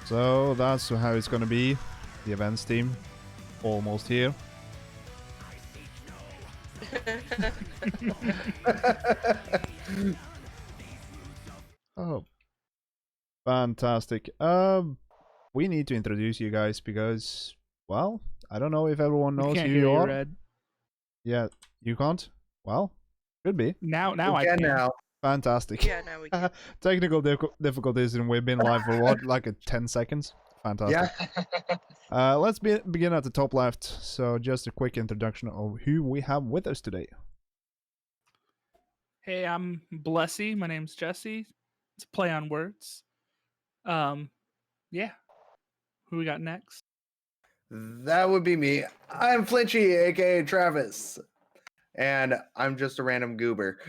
So that's how it's gonna be. The events team, almost here. Oh, fantastic. We need to introduce you guys because, well, I don't know if everyone We knows can't who hear you you, are. Red. Yeah, you can't? Well, could be. Now We I can can. now. Fantastic. Yeah, now we can. Technical difficulties, and we've been live for what, like 10 seconds? Fantastic. Yeah. Let's begin at the top left. So just a quick introduction of who we have with us today. Hey, I'm Blessy. My name's Jesse. It's a play on words. Yeah. Who we got next? That would be me. I'm Flinchy, aka Travis. And I'm just a random goober.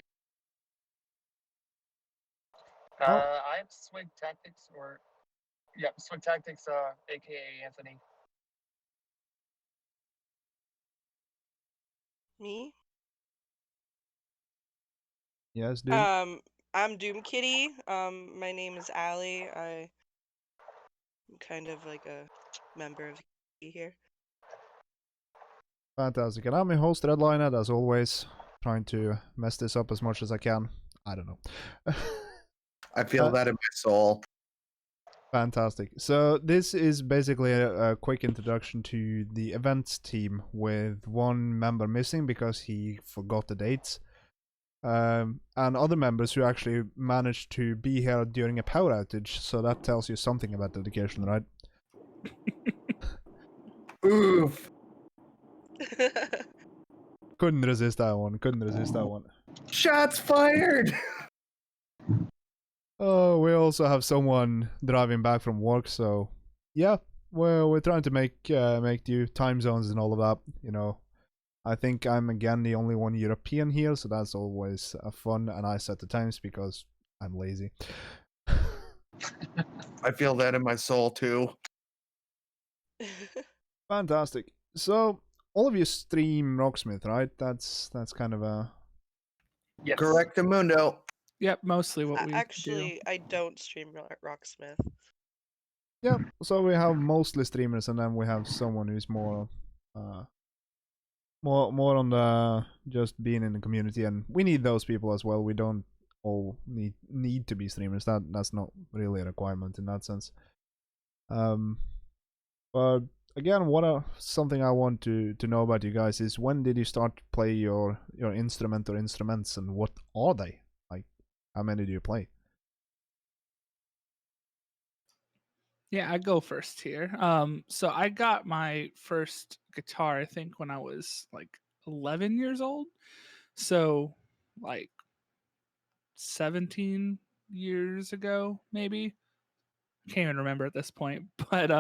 I'm Swig Tactics, Swig Tactics, aka Anthony. Me? Yes, dude. I'm Doom Kitty. My name is Allie. I'm kind of like a member of the community here. Fantastic. And I'm your host, Redliner, as always, trying to mess this up as much as I can. I don't know. I feel that in my soul. Fantastic. So this is basically a quick introduction to the events team with one member missing because he forgot the dates. And other members who actually managed to be here during a power outage. So that tells you something about dedication, right? Oof. Couldn't resist that one. Shots fired! Oh, we also have someone driving back from work, so yeah, well, we're trying to make do time zones and all of that. You know, I think I'm again the only one European here, so that's always fun. And I set the times because I'm lazy. I feel that in my soul too. Fantastic. So all of you stream Rocksmith, right? That's kind of a Yes. Correctamundo. Yep, mostly what we Actually, I don't stream Rocksmith. yeah. So we have mostly streamers, and then we have someone who's more on the just being in the community, and we need those people as well. We don't all need to be streamers. That's not really a requirement in that sense. But again, something I want to know about you guys is, when did you start to play your instrument or instruments, and what are they? Like, how many do you play? Yeah, I go first here. So I got my first guitar, I think, when I was like 11 years old. So, like 17 years ago, maybe. Can't even remember at this point. But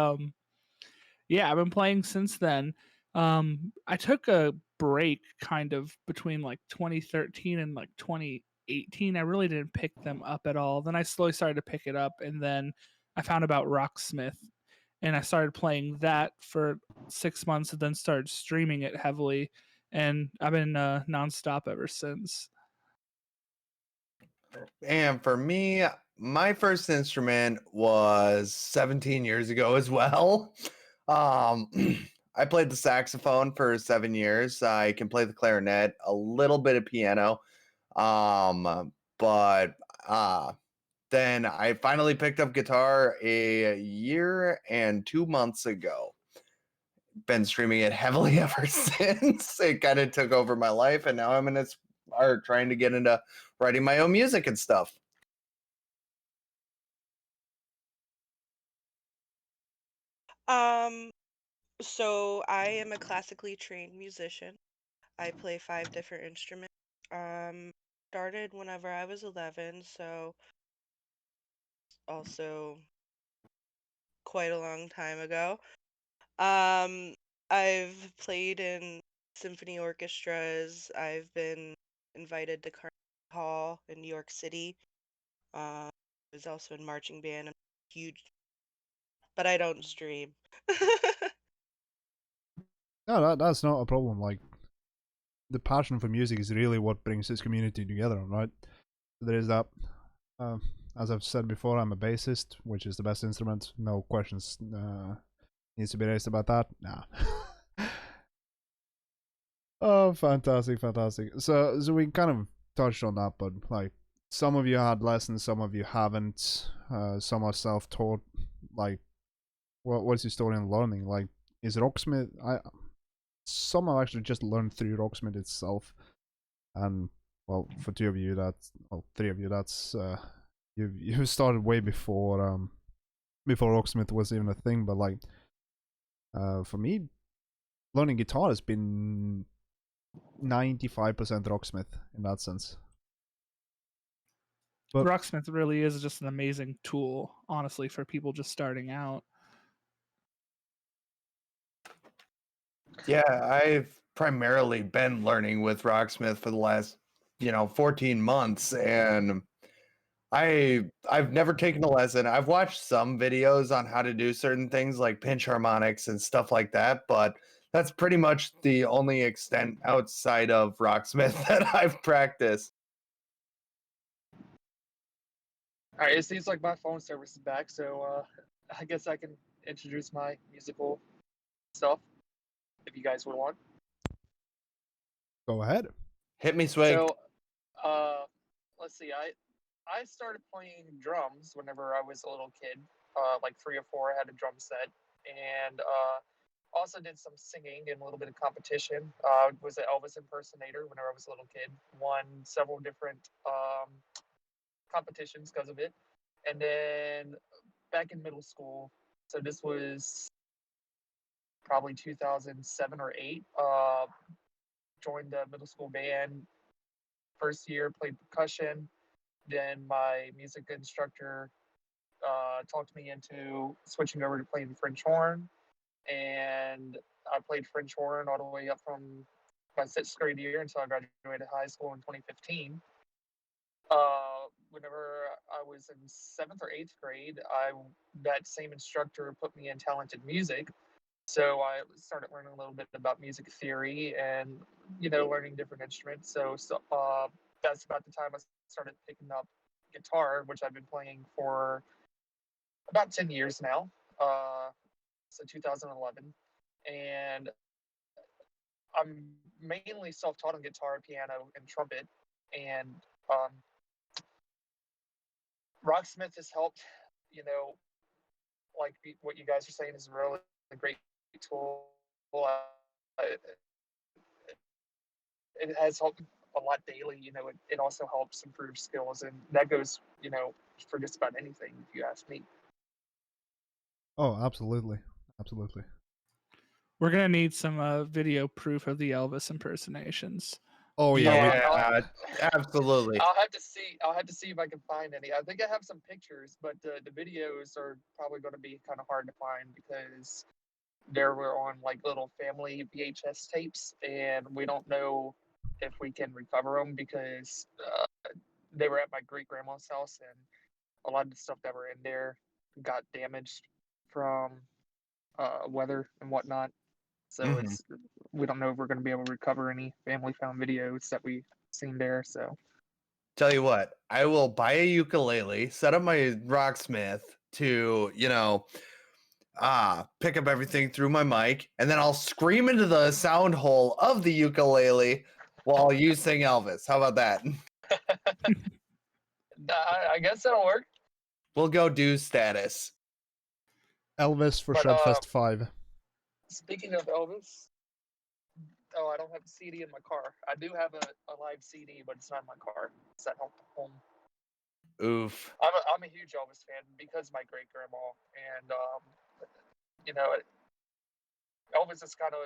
yeah, I've been playing since then. I took a break kind of between like 2013 and like 2018. I really didn't pick them up at all. Then I slowly started to pick it up, and then I found about Rocksmith, and I started playing that for 6 months, and then started streaming it heavily, and I've been nonstop ever since. And for me, my first instrument was 17 years ago as well. I played the saxophone for 7 years. I can play the clarinet, a little bit of piano. But then I finally picked up guitar a year and 2 months ago. Been streaming it heavily ever since. It kind of took over my life, and now I'm in its are trying to get into writing my own music and stuff. So I am a classically trained musician. I play 5 different instruments. Started whenever I was 11, so also quite a long time ago. I've played in symphony orchestras. I've been invited to Carnegie Hall in New York City. I was also in marching band. I'm huge, but I don't stream. No, that's not a problem. Like, the passion for music is really what brings this community together, right? There is that. as I've said before, I'm a bassist, which is the best instrument. No questions needs to be raised about that. Nah. Oh, fantastic, fantastic. So we kind of touched on that, but like some of you had lessons, some of you haven't. Some are self-taught. Like, what's your story in learning? Like, is Rocksmith? Some have actually just learned through Rocksmith itself, and well, for two of you, three of you, that's you started way before Rocksmith was even a thing. But like, for me, learning guitar has been 95% Rocksmith in that sense. But Rocksmith really is just an amazing tool, honestly, for people just starting out. Yeah, I've primarily been learning with Rocksmith for the last, 14 months, and I've never taken a lesson. I've watched some videos on how to do certain things like pinch harmonics and stuff like that, but that's pretty much the only extent outside of Rocksmith that I've practiced. All right, it seems like my phone service is back, so I guess I can introduce my musical stuff if you guys would want. go ahead. Hit me, Swig. So, let's see. I started playing drums whenever I was a little kid, like 3 or 4. I had a drum set, and also did some singing and a little bit of competition. Was an Elvis impersonator whenever I was a little kid. Won several different competitions because of it. And then back in middle school, so this was probably 2007 or 8, joined the middle school band. First year played percussion. Then my music instructor talked me into switching over to playing French horn. And I played French horn all the way up from my 6th grade year until I graduated high school in 2015. Whenever I was in 7th or 8th grade, that same instructor put me in talented music. So I started learning a little bit about music theory and, learning different instruments. So that's about the time I started picking up guitar, which I've been playing for about 10 years now. So 2011. And I'm mainly self-taught on guitar, piano, and trumpet. And Rocksmith has helped, like what you guys are saying is really a great tool. It has helped a lot daily. It also helps improve skills, and that goes, for just about anything, if you ask me. Oh, absolutely, absolutely. We're gonna need some video proof of the Elvis impersonations. Oh yeah, Absolutely. I'll have to see if I can find any. I think I have some pictures, but the videos are probably going to be kind of hard to find because they were on like little family VHS tapes, and we don't know if we can recover them because they were at my great grandma's house, and a lot of the stuff that were in there got damaged from weather and whatnot. So we don't know if we're going to be able to recover any family found videos that we seen there. So Tell you what, I will buy a ukulele, set up my Rocksmith to, pick up everything through my mic, and then I'll scream into the sound hole of the ukulele while you sing Elvis. How about that? I guess that'll work. We'll go do status. Elvis for But, Shredfest 5. Speaking of Elvis, I don't have a CD in my car. I do have a live CD, but it's not in my car. It's at home. Oof. I'm a huge Elvis fan because my great grandma, and Elvis is kind of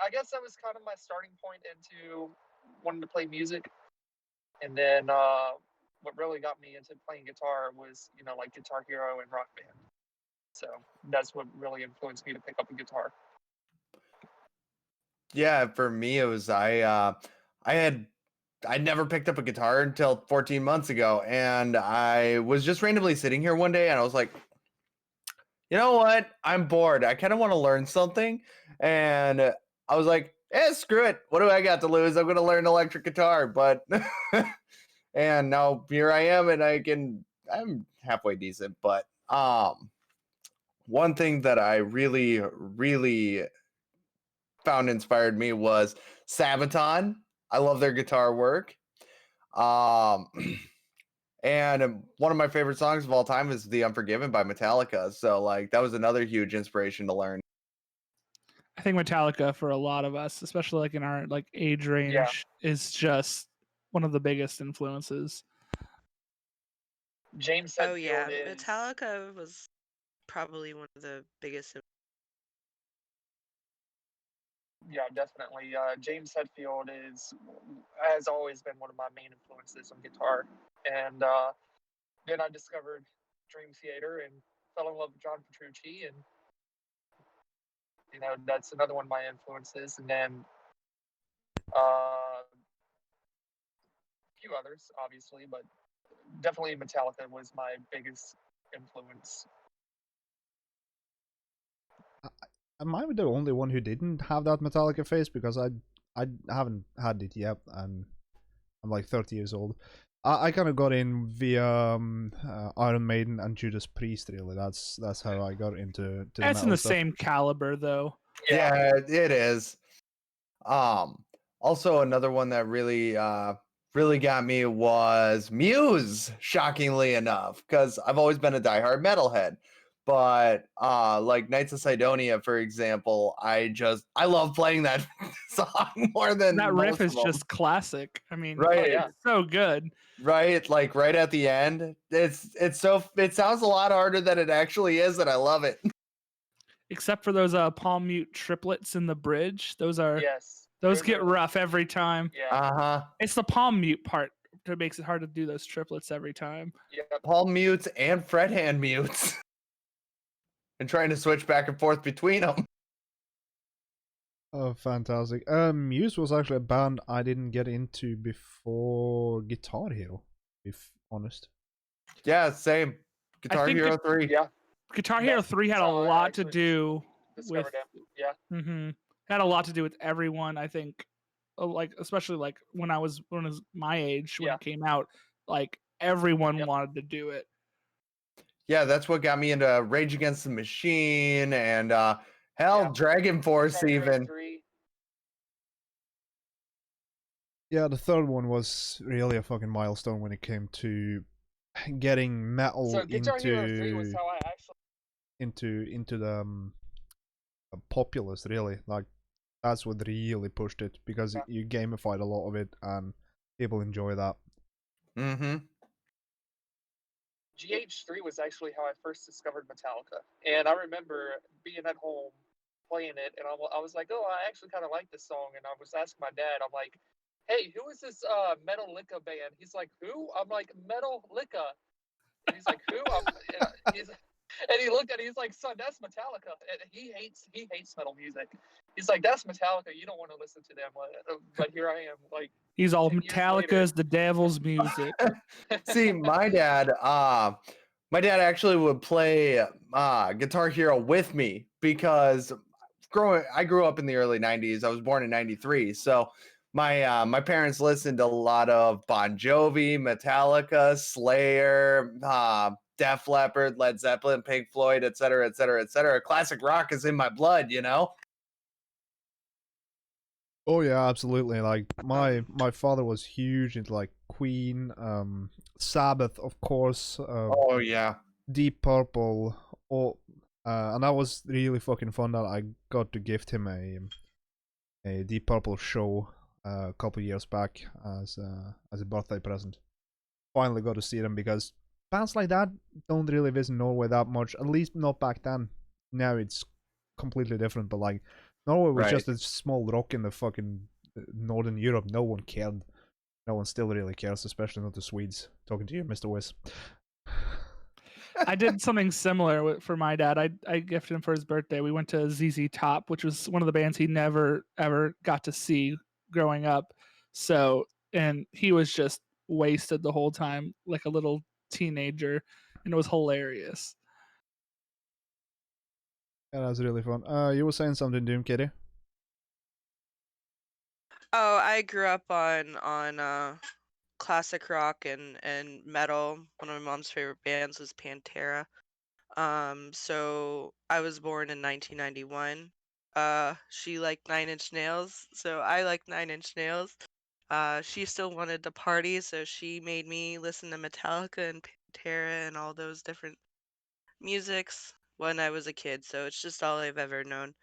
I guess that was kind of my starting point into wanting to play music, and then what really got me into playing guitar was like Guitar Hero and Rock Band. So that's what really influenced me to pick up a guitar. Yeah, for me it was I'd never picked up a guitar until 14 months ago, and I was just randomly sitting here one day and I was like, you know what? I'm bored. I kind of want to learn something. And I was like, screw it. What do I got to lose? I'm going to learn electric guitar. But, and now here I am, and I'm halfway decent, but one thing that I really, really found inspired me was Sabaton. I love their guitar work. And one of my favorite songs of all time is The Unforgiven by Metallica. So like that was another huge inspiration to learn. I think Metallica for a lot of us, especially like in our like age range, is just one of the biggest influences. James Oh Hetfield yeah, is Metallica was probably one of the biggest. yeah, definitely. James Hetfield has always been one of my main influences on guitar, and then I discovered Dream Theater and fell in love with John Petrucci, and that's another one of my influences. And then a few others, obviously, but definitely Metallica was my biggest influence. Am I the only one who didn't have that Metallica phase? Because I haven't had it yet, and I'm like 30 years old. I kind of got in via Iron Maiden and Judas Priest. Really, that's how I got into the That's metal in the stuff. same caliber, though. Yeah, it is. Also another one that really really got me was Muse, shockingly enough, because I've always been a diehard metalhead. But like Knights of Sidonia, for example, I love playing that song more than That most riff is of them. just classic. I mean, Right. it's so good. Right, like right at the end. It sounds a lot harder than it actually is, and I love it. Except for those palm mute triplets in the bridge. Those get are rough every time. Yeah. Uh-huh. It's the palm mute part that makes it hard to do those triplets every time. Yep. Palm mutes and fret hand mutes. And trying to switch back and forth between them. Oh, fantastic. Muse was actually a band I didn't get into before Guitar Hero, if honest. Yeah, same. Guitar think Hero 3. Yeah. Guitar Hero 3 had a how I lot to actually do with discovered him. Yeah. had a lot to do with everyone, I think. Like especially like when I was my age when Yeah. it came out, like everyone Yep. wanted to do it. Yeah, that's what got me into Rage Against the Machine and Yeah. Dragon Force Guitar Hero even. 3. Yeah, the third one was really a fucking milestone when it came to getting metal So Guitar Hero 3 was into how I actually into the populace. Really, like that's what really pushed it because Yeah. you gamified a lot of it and people enjoy that. Mm-hmm. GH3 was actually how I first discovered Metallica. And I remember being at home playing it, and I was like, oh, I actually kind of like this song. And I was asking my dad, I'm like, hey, who is this Metallica band? He's like, who? I'm like, Metallica. And he's like, who? And he looked at it, he's like, son, that's Metallica. And he hates metal music. He's like, that's Metallica. You don't want to listen to them. But here I am, like, He's all 10 years Metallica later. is the devil's music. See, my dad actually would play Guitar Hero with me because I grew up in the early 90s. I was born in 93. So my parents listened to a lot of Bon Jovi, Metallica, Slayer, Def Leppard, Led Zeppelin, Pink Floyd, etc., etc., etc. Classic rock is in my blood, you know? Oh yeah, absolutely. Like my father was huge into like Queen, Sabbath, of course, Oh yeah. Deep Purple, all, and that was really fucking fun that I got to gift him a Deep Purple show a couple years back as a birthday present. Finally got to see them because bands like that don't really visit Norway that much, at least not back then. Now it's completely different, but like Norway was Right. just a small rock in the fucking Northern Europe. No one cared. No one still really cares, especially not the Swedes. Talking to you, Mr. Wiz. I did something similar for my dad. I gifted him for his birthday. We went to ZZ Top, which was one of the bands he never ever got to see growing up. So, and he was just wasted the whole time like a little teenager, and it was hilarious. Yeah, that was really fun. You were saying something, Doom Kitty? Oh, I grew up on classic rock and metal. One of my mom's favorite bands was Pantera. So I was born in 1991. She liked Nine Inch Nails, so I like Nine Inch Nails. She still wanted to party, so she made me listen to Metallica and Pantera and all those different musics when I was a kid. So it's just all I've ever known.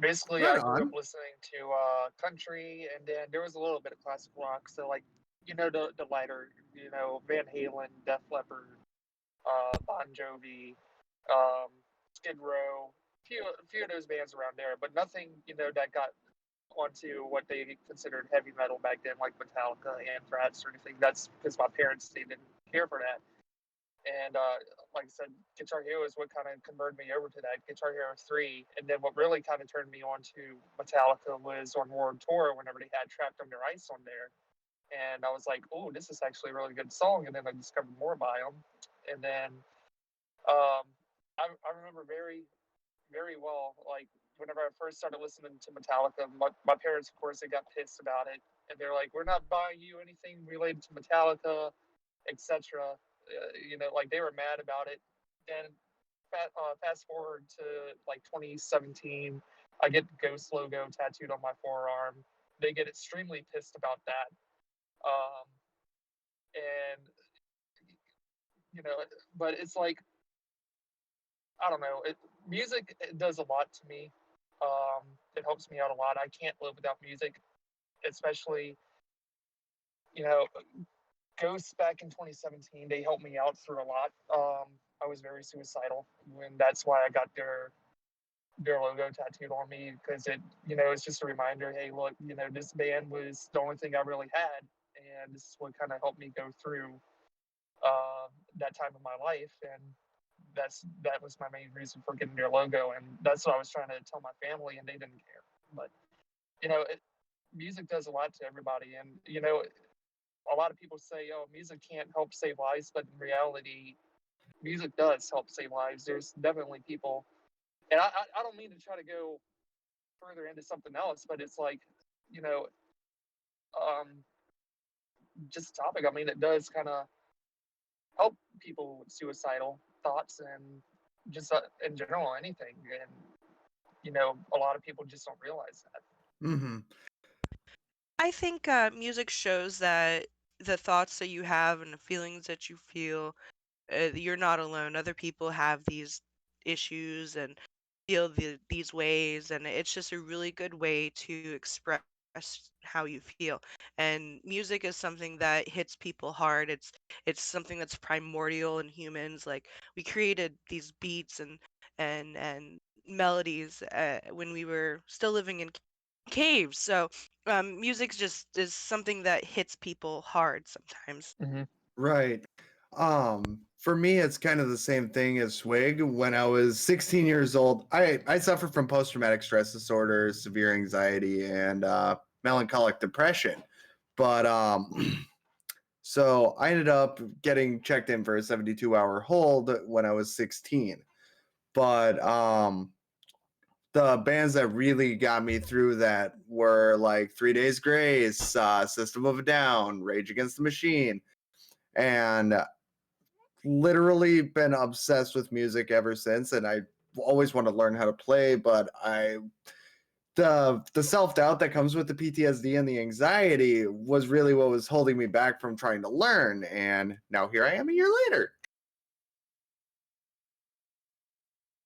Basically, Right I grew up on. listening to country, and then there was a little bit of classic rock. So, like, the lighter, Van Halen, Def Leppard, Bon Jovi, um, Skid Row, a few of those bands around there, but nothing, that got onto what they considered heavy metal back then, like Metallica, Anthrax, or anything. That's because my parents, they didn't care for that. And like I said, Guitar Hero is what kind of converted me over to that. Guitar Hero 3. And then what really kind of turned me on to Metallica was on World Tour whenever they had Trapped Under Ice on there. And I was like, oh, this is actually a really good song. And then I discovered more by them. And then I remember very, very well, like, whenever I first started listening to Metallica, my parents, of course, they got pissed about it. And they're like, we're not buying you anything related to Metallica, etc. Like, they were mad about it. Then fast forward to like 2017, I get the Ghost logo tattooed on my forearm. They get extremely pissed about that. Um, and, but it's like, I don't know. Music, it does a lot to me. It helps me out a lot. I can't live without music, especially, you know, Ghosts back in 2017. They helped me out through a lot. I was very suicidal, and that's why I got their logo tattooed on me, because it's just a reminder. Hey, look, this band was the only thing I really had, and this is what kind of helped me go through that time of my life, and that was my main reason for getting their logo, and that's what I was trying to tell my family, and they didn't care. But music does a lot to everybody, and a lot of people say, "Oh, music can't help save lives," but in reality, music does help save lives. There's definitely people, and I don't mean to try to go further into something else, but it's like, you know, um, just a topic. I mean, it does kind of help people with suicidal thoughts and just in general anything, and a lot of people just don't realize that. Mm-hmm. I think music shows that the thoughts that you have and the feelings that you feel, you're not alone. Other people have these issues and feel these ways, and it's just a really good way to express how you feel. And music is something that hits people hard. It's something that's primordial in humans. Like, we created these beats and melodies when we were still living in caves. So music just is something that hits people hard sometimes. Right. For me, it's kind of the same thing as Swig. When I was 16 years old, I suffered from post-traumatic stress disorder, severe anxiety, and melancholic depression. But so I ended up getting checked in for a 72-hour hold when I was 16. But the bands that really got me through that were like 3 Days Grace, System of a Down, Rage Against the Machine, and literally been obsessed with music ever since. And I always want to learn how to play, but the self-doubt that comes with the PTSD and the anxiety was really what was holding me back from trying to learn. And now here I am a year later.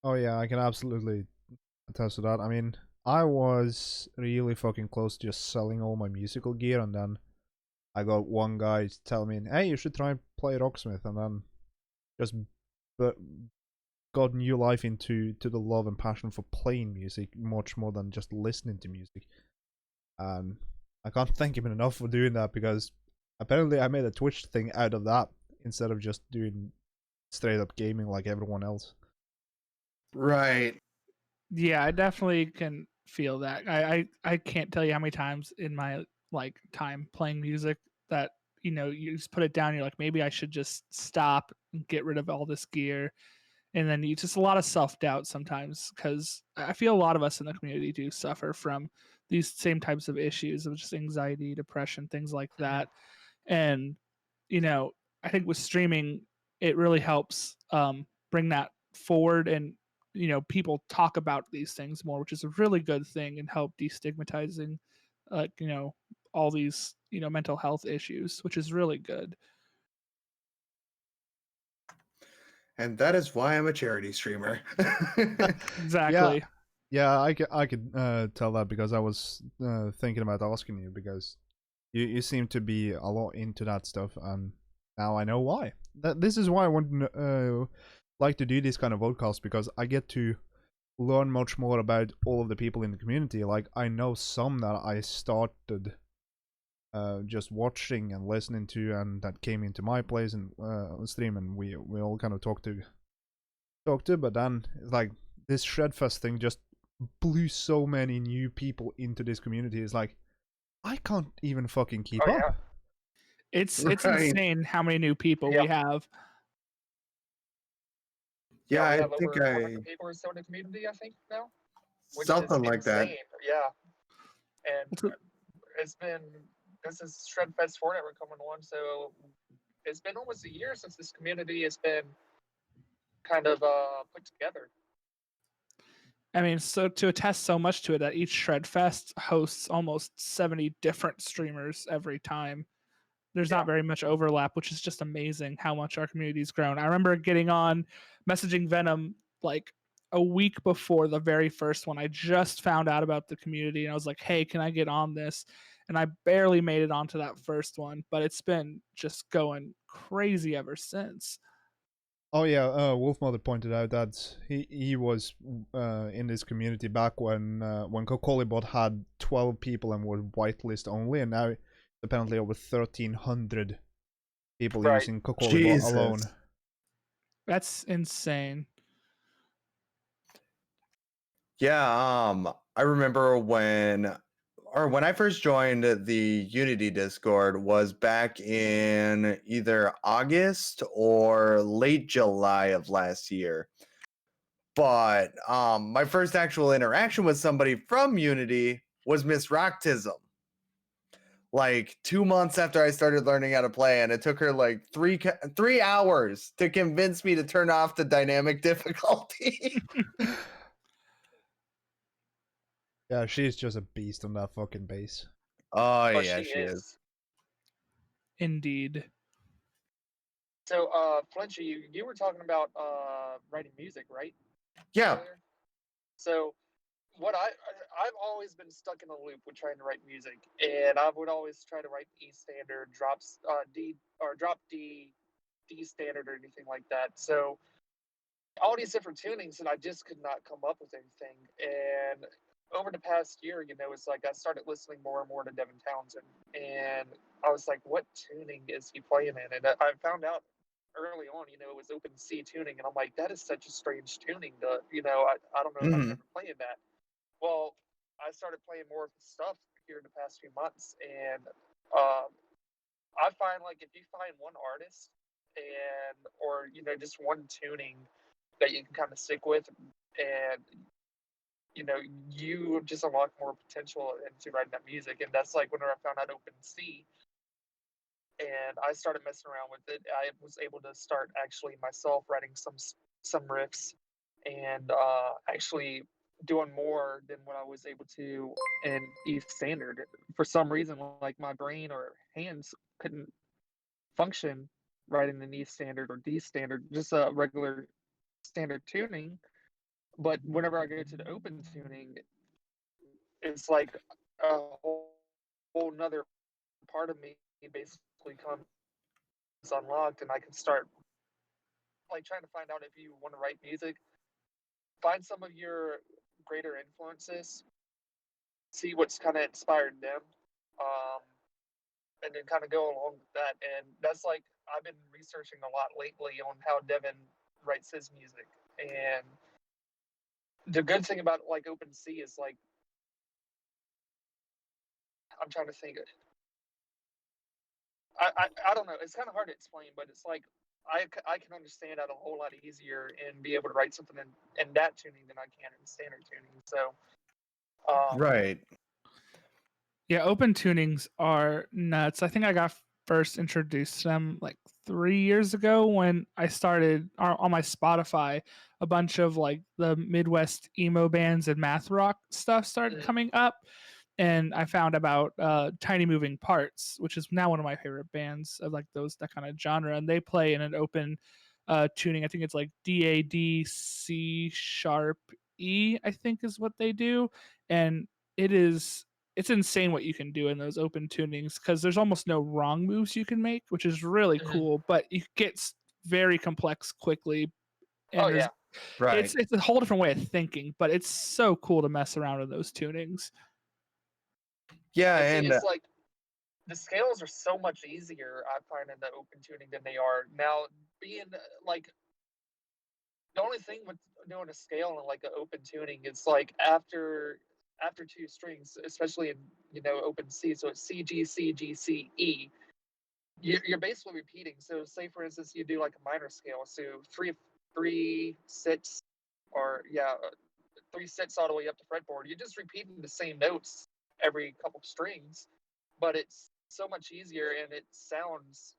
Oh yeah, I can absolutely attest to that. I mean, I was really fucking close to just selling all my musical gear, and then I got one guy tell me, "Hey, you should try and play Rocksmith," and then just got new life into the love and passion for playing music much more than just listening to music. And I can't thank him enough for doing that, because apparently I made a Twitch thing out of that instead of just doing straight up gaming like everyone else. Right. Yeah, I definitely can feel that. I can't tell you how many times in my time playing music that you just put it down. You're like, maybe I should just stop and get rid of all this gear, and then you just a lot of self doubt sometimes, because I feel a lot of us in the community do suffer from these same types of issues of just anxiety, depression, things like that. And I think with streaming, it really helps bring that forward, and people talk about these things more, which is a really good thing, and help destigmatizing all these mental health issues, which is really good. And that is why I'm a charity streamer. Exactly. Yeah, I could tell that because I was thinking about asking you, because you seem to be a lot into that stuff, and now I know why. This is why I want to like to do this kind of podcast, because I get to learn much more about all of the people in the community. Like, I know some that I started just watching and listening to, and that came into my place and stream, and we all kind of talked to. But then, like, this Shredfest thing just blew so many new people into this community. It's like, I can't even fucking keep up. Yeah. It's Right. insane how many new people we have. Yeah, we I have think over 100 people or so in the community, I think, now. Which something is like that. insane. Yeah. And this is Shredfest 4 that we're coming on, so it's been almost a year since this community has been kind of put together. I mean, so to attest so much to it, that each Shredfest hosts almost 70 different streamers every time. There's not very much overlap, which is just amazing how much our community's grown. I remember getting on, messaging Venom like a week before the very first one. I just found out about the community, and I was like, hey, can I get on this? And I barely made it onto that first one, but it's been just going crazy ever since. Oh yeah, Wolfmother pointed out that he was in this community back when Kokolibot had 12 people and were whitelist only, and now apparently over 1,300 people using Kokolibot alone. That's insane. Yeah, I remember when I first joined the Unity Discord was back in either August or late July of last year. But my first actual interaction with somebody from Unity was Miss Rocktism. Like 2 months after I started learning how to play, and it took her like 3 hours to convince me to turn off the dynamic difficulty. Yeah, she's just a beast on that fucking base. Oh yeah, she is. Indeed. So, Flinchy, you were talking about writing music, right? Yeah. Earlier? So, I've always been stuck in a loop with trying to write music, and I would always try to write E standard, drop D standard or anything like that. So all these different tunings, and I just could not come up with anything. And over the past year, it's like I started listening more and more to Devin Townsend, and I was like, what tuning is he playing in? And I found out early on, it was open C tuning, and I'm like, that is such a strange tuning to, I don't know if I'm ever playing that. Well, I started playing more of his stuff here in the past few months, and I find, like, if you find one artist or just one tuning that you can kind of stick with, and you just unlock more potential into writing that music. And that's like whenever I found out OpenC and I started messing around with it, I was able to start actually myself writing some riffs and actually doing more than what I was able to in E standard. For some reason, like, my brain or hands couldn't function writing in E standard or D standard, just a regular standard tuning. But whenever I go to the open tuning, it's like a whole nother part of me basically comes unlocked, and I can start, like, trying to find out if you want to write music, find some of your greater influences, see what's kind of inspired them, and then kind of go along with that. And that's, like, I've been researching a lot lately on how Devin writes his music. And the good thing about, like, OpenC is, like, I'm trying to think. I don't know. It's kind of hard to explain, but it's like I can understand that a whole lot easier and be able to write something in that tuning than I can in standard tuning. So, Right. Yeah, open tunings are nuts. I think I got first introduced to them like 3 years ago when I started on my Spotify. A bunch of like the Midwest emo bands and math rock stuff started coming up, and I found about Tiny Moving Parts, which is now one of my favorite bands of like that kind of genre, and they play in an open tuning. I think it's like DAD C sharp E. I think is what they do, and it's insane what you can do in those open tunings because there's almost no wrong moves you can make, which is really cool. But you get very complex quickly, and Oh yeah. Right. it's a whole different way of thinking. But it's so cool to mess around in those tunings. Yeah, And see, and it's like the scales are so much easier, I find, in the open tuning than they are now. Being like the only thing with doing a scale and like an open tuning is like after two strings, especially in open C, so it's C G C G C E. You're basically repeating. So say for instance you do like a minor scale, so three six, or 3/6 all the way up to fretboard. You're just repeating the same notes every couple strings, but it's so much easier, and it sounds,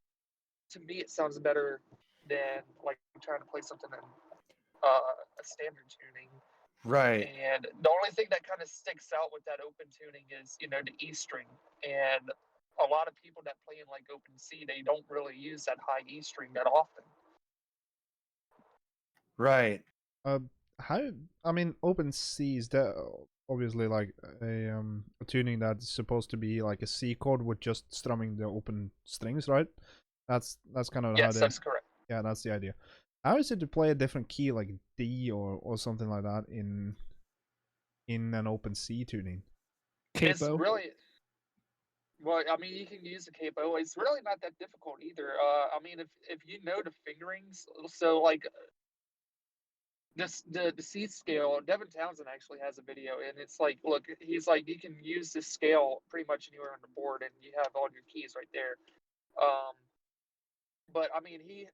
to me, it sounds better than like trying to play something in a standard tuning. right. And the only thing that kind of sticks out with that open tuning is the E string. And a lot of people that play in like open C, they don't really use that high E string that often. Right. How? I mean, open C is that obviously like a tuning that's supposed to be like a C chord with just strumming the open strings, right? That's kind of how Yes, they. that's correct. Yeah, that's the idea. How is it to play a different key like D or something like that in an open C tuning? It's Capo. really, well, I mean, you can use a capo. It's really not that difficult either. I mean, if you know the fingerings, so like the C scale, Devin Townsend actually has a video, and it's like, look, he's like, you can use this scale pretty much anywhere on the board, and you have all your keys right there. But I mean, he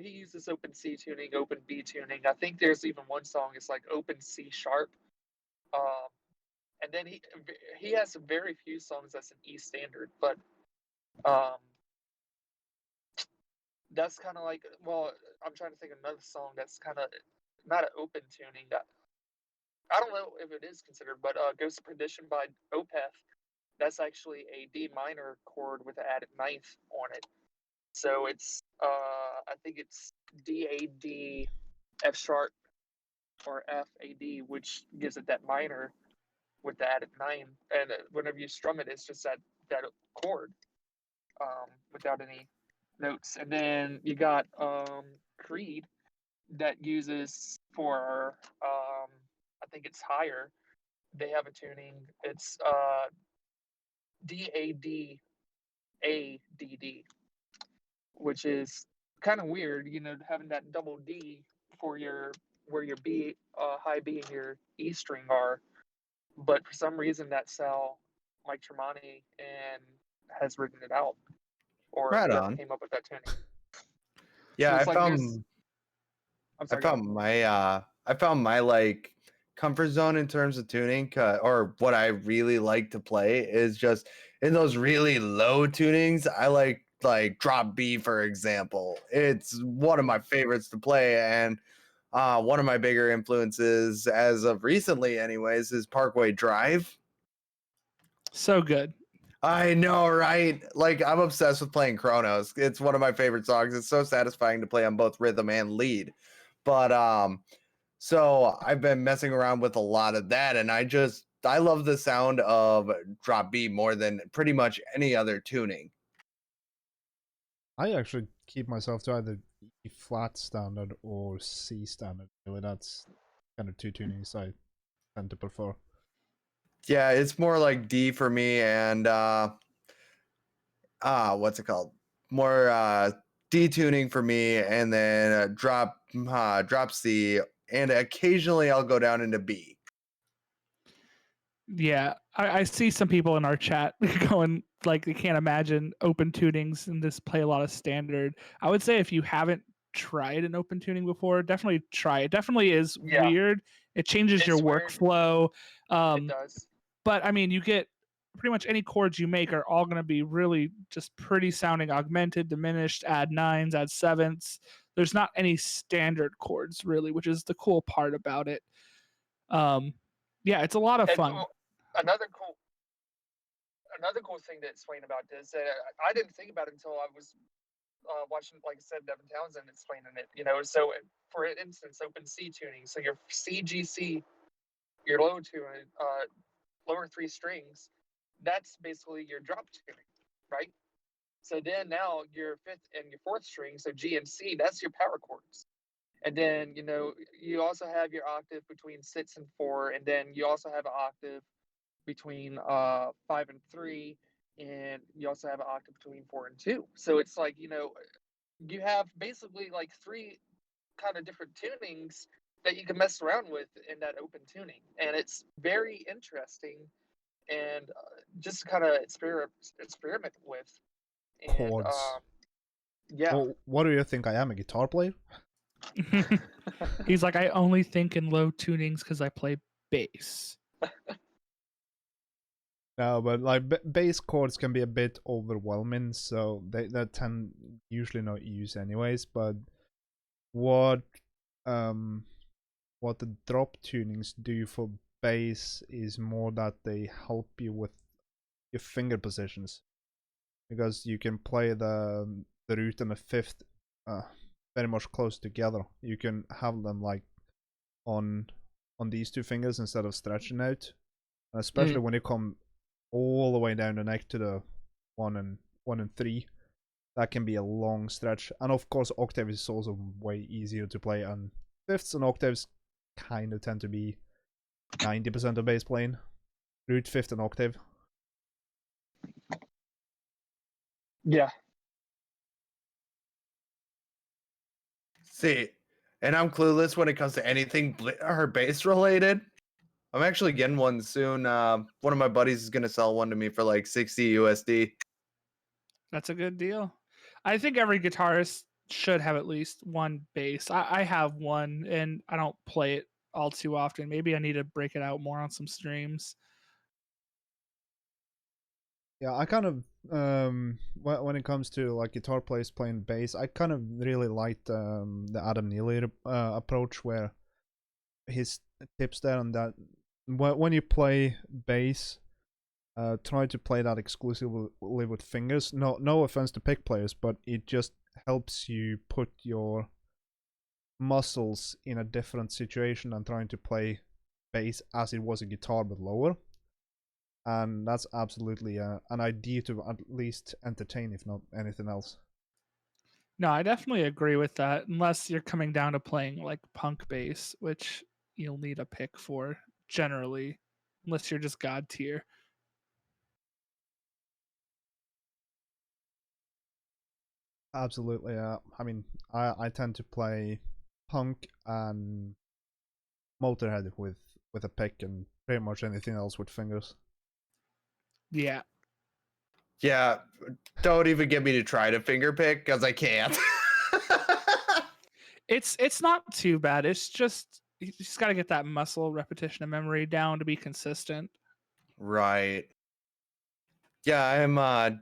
uses open C tuning, open B tuning. I think there's even one song, it's like open C sharp. Um, and then he has some very few songs that's an E standard, but um, that's kind of like, well, I'm trying to think of another song that's kind of not an open tuning. I don't know if it is considered, but Ghost of Perdition by Opeth, that's actually a D minor chord with an added ninth on it. So it's I think it's D A D F sharp or F A D, which gives it that minor with the added nine. And whenever you strum it, it's just that chord without any notes. And then you got Creed that uses for I think it's higher. They have a tuning. It's D A D A D D, which is kind of weird, having that double D for where your B, high B and your E string are. But for some reason, that's how Mike Tremonti and has written it out, or Right whoever on. came up with that tuning. Yeah, So I it's like found I'm I sorry, go ahead. found my like comfort zone in terms of tuning, or what I really like to play is just in those really low tunings. I like drop B, for example. It's one of my favorites to play, and one of my bigger influences as of recently anyways is Parkway Drive. So good. I know, right? Like, I'm obsessed with playing Chronos. It's one of my favorite songs. It's so satisfying to play on both rhythm and lead. But so I've been messing around with a lot of that, and I love the sound of drop B more than pretty much any other tuning. I actually keep myself to either E flat standard or C standard. Really, that's kind of two tunings I tend to prefer. Yeah, it's more like D for me, and what's it called? More D tuning for me, and then drop C, and occasionally I'll go down into B. Yeah, I see some people in our chat going like they can't imagine open tunings and just play a lot of standard. I would say if you haven't tried an open tuning before, definitely try it. Definitely is Yeah, weird. It changes your it's weird. workflow. It does. But I mean, you get pretty much any chords you make are all going to be really just pretty sounding, augmented, diminished, add nines, add sevenths. There's not any standard chords really, which is the cool part about it. Yeah, it's a lot of And fun. another cool thing to explain about this, I didn't think about it until I was watching, like I said, Devin Townsend explaining it. So for instance, open C tuning. So your C, G, C, your low tuning, lower three strings, that's basically your drop tuning, right? So then now your fifth and your fourth string, so G and C, that's your power chords. And then, you also have your octave between 6 and 4, and then you also have an octave between 5 and 3, and you also have an octave between 4 and 2. So it's like, you have basically like 3 kind of different tunings that you can mess around with in that open tuning. And it's very interesting and just kind of experiment with. And Chords. yeah. Well, what do you think? I am a guitar player? He's like, I only think in low tunings because I play bass. No, but like bass chords can be a bit overwhelming, so they tend usually not use anyways. But what the drop tunings do for bass is more that they help you with your finger positions, because you can play the root and the fifth very much close together. You can have them like on these two fingers instead of stretching out, and especially when you come all the way down the neck to the 1 and 3, that can be a long stretch. And of course, octave is also way easier to play, and fifths and octaves kind of tend to be 90% of bass playing. Root, fifth, and octave. Yeah. See, and I'm clueless when it comes to anything bass related. I'm actually getting one soon. One of my buddies is gonna sell one to me for like 60 USD. That's a good deal. I think every guitarist should have at least one bass. I have one, and I don't play it all too often. Maybe I need to break it out more on some streams. Yeah, I kind of when it comes to like guitar players playing bass, I kind of really like the Adam Neely approach, where his tips there on that when you play bass, try to play that exclusively with fingers. No offense to pick players, but it just helps you put your muscles in a different situation than trying to play bass as it was a guitar but lower. And that's absolutely an idea to at least entertain, if not anything else. No, I definitely agree with that. Unless you're coming down to playing like punk bass, which you'll need a pick for generally, unless you're just god tier. Absolutely. I mean, I tend to play punk and Motorhead with a pick, and pretty much anything else with fingers. Yeah. Yeah, don't even get me to try to finger pick because I can't. It's not too bad. It's just you just got to get that muscle repetition and memory down to be consistent. Right. Yeah, I'm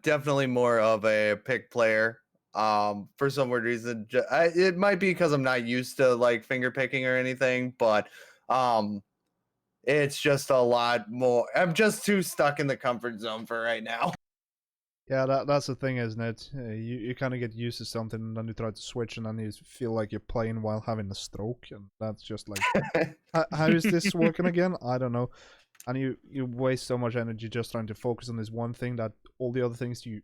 definitely more of a pick player. For some weird reason, it might be because I'm not used to like finger picking or anything, but it's just a lot more. I'm just too stuck in the comfort zone for right now. Yeah, that's the thing, isn't it? You kind of get used to something, and then you try to switch, and then you feel like you're playing while having a stroke, and that's just like, how is this working again? I don't know. And you waste so much energy just trying to focus on this one thing that all the other things you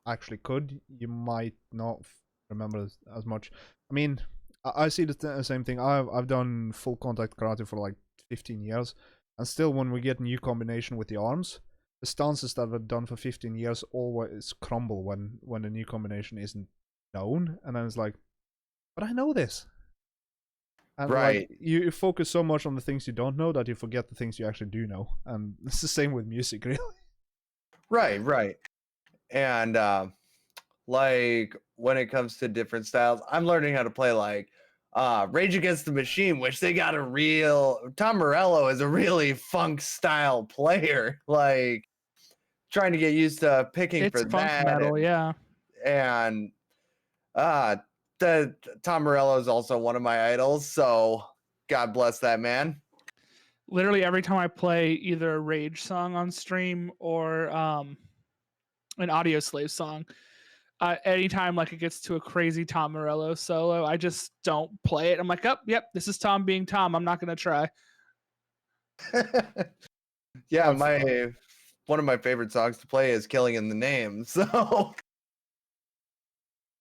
actually could, you might not remember as much. I mean, I see the same thing. I've done full contact karate for like 15 years, and still when we get a new combination with the arms, the stances that I've done for 15 years always crumble when the new combination isn't known, and then it's like, but I know this. And Right. like you focus so much on the things you don't know that you forget the things you actually do know, and it's the same with music, really. Right. And like when it comes to different styles, I'm learning how to play like Rage Against the Machine, which they got a real Tom Morello is a really funk style player. Like trying to get used to picking It's for funk that. metal, yeah. And the Tom Morello is also one of my idols, so God bless that man. Literally every time I play either a Rage song on stream or an Audio Slave song, anytime like it gets to a crazy Tom Morello solo, I just don't play it. I'm like, oh, yep, this is Tom being Tom. I'm not gonna try. Yeah, I've- one of my favorite songs to play is "Killing in the Name." So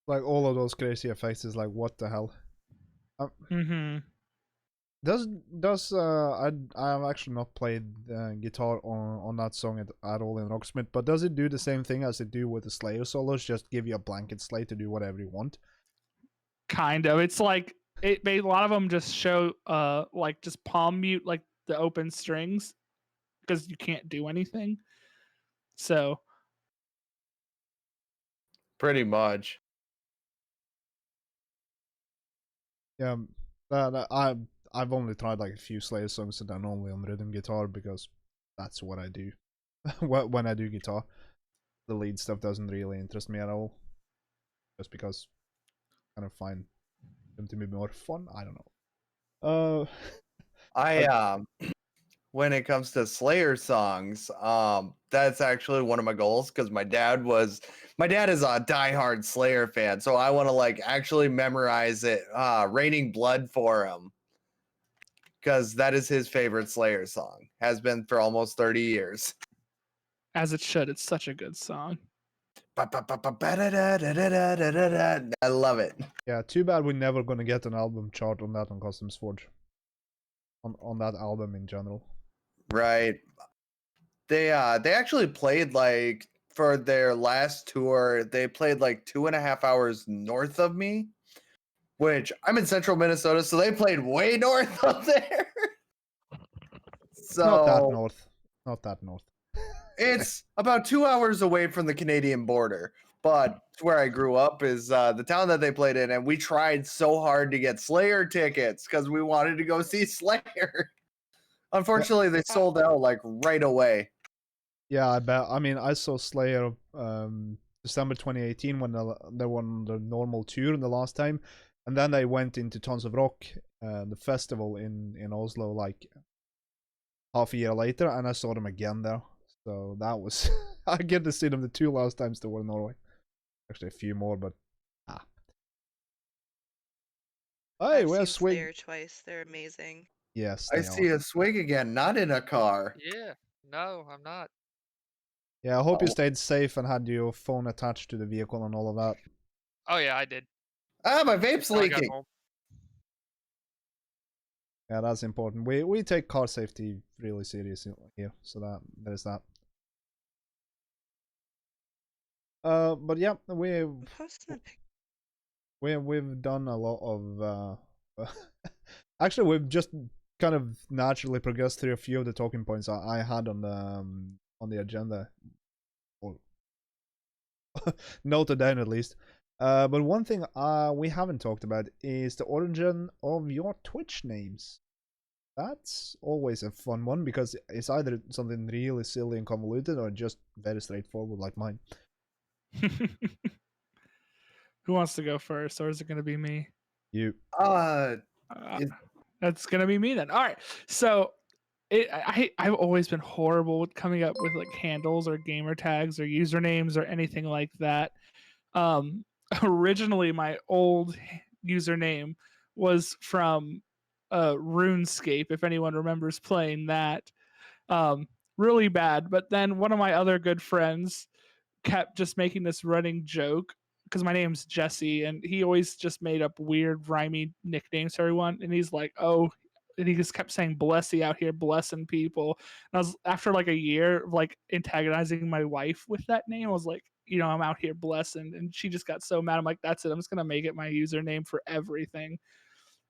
Like all of those crazy effects is like, what the hell? Mm-hmm. I've actually not played guitar on that song at all in Rocksmith, but does it do the same thing as it do with the Slayer solos? Just give you a blanket slate to do whatever you want? Kind of. It's like a lot of them just show like just palm mute like the open strings because you can't do anything. So pretty much. Yeah, I've only tried like a few Slayer songs that are normally on rhythm guitar because that's what I do. When I do guitar, the lead stuff doesn't really interest me at all. Just because I kind of find them to be more fun. I don't know. I when it comes to Slayer songs, that's actually one of my goals because my dad is a diehard Slayer fan, so I want to like actually memorize it, "Raining Blood" for him, because that is his favorite Slayer song. Has been for almost 30 years. as it should, it's such a good song. I love it. Yeah, too bad we're never gonna get an album chart on that on Customs Forge. On that album in general. Right. They actually played like for their last tour, they played like 2.5 hours north of me, which I'm in central Minnesota, so they played way north of there. Not that So north. Not that north. it's about 2 hours away from the Canadian border. But where I grew up is the town that they played in, and we tried so hard to get Slayer tickets because we wanted to go see Slayer. Unfortunately, they sold out like right away. Yeah, I bet. I mean, I saw Slayer December 2018 when they were on the normal tour the last time, and then they went into Tons of Rock, the festival in Oslo, like half a year later, and I saw them again there. So that was I get to see them the 2 last times they were in Norway. Actually, a few more, but Hey, I've where's seen Swig? Slayer twice. They're amazing. Yes, I they see are. a swig again, not in a car. Yeah. No, I'm not. Yeah, I hope you Oh. stayed safe and had your phone attached to the vehicle and all of that. Oh yeah, I did. My vape's When I got leaking. home. Yeah, that's important. We take car safety really seriously here, so there's that. But yeah, I'm posting a pic. we've done a lot of actually we've just kind of naturally progressed through a few of the talking points I had on the agenda, or noted down at least. But one thing we haven't talked about is the origin of your Twitch names. That's always a fun one because it's either something really silly and convoluted or just very straightforward like mine. Who wants to go first, or is it going to be me? You. Uh, It- That's going to be me then. All right. So I've always been horrible with coming up with like handles or gamer tags or usernames or anything like that. Originally, my old username was from RuneScape, if anyone remembers playing that. Really bad. But then one of my other good friends kept just making this running joke because my name's Jesse, and he always just made up weird rhymey nicknames for everyone. And he's like, "Oh," and he just kept saying "Blessy" out here, blessing people. And I was after like a year of like antagonizing my wife with that name. I was like, I'm out here blessing, and she just got so mad. I'm like, that's it. I'm just gonna make it my username for everything,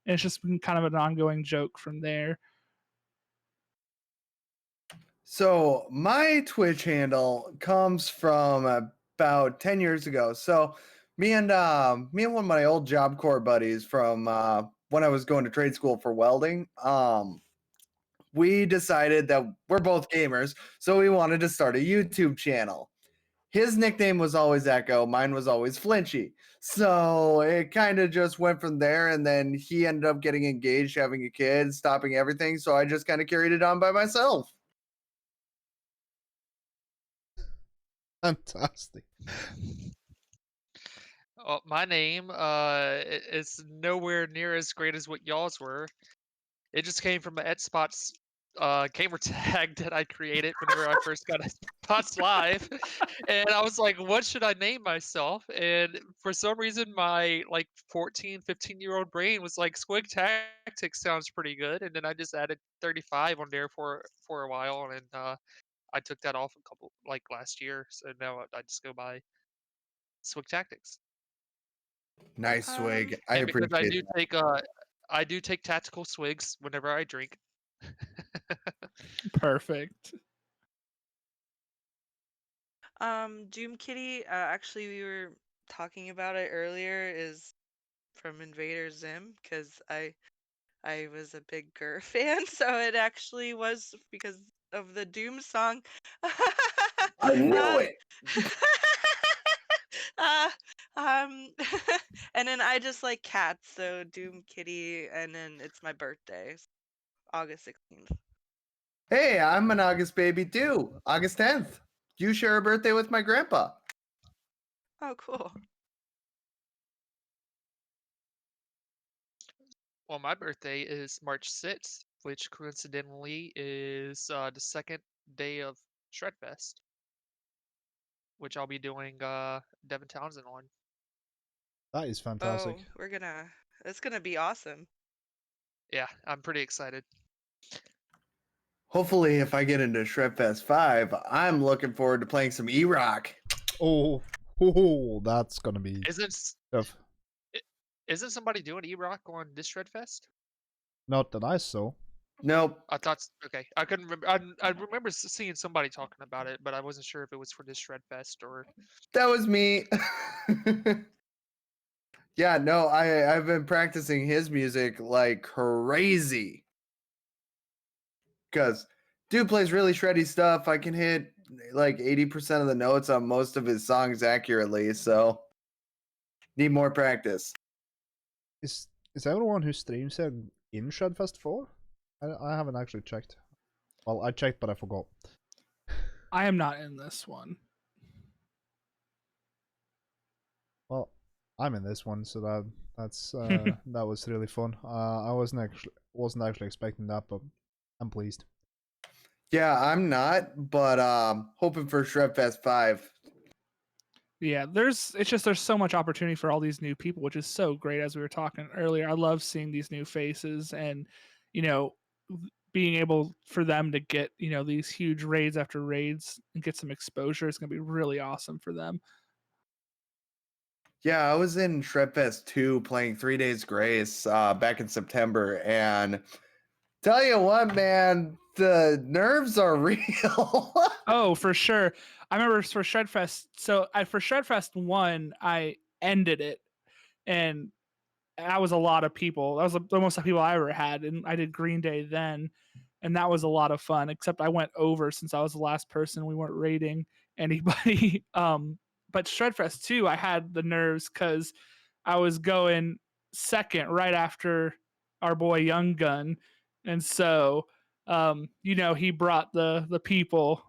and it's just been kind of an ongoing joke from there. so my Twitch handle comes from about 10 years ago. So me and one of my old Job Corps buddies from when I was going to trade school for welding, we decided that we're both gamers, so we wanted to start a YouTube channel. His nickname was always Echo, mine was always Flinchy. So it kind of just went from there, and then he ended up getting engaged, having a kid, stopping everything, so I just kind of carried it on by myself. Fantastic. Oh, my name is nowhere near as great as what y'all's were. It just came from an Spots gamer tag that I created whenever I first got Spots Live, and I was like, what should I name myself? And for some reason, my like 14, 15-year-old brain was like, Squig Tactics sounds pretty good, and then I just added 35 on there for a while, and I took that off a couple like last year, so now I just go by Swig Tactics. Nice swig. I And because appreciate that. I do take tactical swigs whenever I drink. Perfect. Doom Kitty, actually we were talking about it earlier, is from Invader Zim, because I was a big Gurr fan, so it actually was because of the Doom song. I knew it. uh, and then I just like cats, so Doom Kitty, and then it's my birthday, August 16th. Hey, I'm an August baby too. August 10th. You share a birthday with my grandpa. Oh, cool. Well, my birthday is March 6th, which coincidentally is the second day of Shredfest, which I'll be doing Devin Townsend on. That is fantastic. Oh, it's gonna be awesome. Yeah, I'm pretty excited. Hopefully, if I get into Shredfest 5, I'm looking forward to playing some E-Rock. Oh, that's gonna be tough. Isn't somebody doing E-Rock on this Shredfest? Not that I saw. Nope. I thought okay. I couldn't remember. I remember seeing somebody talking about it, but I wasn't sure if it was for this Shredfest or. That was me. Yeah, no, I've been practicing his music like crazy. Because dude plays really shreddy stuff. I can hit like 80% of the notes on most of his songs accurately, so need more practice. Is everyone who streams here in Shredfest 4? I haven't actually checked. Well, I checked, but I forgot. I am not in this one. Well, I'm in this one, so that's that was really fun. I wasn't actually expecting that, but I'm pleased. Yeah, I'm not, but hoping for Shredfest 5. Yeah, there's so much opportunity for all these new people, which is so great. As we were talking earlier, I love seeing these new faces, and being able for them to get these huge raids after raids and get some exposure is going to be really awesome for them. Yeah, I was in Shredfest 2 playing 3 Days Grace back in September, and tell you what, man, the nerves are real. Oh, for sure. I remember for Shredfest. So for Shredfest 1, I ended it, and that was a lot of people. That was the most people I ever had, and I did Green Day then, and that was a lot of fun. Except I went over since I was the last person. We weren't rating anybody. But Shredfest 2, I had the nerves because I was going second right after our boy Young Gun, and so he brought the people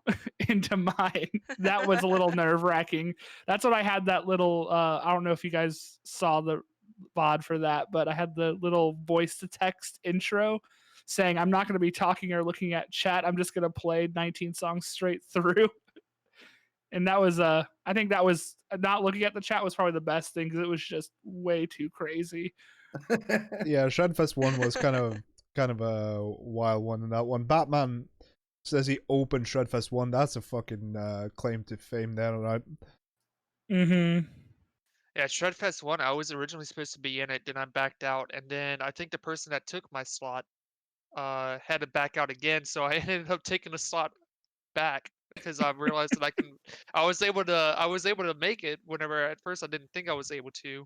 into mine. That was a little nerve wracking. That's what I had that little. I don't know if you guys saw the VOD for that, but I had the little voice to text intro saying I'm not going to be talking or looking at chat. I'm just going to play 19 songs straight through. And that was I think that was not looking at the chat was probably the best thing because it was just way too crazy. Yeah, Shredfest 1 was kind of a wild one, and that one. Batman says he opened Shredfest 1. That's a fucking claim to fame there, right? Mm-hmm. Yeah, Shredfest 1, I was originally supposed to be in it, then I backed out, and then I think the person that took my slot had to back out again, so I ended up taking the slot back because I realized that I was able to make it whenever at first I didn't think I was able to.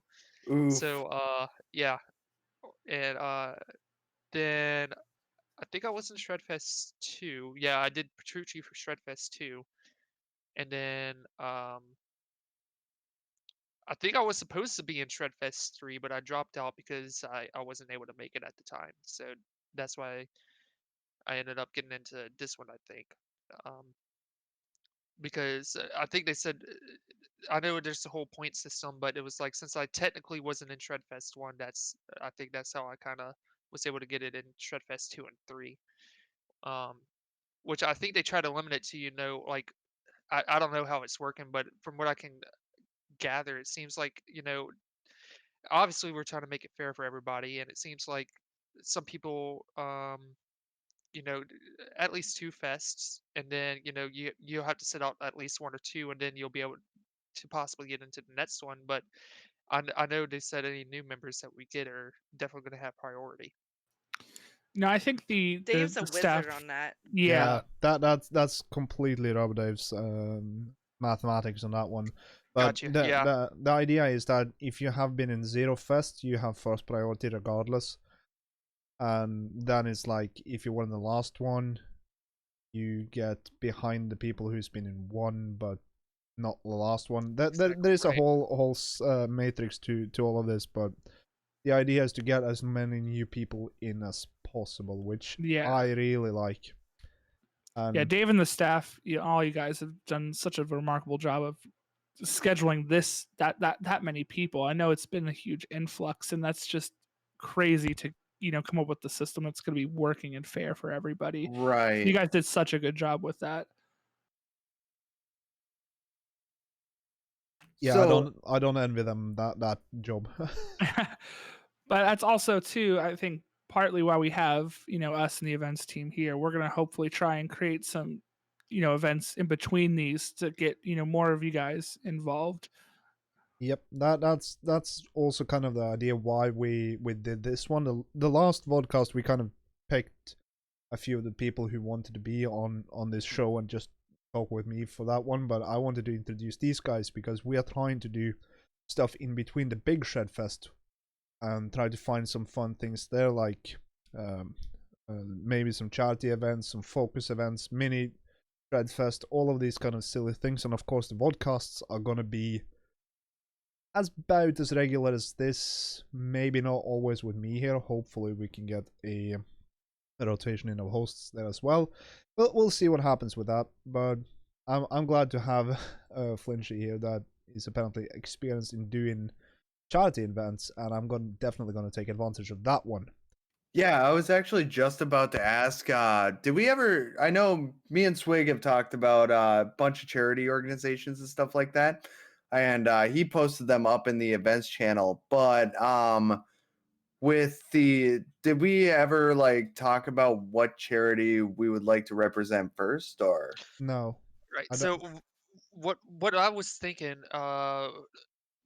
Oof. So yeah. And then I think I was in Shredfest 2. Yeah, I did Petrucci for Shredfest 2. And then I think I was supposed to be in Shredfest 3, but I dropped out because I wasn't able to make it at the time. So that's why I ended up getting into this one, I think. Um, because I think they said I know there's the whole point system, but it was like since I technically wasn't in Shredfest 1, I think that's how I kind of was able to get it in Shredfest 2 and 3. Um, which I think they try to limit it to, like I don't know how it's working, but from what I can gather, it seems like, obviously we're trying to make it fair for everybody, and it seems like some people, at least 2 fests, and then, you'll have to sit out at least 1 or 2, and then you'll be able to possibly get into the next one. But I know they said any new members that we get are definitely going to have priority. No, I think the Dave's the a staff. wizard on that. Yeah, that's completely Rob Dave's mathematics on that one. But Gotcha. Yeah. the idea is that if you have been in Zero Fest, you have first priority regardless. And then it's like if you were in the last one, you get behind the people who's been in one, but not the last one. There is a Right. whole matrix to all of this, but the idea is to get as many new people in as possible, which Yeah. I really like. Yeah, Dave and the staff, all you guys have done such a remarkable job of scheduling that many people. I know it's been a huge influx, and that's just crazy to come up with the system that's going to be working and fair for everybody. You Right. guys did such a good job with that. Yeah, So I don't envy them that job. But that's also too, I think, partly why we have us and the events team here. We're going to hopefully try and create some events in between these to get more of you guys involved. Yep, that's also kind of the idea why we did this one. The last vodcast we kind of picked a few of the people who wanted to be on this show and just talk with me for that one, but I wanted to introduce these guys because we are trying to do stuff in between the big Shredfest and try to find some fun things there, like maybe some charity events, some focus events, mini Shredfest, all of these kind of silly things. And of course the vodcasts are gonna be as about as regular as this, maybe not always with me here. Hopefully we can get a rotation in of hosts there as well. But we'll see what happens with that. But I'm glad to have Flinchy here that is apparently experienced in doing charity events, and I'm definitely gonna take advantage of that one. yeah, I was actually just about to ask, did we ever, I know me and Swig have talked about a bunch of charity organizations and stuff like that. And he posted them up in the events channel. But did we ever like talk about what charity we would like to represent first, or? No, Right. I So don't. what I was thinking,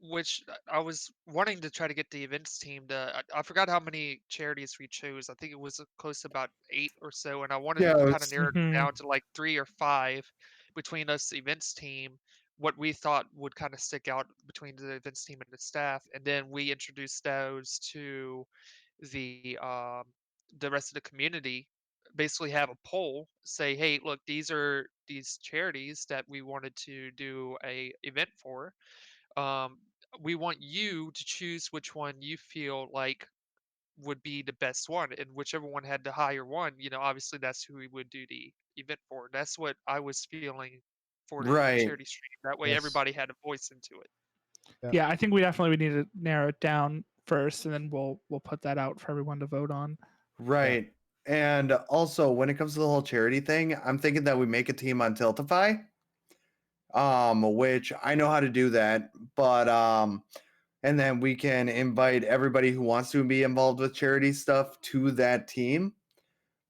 which I was wanting to try to get the events team to. I forgot how many charities we chose. I think it was close to about 8 or so, and I wanted Yeah, to it kind of was, narrow it down to like 3 or 5 between us, the events team. What we thought would kind of stick out between the events team and the staff, and then we introduced those to the rest of the community. Basically, have a poll, say, hey, look, these are these charities that we wanted to do a event for. um, we want you to choose which one you feel like would be the best one, and whichever one had the higher one, obviously that's who we would do the event for. That's what I was feeling for the right. charity stream. That way Yes. everybody had a voice into it. Yeah, I think we definitely would need to narrow it down first, and then we'll put that out for everyone to vote on. Right. And also, when it comes to the whole charity thing, I'm thinking that we make a team on Tiltify, which I know how to do that, but and then we can invite everybody who wants to be involved with charity stuff to that team.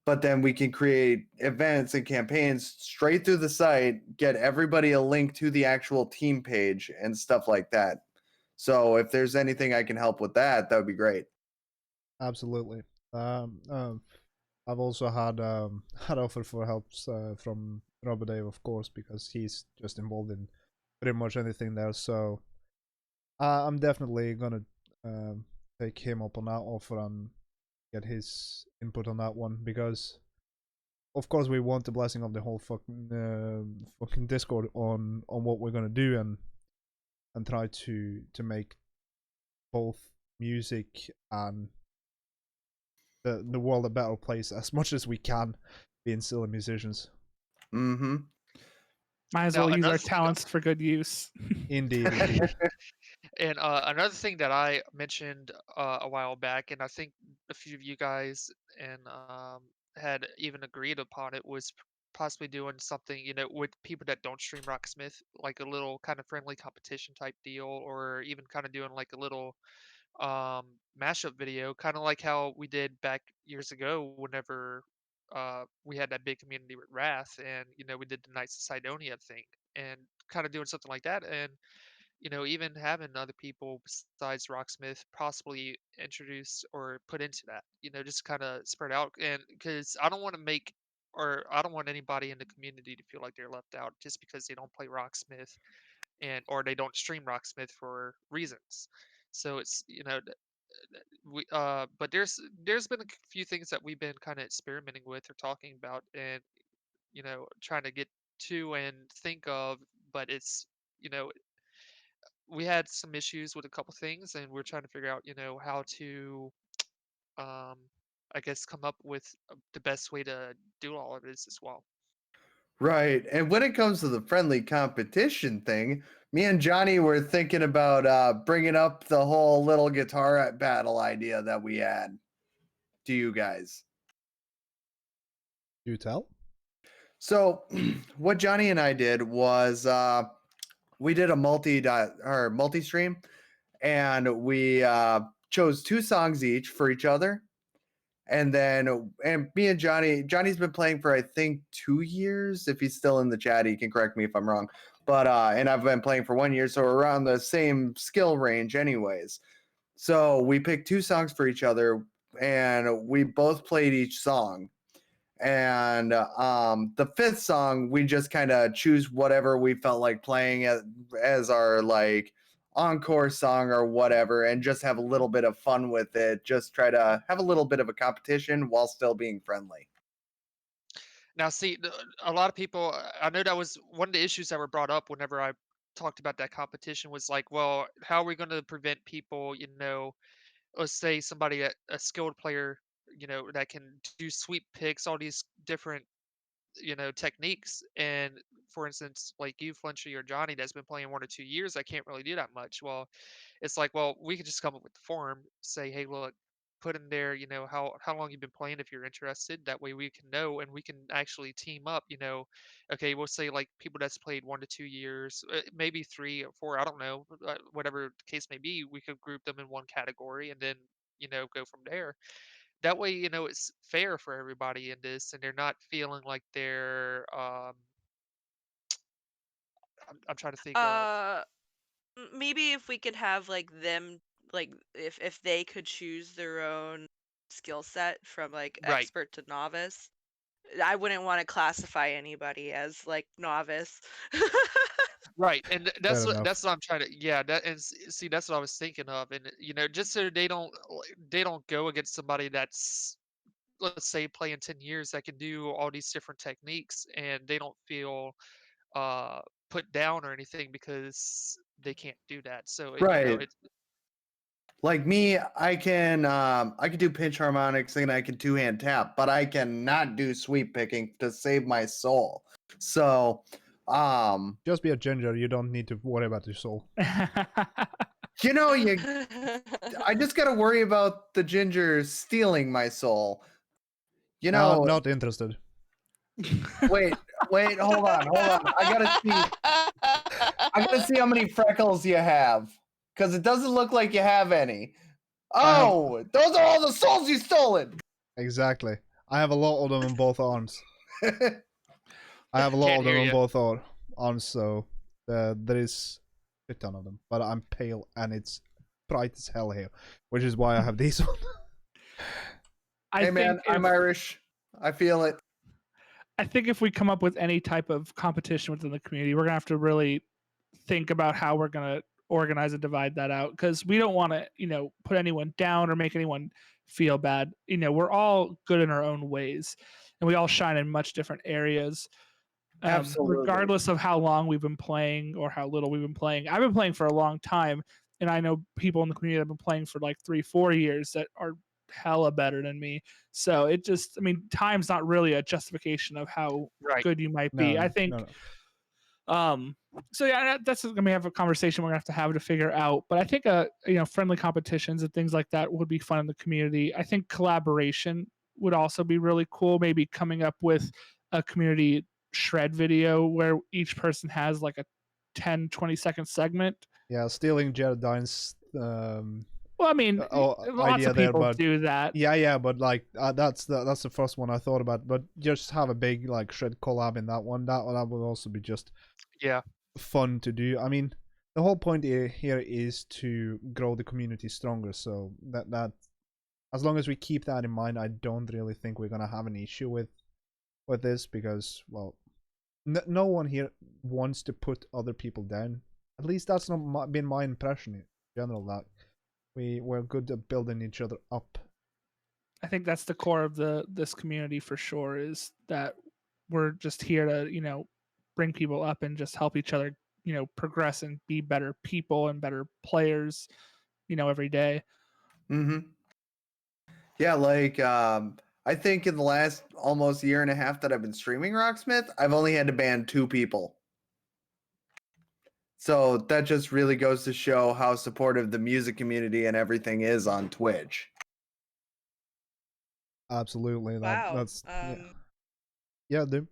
But then we can create events and campaigns straight through the site, get everybody a link to the actual team page and stuff like that. So if there's anything I can help with that, that would be great. Absolutely. I've also had had offer for helps from Robert Dave, of course, because he's just involved in pretty much anything there. So I'm definitely gonna take him up on that offer and get his input on that one, because of course we want the blessing of the whole fucking Discord on what we're gonna do, and try to make both music and the world a better place as much as we can, being silly musicians. Mm-hmm. Might as Now, well use our another thing that- talents for good use. Indeed, indeed. And another thing that I mentioned a while back, and I think a few of you guys and had even agreed upon it, was possibly doing something, with people that don't stream Rocksmith, like a little kind of friendly competition type deal, or even kind of doing like a little mashup video, kind of like how we did back years ago whenever we had that big community with Wrath, and we did the Knights of Sidonia thing, and kind of doing something like that, and even having other people besides Rocksmith possibly introduced or put into that, just kind of spread out. And because I don't want to make, or I don't want anybody in the community to feel like they're left out just because they don't play Rocksmith or they don't stream Rocksmith for reasons. So it's, but there's been a few things that we've been kind of experimenting with or talking about, and trying to get to and think of, but it's, we had some issues with a couple things, and we're trying to figure out, how to, um, I guess, come up with the best way to do all of this as well. Right. And when it comes to the friendly competition thing, me and Johnny were thinking about bringing up the whole little guitar battle idea that we had to you guys. You tell? So, what Johnny and I did was we did a multi-stream, and we chose 2 songs each for each other. And me and Johnny's been playing for I think 2 years. If he's still in the chat, he can correct me if I'm wrong. But and I've been playing for 1 year, so we're around the same skill range anyways. So we picked 2 songs for each other, and we both played each song. And the 5th song, we just kind of choose whatever we felt like playing as our like encore song or whatever, and just have a little bit of fun with it. Just try to have a little bit of a competition while still being friendly. Now, see, a lot of people, I know that was one of the issues that were brought up whenever I talked about that competition, was like, well, how are we going to prevent people, let's say somebody, a skilled player, that can do sweep picks, all these different, techniques. And for instance, like you, Flinchy, or Johnny, that's been playing 1 or 2 years, I can't really do that much. Well, it's like, well, we could just come up with the forum, say, hey, look, put in there, how long you've been playing if you're interested. That way we can know, and we can actually team up, okay, we'll say like people that's played 1 to 2 years, maybe 3 or 4, I don't know, whatever the case may be, we could group them in one category and then, go from there. That way, it's fair for everybody in this, and they're not feeling like they're, I'm trying to think of, Maybe if we could have like them, like if they could choose their own skill set from like right. expert to novice, I wouldn't want to classify anybody as like novice. Right, and Fair enough. that's what I'm trying to, yeah, that, and see, that's what I was thinking of, and just so they don't go against somebody that's, let's say, playing 10 years, that can do all these different techniques, and they don't feel uh put down or anything because they can't do that. So Right. it's Like me, I can do pinch harmonics and I can 2-hand tap, but I cannot do sweep picking to save my soul. So Just be a ginger. You don't need to worry about your soul. you I just gotta worry about the ginger stealing my soul. Not interested. Wait, hold on. I gotta see how many freckles you have, because it doesn't look like you have any. Oh, those are all the souls you stolen. Exactly. I have a lot of them on both arms. I have a lot Can't of them hear on ya. both arms, so there is a ton of them. But I'm pale and it's bright as hell here, which is why I have these on. Hey man, I'm Irish. I feel it. I think if we come up with any type of competition within the community, we're gonna have to really think about how we're gonna organize and divide that out, because we don't want to, put anyone down or make anyone feel bad. We're all good in our own ways, and we all shine in much different areas. Absolutely. Regardless of how long we've been playing or how little we've been playing. I've been playing for a long time, and I know people in the community that have been playing for like 3-4 years that are hella better than me. So it just, time's not really a justification of how Right. good you might No, be. I think no. so yeah, that's gonna have a conversation we're gonna have to figure out. But I think friendly competitions and things like that would be fun in the community. I think collaboration would also be really cool. Maybe coming up with a community shred video where each person has like a 10-20 second segment. Yeah, stealing Jededine's Well, lots idea of there, people but do that. yeah, but like that's the first one I thought about. But just have a big like shred collab in that one. That would also be just Yeah. fun to do. The whole point here is to grow the community stronger. So that as long as we keep that in mind, I don't really think we're gonna have an issue with this because, well, no one here wants to put other people down. At least that's not been my impression in general. That we're good at building each other up. I think that's the core of this community for sure, is that we're just here to bring people up and just help each other progress and be better people and better players every day. Yeah, like I think in the last almost year and a half that I've been streaming Rocksmith, I've only had to ban 2 people. So that just really goes to show how supportive the music community and everything is on Twitch. Absolutely. Wow. That's yeah, dude.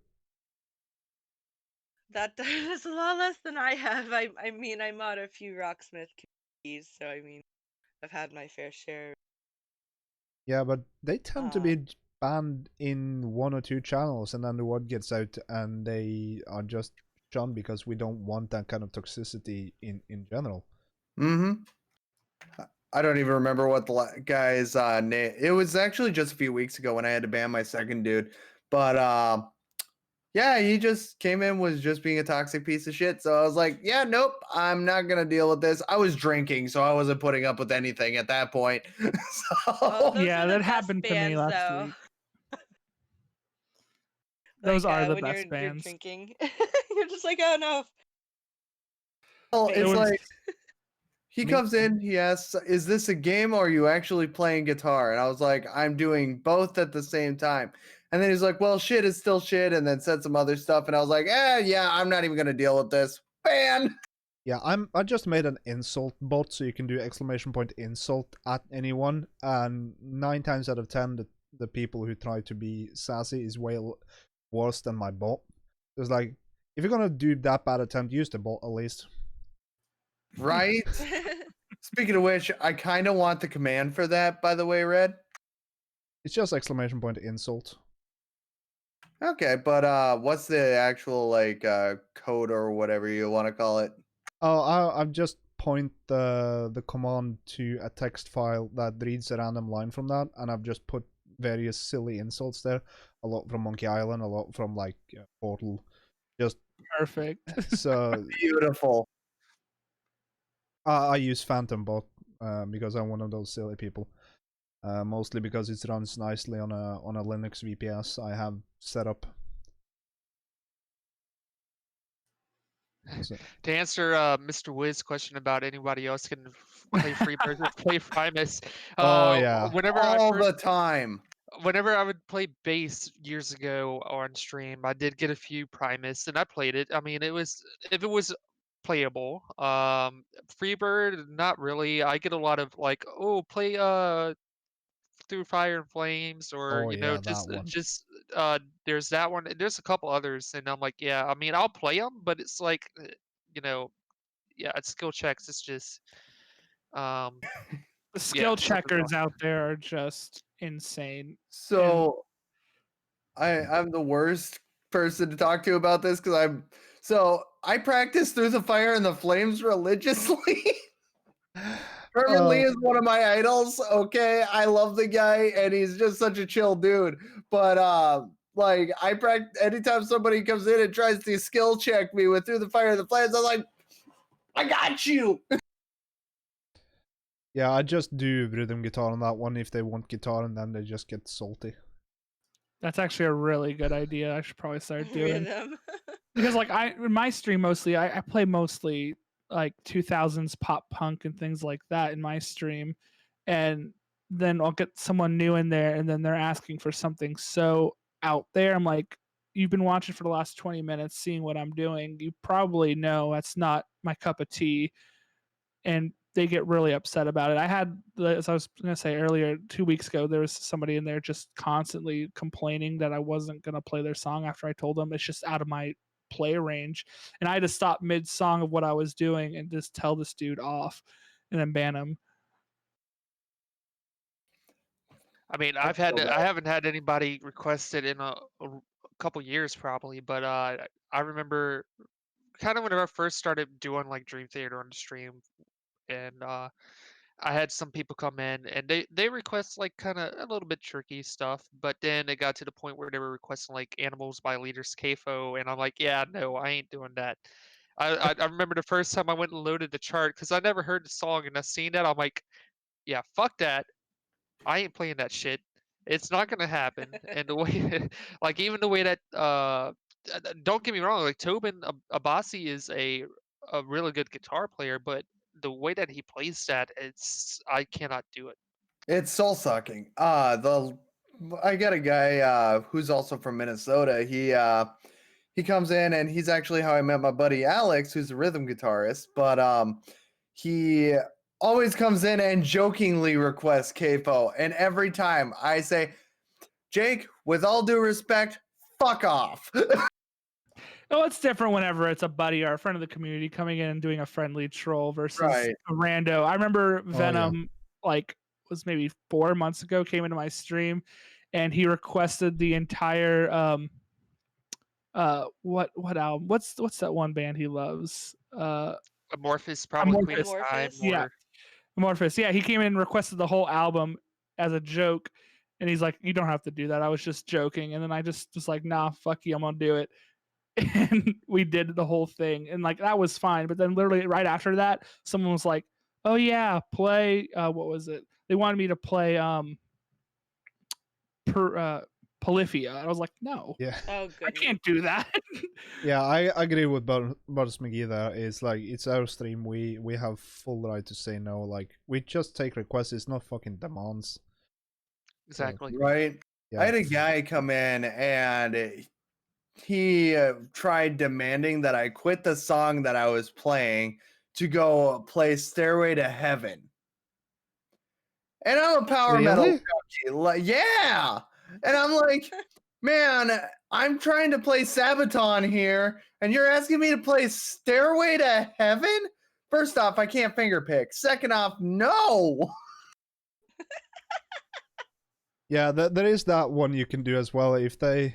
That is a lot less than I have. I'm on a few Rocksmith communities, so I've had my fair share. Yeah, but they tend to be banned in 1 or 2 channels, and then the word gets out, and they are just shunned because we don't want that kind of toxicity in general. I don't even remember what the guy's name. It was actually just a few weeks ago when I had to ban my second dude, but yeah, he just came in, was just being a toxic piece of shit. So I was like, yeah, nope, I'm not gonna deal with this. I was drinking, so I wasn't putting up with anything at that point. Oh, those Yeah, are the that best happened to me bands, last though. week. Those are the when best you're bands. drinking, you're just like, oh no. Well, It it's was- like he comes in, he asks, "Is this a game or are you actually playing guitar?" And I was like, "I'm doing both at the same time." And then he's like, "Well, shit is still shit," and then said some other stuff, and I was like, yeah, I'm not even gonna deal with this. Ban. Yeah, I just made an insult bot so you can do !insult at anyone, and 9 times out of 10 the people who try to be sassy is way worse than my bot. It's like, if you're gonna do that bad attempt, use the bot at least. Right? Speaking of which, I kind of want the command for that, by the way, Red. It's just !insult. Okay, but what's the actual like code or whatever you want to call it? Oh, I've just point the command to a text file that reads a random line from that, and I've just put various silly insults there. A lot from Monkey Island, a lot from like Portal. Just Perfect. so Beautiful. I use Phantom Bot because I'm one of those silly people. Mostly because it runs nicely on a Linux VPS I have set up. So. To answer Mr. Wiz's question about anybody else can play Freebird or play Primus. Oh yeah. All the time. Whenever I would play bass years ago on stream, I did get a few Primus and I played it. If it was playable. Freebird, not really. I get a lot of like, oh, play Through Fire and Flames, or Oh yeah, that one. there's that one. And there's a couple others, and I'm like, yeah. I'll play them, but it's like, yeah, it's skill checks. It's just, The skill something checkers out there are just insane. So I'm the worst person to talk to about this because I practice Through the Fire and the Flames religiously. Herman Lee is one of my idols. Okay, I love the guy, and he's just such a chill dude. But like I practice anytime somebody comes in and tries to skill check me with Through the Fire and the Flames, I'm like, I got you. Yeah, I just do rhythm guitar on that one if they want guitar, and then they just get salty. That's actually a really good idea. I should probably start doing Rhythm. because like in my stream mostly I play mostly like 2000s pop punk and things like that in my stream, and then I'll get someone new in there and then they're asking for something so out there. I'm like, you've been watching for the last 20 minutes seeing what I'm doing, you probably know that's not my cup of tea, and they get really upset about it. I had, as I was going to say earlier, 2 weeks ago, there was somebody in there just constantly complaining that I wasn't going to play their song after I told them it's just out of my play range. And I had to stop mid song of what I was doing and just tell this dude off and then ban him. I mean, I feel I that. haven't had anybody request it in a couple years probably, but I remember kind of whenever I first started doing like Dream Theater on the stream, and I had some people come in and they request like kind of a little bit tricky stuff, but then it got to the point where they were requesting like Animals by Leaders CAFO, and I'm like, yeah, no, I ain't doing that. I remember the first time I went and loaded the chart because I never heard the song, and I seen that I'm like, yeah, fuck that. I ain't playing that shit. It's not gonna happen. And the way, like even the way that don't get me wrong, like Tobin Abasi is a really good guitar player, but the way that he plays that, I cannot do it. It's soul sucking. I got a guy who's also from Minnesota. He comes in and he's actually how I met my buddy Alex, who's a rhythm guitarist. But he always comes in and jokingly requests capo, and every time I say, Jake, with all due respect, fuck off. Oh, it's different whenever it's a buddy or a friend of the community coming in and doing a friendly troll versus Right. a rando. I remember yeah. Venom, like, was maybe 4 months ago, came into my stream and he requested the entire what album? What's that one band he loves? Amorphous, probably Queen of Amorphous. Time, Amorphous? Yeah, or Amorphous. Yeah, he came in and requested the whole album as a joke. And he's like, you don't have to do that. I was just joking. And then I just was like, nah, fuck you, I'm gonna do it. And we did the whole thing. And like that was fine. But then literally right after that, someone was like, oh yeah, play what was it? They wanted me to play Polyphia. And I was like, no, Yeah. Oh, I goodness. can't do that. Yeah, I agree with Butters McGee there. It's like, it's our stream. We have full right to say no. Like, we just take requests. It's not fucking demands. exactly. Right. Yeah. I had a guy come in and he tried demanding that I quit the song that I was playing to go play Stairway to Heaven. And I'm a power metal Really? junkie. Like, yeah. And I'm like, man, I'm trying to play Sabaton here, and you're asking me to play Stairway to Heaven? First off, I can't fingerpick. Second off, no. Yeah, there is that one you can do as well. If they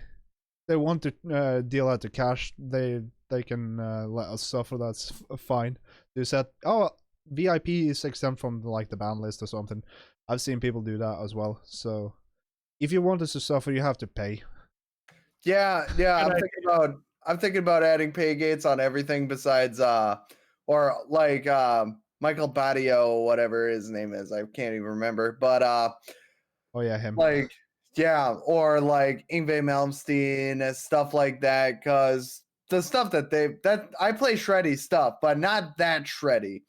want to deal out the cash, they can let us suffer. That's fine. They said, oh, VIP is exempt from like the ban list or something. I've seen people do that as well. So if you want us to suffer, you have to pay. Yeah. I'm thinking about adding pay gates on everything besides or like Michael Badio, whatever his name is. I can't even remember. But Oh yeah, him. like, yeah, or like Yngwie Malmsteen, stuff like that, because the stuff that I play shreddy stuff, but not that shreddy.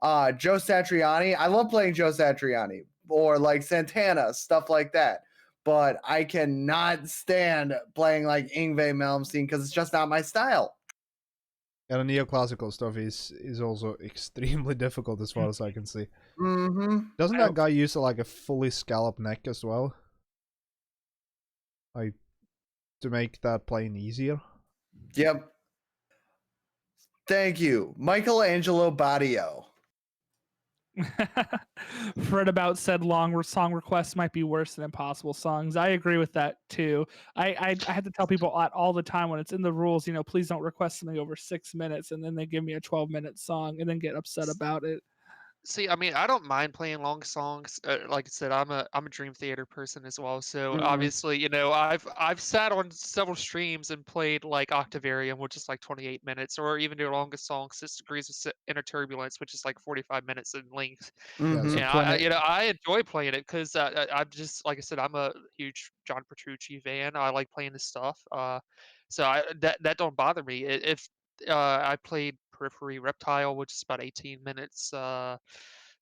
Joe Satriani, I love playing Joe Satriani, or like Santana, stuff like that. But I cannot stand playing like Yngwie Malmsteen because it's just not my style. And the neoclassical stuff is also extremely difficult as far as I can see. Mm-hmm. Doesn't that guy use like a fully scalloped neck as well? Like, to make that playing easier? Yep. Thank you, Michelangelo Badio. Fred about said song requests might be worse than impossible songs. I agree with that too. I had to tell people all the time when it's in the rules, please don't request something over 6 minutes, and then they give me a 12-minute song and then get upset about it. See, I mean, I don't mind playing long songs. Like I said, I'm a Dream Theater person as well. So Mhm. obviously, I've sat on several streams and played like Octavarium, which is like 28 minutes, or even their longest song, 6 Degrees of Inner Turbulence, which is like 45 minutes in length. Yeah, so Mhm. And 20. I enjoy playing it because I'm just like I said, I'm a huge John Petrucci fan. I like playing his stuff. So that don't bother me. If I played Periphery Reptile, which is about 18 minutes.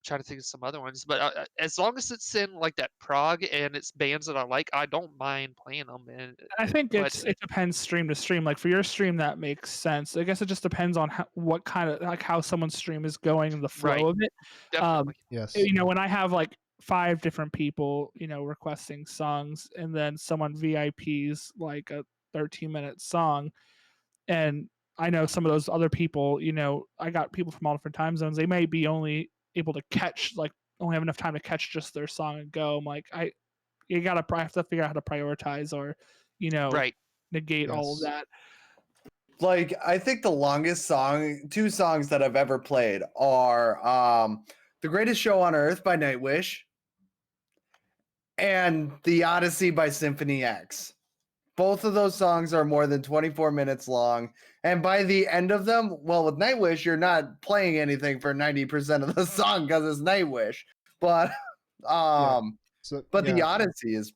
Trying to think of some other ones, but as long as it's in like that prog and it's bands that I like, I don't mind playing them. I think But it depends stream to stream. Like for your stream, that makes sense. I guess it just depends on what kind of like how someone's stream is going and the flow right, of it. definitely. Yes. When I have like 5 different people, requesting songs, and then someone VIPs like a 13-minute song, and I know some of those other people, I got people from all different time zones. They may be only able to catch like only have enough time to catch just their song and go. I'm like, I have to figure out how to prioritize or, Right. negate all of Yes. that. Like I think the longest two songs that I've ever played are The Greatest Show on Earth by Nightwish and The Odyssey by Symphony X. Both of those songs are more than 24 minutes long. And by the end of them, well, with Nightwish, you're not playing anything for 90% of the song because it's Nightwish. But So but The yeah, Odyssey is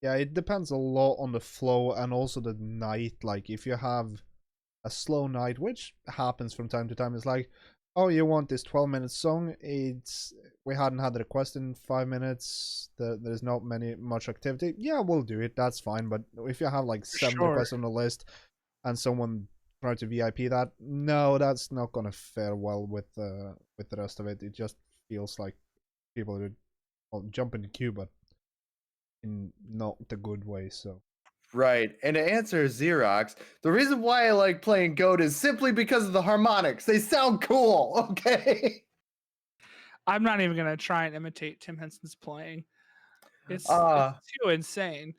yeah, it depends a lot on the flow and also the night. Like if you have a slow night, which happens from time to time, it's like, oh, you want this 12-minute song? We hadn't had the request in 5 minutes. There's not much activity. Yeah, we'll do it. That's fine. But if you have like For 7 sure. requests on the list, and someone tried to VIP that, no, that's not gonna fare well with the rest of it. It just feels like people would jump in the queue, but in not the good way. So right. And to answer Xerox, the reason why I like playing Goat is simply because of the harmonics. They sound cool, okay? I'm not even gonna try and imitate Tim Henson's playing. It's too insane.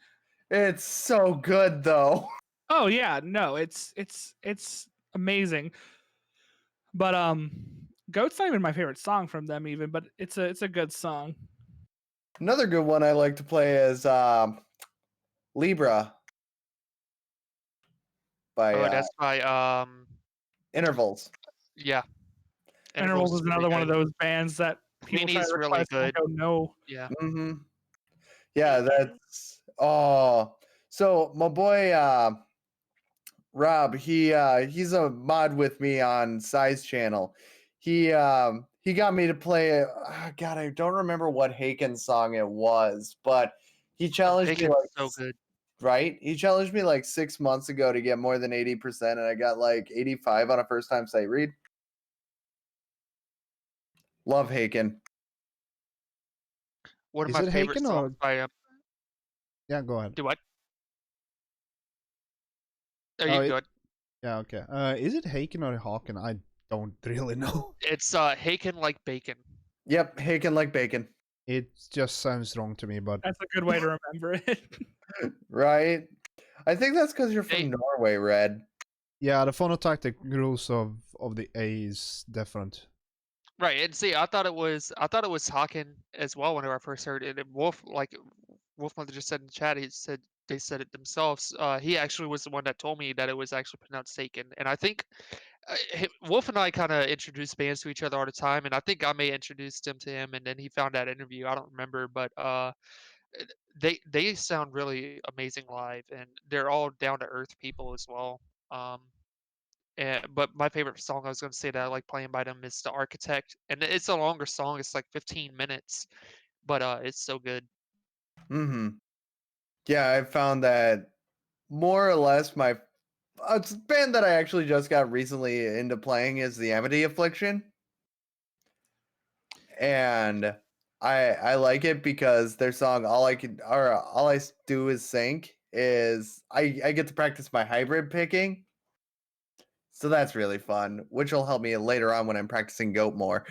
It's so good though. Oh yeah, no, it's amazing. But Goat's not even my favorite song from them even, but it's a good song. Another good one I like to play is Libra by Oh, that's by Intervals. yeah. Intervals is really another one of good. those bands that people try to Queenie's really request and I good. go no. Yeah. Mm-hmm. Yeah, that's so my boy Rob, he's a mod with me on Size Channel. He got me to play God, I don't remember what Haken song it was, but he challenged me Bacon's like so good. right? He challenged me like 6 months ago to get more than 80%, and I got like 85 on a first time sight read. Love Haken. One of is my it favorite Haken songs or by yeah? Go ahead. do what? Oh, Oh, you can go ahead. yeah, okay. Is it Haken or Hawken? I don't really know. It's Haken like bacon. Yep, Haken like bacon. It just sounds wrong to me, but That's a good way to remember it. Right? I think that's because you're from Hey. Norway, Red. yeah, the phonotactic rules of the A is different. Right, and see, I thought it was Haken as well whenever I first heard it. And Wolfmother just said in the chat, he said they said it themselves. He actually was the one that told me that it was actually pronounced Haken, and I think Wolf and I kind of introduced bands to each other all the time, and I think I may introduced him to him, and then he found that interview. I don't remember, but they sound really amazing live, and they're all down to earth people as well. But my favorite song I was going to say that I like playing by them is The Architect, and it's a longer song. It's like 15 minutes, but it's so good. Mm-hmm. Yeah, I found that more or less my it's a band that I actually just got recently into playing is the Amity Affliction. And I like it because their song all I do is sync is I get to practice my hybrid picking. So that's really fun, which will help me later on when I'm practicing Goat more.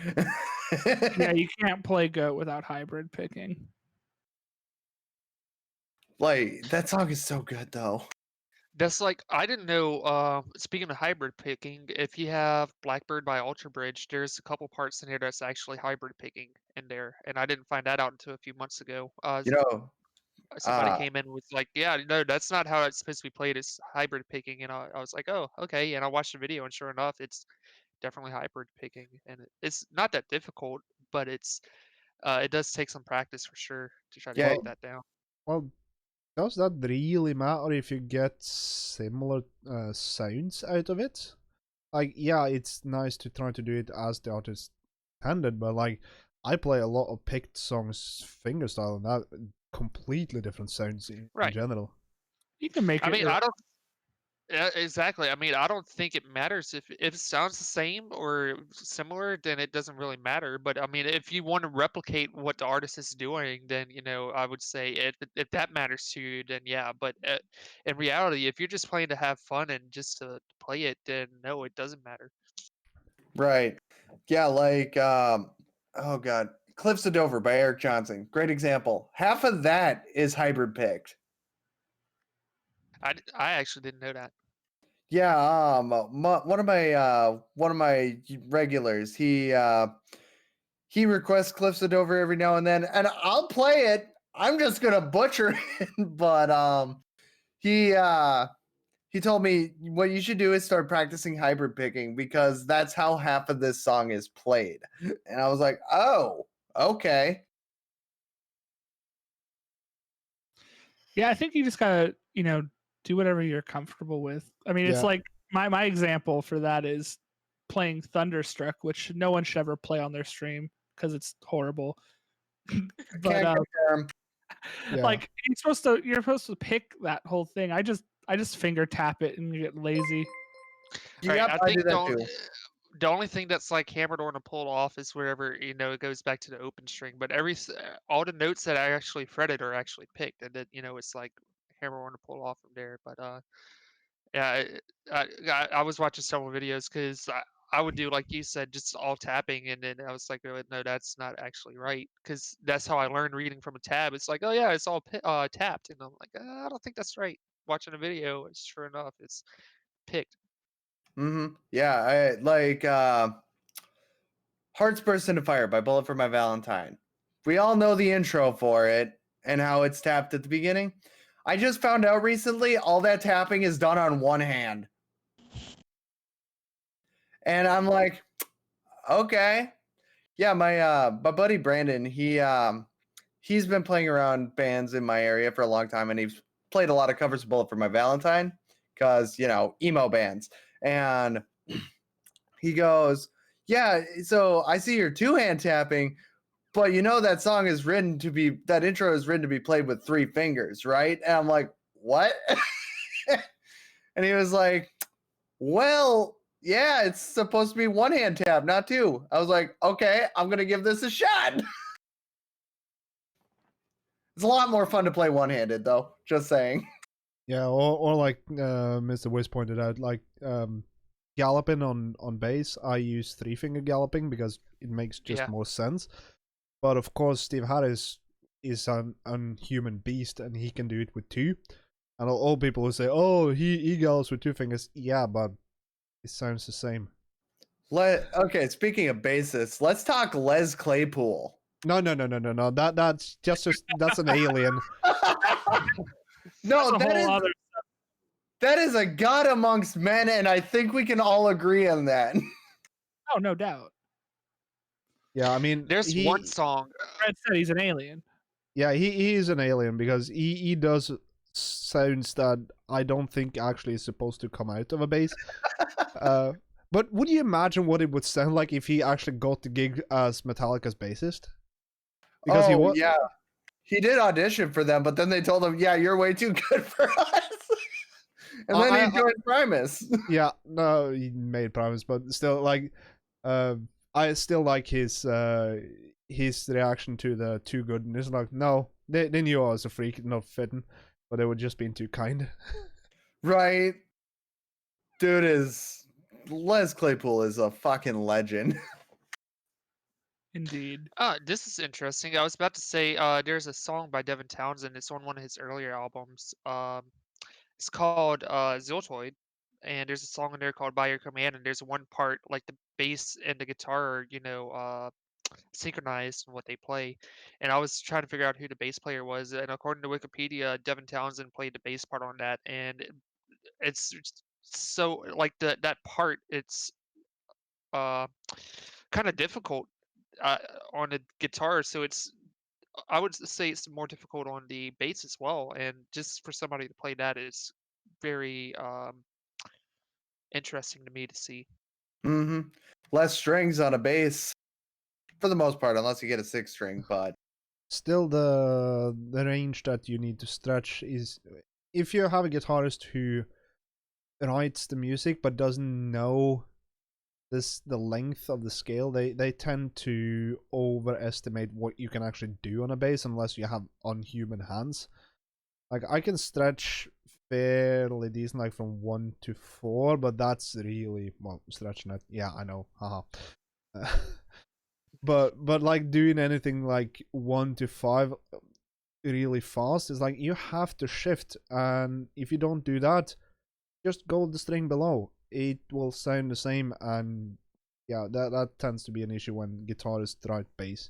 Yeah, you can't play Goat without hybrid picking. Like that song is so good though. That's like I didn't know. Speaking of hybrid picking, if you have Blackbird by Ultra Bridge, there's a couple parts in here that's actually hybrid picking in there, and I didn't find that out until a few months ago. You know, Somebody came in with like, yeah, no, that's not how it's supposed to be played. It's hybrid picking, and I was like, oh, okay. And I watched the video, and sure enough, it's definitely hybrid picking, and it's not that difficult, but it does take some practice for sure to try to Yeah. get that down. Well, does that really matter if you get similar sounds out of it? Like, yeah, it's nice to try to do it as the artist intended, but like, I play a lot of picked songs fingerstyle, and that completely different sounds in Right. general. You can make I it. mean, I don't. Yeah, exactly. I mean, I don't think it matters if it sounds the same or similar, then it doesn't really matter. But I mean, if you want to replicate what the artist is doing, then I would say if that matters to you, then yeah. But in reality, if you're just playing to have fun and just to play it, then no, it doesn't matter. Right. Yeah, like oh god, Cliffs of Dover by Eric Johnson. Great example. Half of that is hybrid picked. I actually didn't know that. Yeah, one of my regulars, he requests Cliffs of Dover every now and then, and I'll play it. I'm just gonna butcher it, but he told me what you should do is start practicing hybrid picking because that's how half of this song is played. And I was like, oh, okay. Yeah, I think you just gotta, do whatever you're comfortable with. I mean, it's Yeah. like my example for that is playing Thunderstruck, which no one should ever play on their stream because it's horrible. But Can't confirm. Yeah. like you're supposed to pick that whole thing. I just finger tap it and get lazy. Right, Yep, I do think that too. the only thing that's like hammered on and pulled off is wherever it goes back to the open string. But all the notes that I actually fretted are actually picked, and then it's like hammer on and pull off from there. But yeah, I was watching several videos because I would do like you said, just all tapping, and then I was like, oh, no, that's not actually right because that's how I learned reading from a tab. It's like, oh yeah, it's all tapped, and I'm like, I don't think that's right. Watching a video, it's sure enough, it's picked. Mm-hmm. Yeah, I like Hearts Burst into Fire by Bullet for My Valentine. We all know the intro for it and how it's tapped at the beginning. I just found out recently all that tapping is done on one hand. And I'm like, okay. Yeah, my buddy Brandon, he's been playing around bands in my area for a long time, and he's played a lot of covers of Bullet for My Valentine because emo bands. And he goes, yeah, so I see your two-hand tapping, but that song is written to be, that intro is written to be played with 3 fingers, right? And I'm like, what? And he was like, well, yeah, it's supposed to be one-hand tap, not 2. I was like, okay, I'm going to give this a shot. It's a lot more fun to play one-handed, though, just saying. Yeah, or like Mr. Wiz pointed out, like galloping on bass, I use 3-finger galloping because it makes just more sense. But of course, Steve Harris is an unhuman beast, and he can do it with 2. And all people who say, "Oh, he gallops with 2 fingers," yeah, but it sounds the same. Okay, speaking of bassists, let's talk Les Claypool. No. That's that's an alien. No, that is a god amongst men, and I think we can all agree on that. Oh, no doubt. Yeah, I mean, There's one song. Fred said he's an alien. Yeah, he is an alien because he does sounds that I don't think actually is supposed to come out of a bass. But would you imagine what it would sound like if he actually got the gig as Metallica's bassist? Because he did audition for them, but then they told him, "Yeah, you're way too good for us." And then he joined Primus. Yeah, no, he made Primus, but still, like, I still like his reaction to the "too good," and it's like, no, they knew I was a freak, not fitting, but they were just being too kind. Right, dude Les Claypool is a fucking legend. Indeed. This is interesting. I was about to say, there's a song by Devin Townsend. It's on one of his earlier albums. It's called Ziltoid, and there's a song in there called By Your Command, and there's one part like the bass and the guitar are, synchronized in what they play. And I was trying to figure out who the bass player was, and according to Wikipedia, Devin Townsend played the bass part on that, and it's so like that part. It's uh kind of difficult uh, on the guitar, so I would say it's more difficult on the bass as well. And just for somebody to play that is very interesting to me to see. Mm-hmm. Less strings on a bass for the most part, unless you get a 6-string. But Still, the range that you need to stretch is, if you have a guitarist who writes the music but doesn't know the length of the scale, they tend to overestimate what you can actually do on a bass unless you have unhuman hands. Like, I can stretch fairly decent, like from 1 to 4, but that's really, well, stretching it. Yeah, I know, haha. but like doing anything like 1 to 5 really fast is like you have to shift, and if you don't do that, just go the string below. It will sound the same, and yeah, that tends to be an issue when guitarists write bass.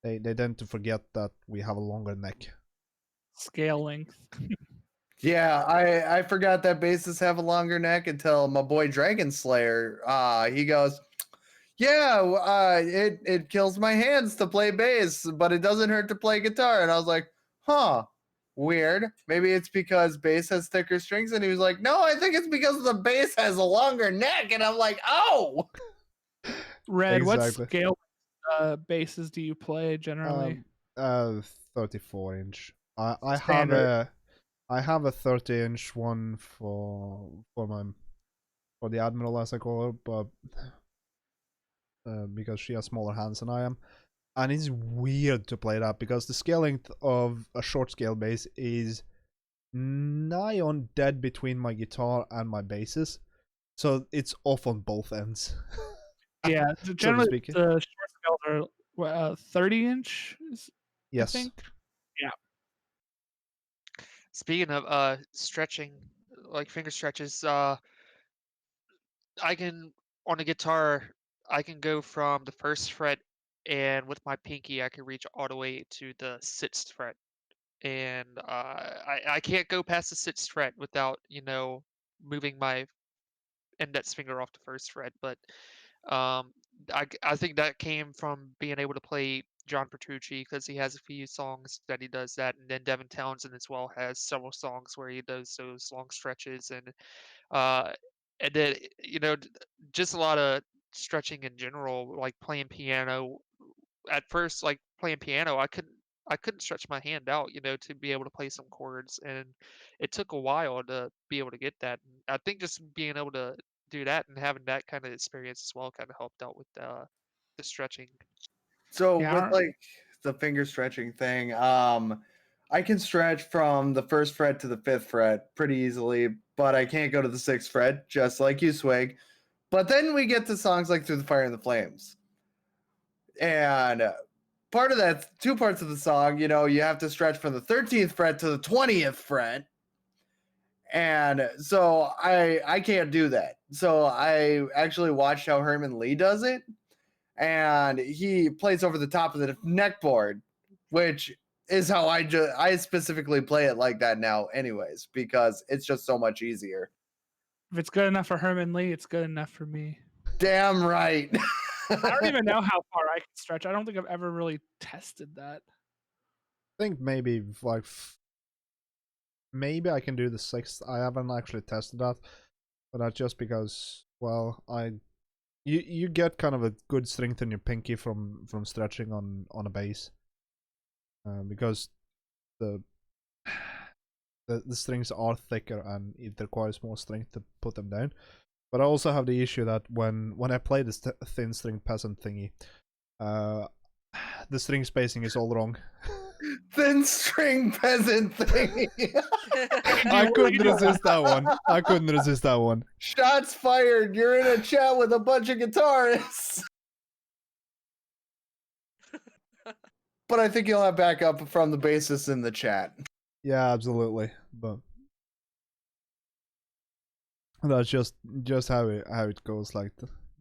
They tend to forget that we have a longer neck. Scale length. yeah, I forgot that basses have a longer neck until my boy Dragon Slayer. He goes, yeah, it kills my hands to play bass, but it doesn't hurt to play guitar. And I was like, huh, weird. Maybe it's because bass has thicker strings. And he was like, no, I think it's because the bass has a longer neck. And I'm like, oh. Red, what Exactly. scale basses do you play generally? 34-inch. I have Standard. a 30-inch one for the Admiral, as I call her, but because she has smaller hands than I am. And it's weird to play that because the scale length of a short scale bass is nigh on dead between my guitar and my basses, so it's off on both ends. Yeah, so generally to speak. the short scales are 30-inch, I Yes. think. Yeah. Speaking of stretching, like finger stretches, I can on a guitar, I can go from the first fret, and with my pinky, I can reach all the way to the sixth fret, and I can't go past the sixth fret without moving my index finger off the first fret. But um, I think that came from being able to play John Petrucci because he has a few songs that he does that, and then Devin Townsend as well has several songs where he does those long stretches, uh, and then just a lot of stretching in general, like playing piano. At first, like playing piano, I couldn't stretch my hand out, to be able to play some chords, and it took a while to be able to get that. And I think just being able to do that and having that kind of experience as well kind of helped out with the stretching. So Yeah, I with don't- like the finger stretching thing, I can stretch from the first fret to the 5th fret pretty easily, but I can't go to the 6th fret, just like you, Swig. But then we get to songs like Through the Fire and the Flames. And part of that, 2 parts of the song, you have to stretch from the 13th fret to the 20th fret. And so I can't do that. So I actually watched how Herman Lee does it. And he plays over the top of the neck board, which is how I specifically play it like that now anyways, because it's just so much easier. if it's good enough for Herman Lee, it's good enough for me. Damn right. I don't even know how far I can stretch. I don't think I've ever really tested that. I think maybe like maybe I can do the 6th. I haven't actually tested that, but that's just because, well, you get kind of a good strength in your pinky from stretching on a bass, because the the strings are thicker and it requires more strength to put them down. But I also have the issue that when I play this thin string peasant thingy, the string spacing is all wrong. Thin string peasant thing. I couldn't resist that one. I couldn't resist that one. Shots fired. You're in a chat with a bunch of guitarists. But I think you'll have backup from the bassist in the chat. Yeah, absolutely. But That's just how it goes. Like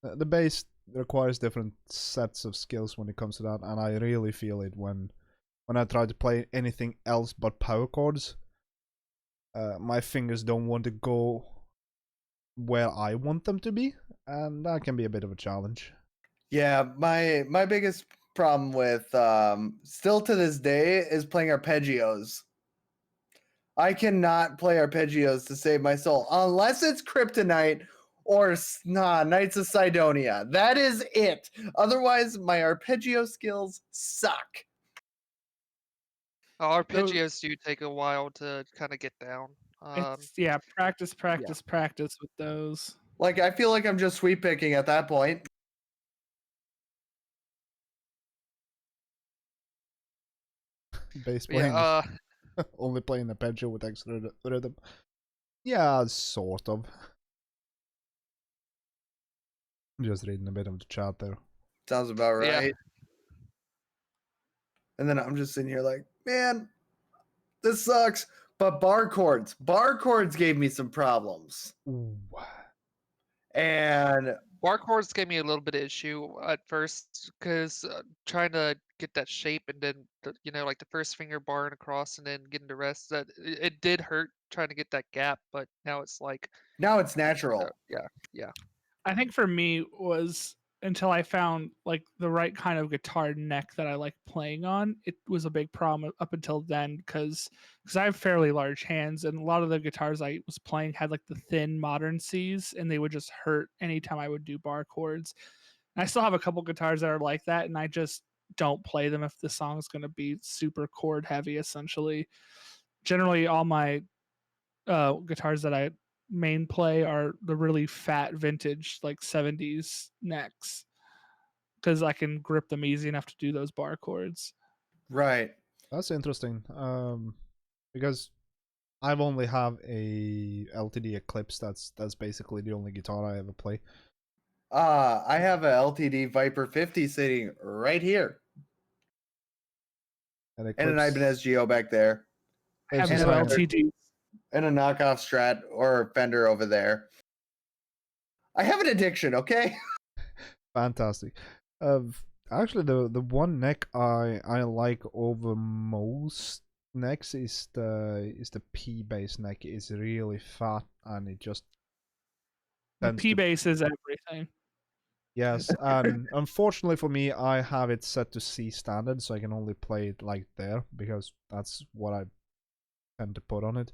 the bass requires different sets of skills when it comes to that, and I really feel it when I try to play anything else but power chords. My fingers don't want to go where I want them to be, and that can be a bit of a challenge. Yeah, my biggest problem with still to this day is playing arpeggios. I cannot play arpeggios to save my soul unless it's Kryptonite or Knights of Sidonia. That is it. Otherwise, my arpeggio skills suck. Arpeggios do take a while to kind of get down. It's practice with those. Like, I feel like I'm just sweep picking at that point. Bass But yeah, playing, only playing arpeggio with extra rhythm. Yeah, sort of. I'm just reading a bit of the chat there. Sounds about right. Yeah. And then I'm just sitting here like, man, this sucks. But bar chords gave me some problems. Ooh. And bar chords gave me a little bit of issue at first because trying to get that shape and then like the first finger bar and across and then getting the rest, that it did hurt trying to get that gap, but now it's like now it's natural. yeah. I think for me was until I found like the right kind of guitar neck that I like playing on. It was a big problem up until then because I have fairly large hands, and a lot of the guitars I was playing had like the thin modern Cs, and they would just hurt anytime I would do bar chords. And I still have a couple guitars that are like that, and I just don't play them if the song's going to be super chord heavy. Essentially, generally all my guitars that I main play are the really fat vintage like 70s necks because I can grip them easy enough to do those bar chords. Right. That's interesting. Because I've only have a LTD Eclipse. That's basically the only guitar I ever play. I have a LTD Viper 50 sitting right here. And an Ibanez Geo back there. I have no LTD. And a knockoff Strat or Fender over there. I have an addiction, okay? Fantastic. Actually, the one neck I like over most necks is the P bass neck. It's really fat and it just the P bass is everything. Yes, and unfortunately for me, I have it set to C standard, so I can only play it like there because that's what I tend to put on it.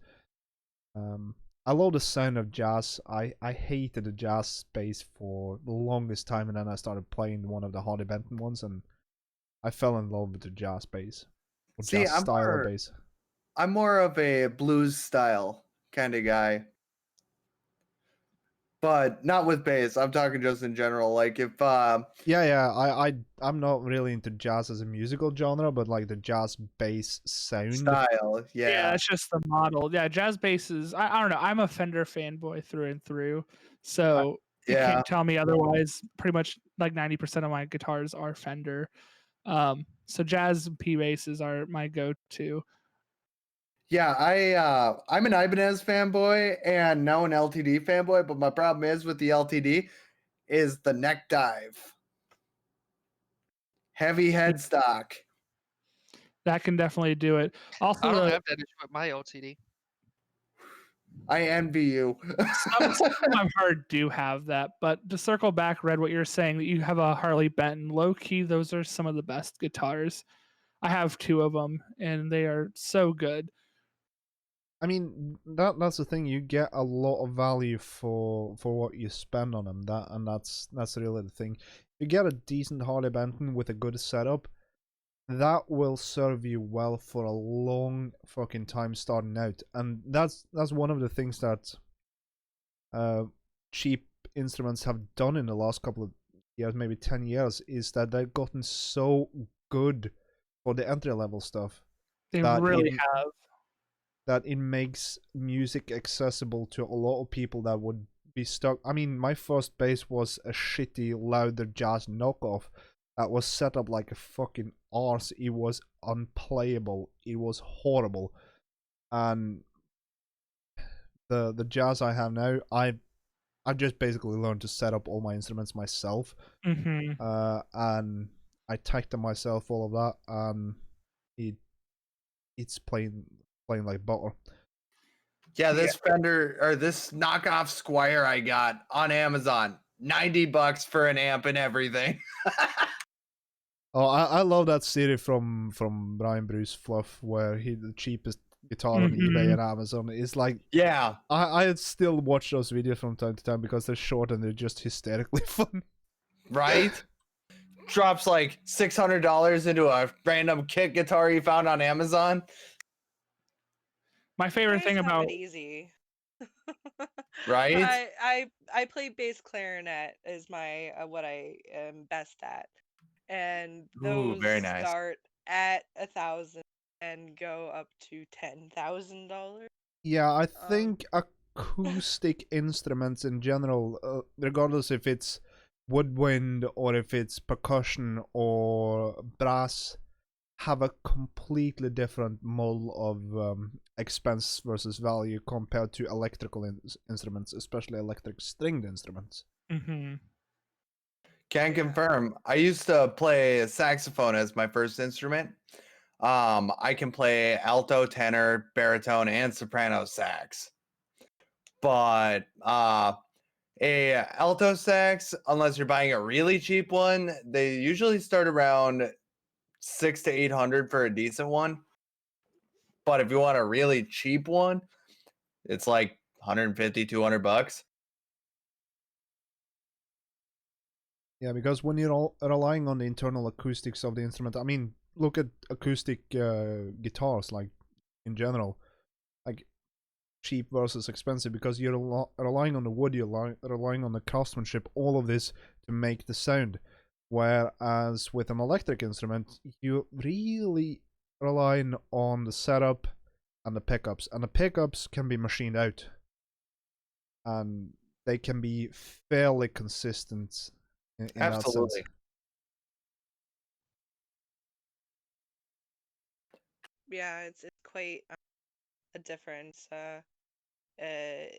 I love the sound of jazz. I hated the jazz bass for the longest time, and then I started playing one of the Hardy Benton ones, and I fell in love with the jazz bass. See, jazz style of bass. I'm more of a blues style kind of guy. But not with bass. I'm talking just in general. Like if I'm not really into jazz as a musical genre, but like the jazz bass sound style. Yeah, it's just the model. Yeah, jazz bass is I don't know. I'm a Fender fanboy through and through. So you can't tell me otherwise. Pretty much like 90% of my guitars are Fender. So jazz and P basses are my go-to. Yeah, I'm an Ibanez fanboy and now an LTD fanboy, but my problem is with the LTD is the neck dive. Heavy headstock. That can definitely do it. Also, I don't have that issue with my LTD. I envy you. some I've heard do have that, but to circle back, Red, what you're saying that you have a Harley Benton, low key, those are some of the best guitars. I have 2 of them, and they are so good. I mean, that's the thing. You get a lot of value for what you spend on them. That's really the thing. You get a decent Harley Benton with a good setup, that will serve you well for a long fucking time starting out. And that's one of the things that cheap instruments have done in the last couple of years, maybe 10 years, is that they've gotten so good for the entry level stuff. They really have. That it makes music accessible to a lot of people that would be stuck. I mean, my first bass was a shitty, louder jazz knockoff that was set up like a fucking arse. It was unplayable. It was horrible. And the jazz I have now, I I just basically learned to set up all my instruments myself, Mm-hmm. and I tagged them myself, all of that, and it's plain like butter. Yeah, this Fender or this knockoff Squire I got on Amazon, $90 for an amp and everything. Oh, I love that series from Brian Bruce Fluff, where the cheapest guitar on eBay and Amazon is like. Yeah, I still watch those videos from time to time because they're short and they're just hysterically fun. right? Drops like $600 into a random kit guitar you found on Amazon. My favorite You thing guys have about it easy. Right? I play bass clarinet is my what I am best at, and Ooh, those very nice. start at 1,000 and go up to $10,000. Yeah, I think acoustic instruments in general, regardless if it's woodwind or if it's percussion or brass, have a completely different model of expense versus value compared to electrical instruments, especially electric stringed instruments. Mm-hmm. Can confirm. I used to play saxophone as my first instrument. I can play alto, tenor, baritone, and soprano sax. But a alto sax, unless you're buying a really cheap one, they usually start around 600 to 800 for a decent one. But if you want a really cheap one, it's like 150, $200. Yeah, because when you're relying on the internal acoustics of the instrument, I mean, look at acoustic guitars, like in general, like cheap versus expensive, because you're relying on the wood, you're relying on the craftsmanship, all of this to make the sound. Whereas with an electric instrument, you really relying on the setup and the pickups can be machined out, and they can be fairly consistent in that sense. Absolutely. Yeah, it's quite a difference. There's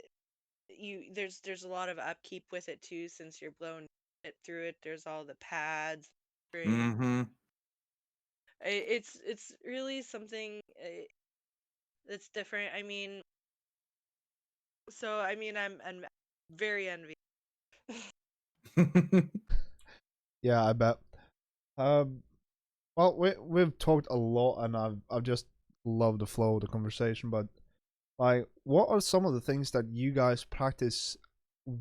a lot of upkeep with it too, since you're blowing it through it. There's all the pads, string. Mm-hmm. It's really something that's different. I mean, I'm very envious. Yeah, I bet. Well, we've talked a lot, and I've just loved the flow of the conversation. But like, what are some of the things that you guys practice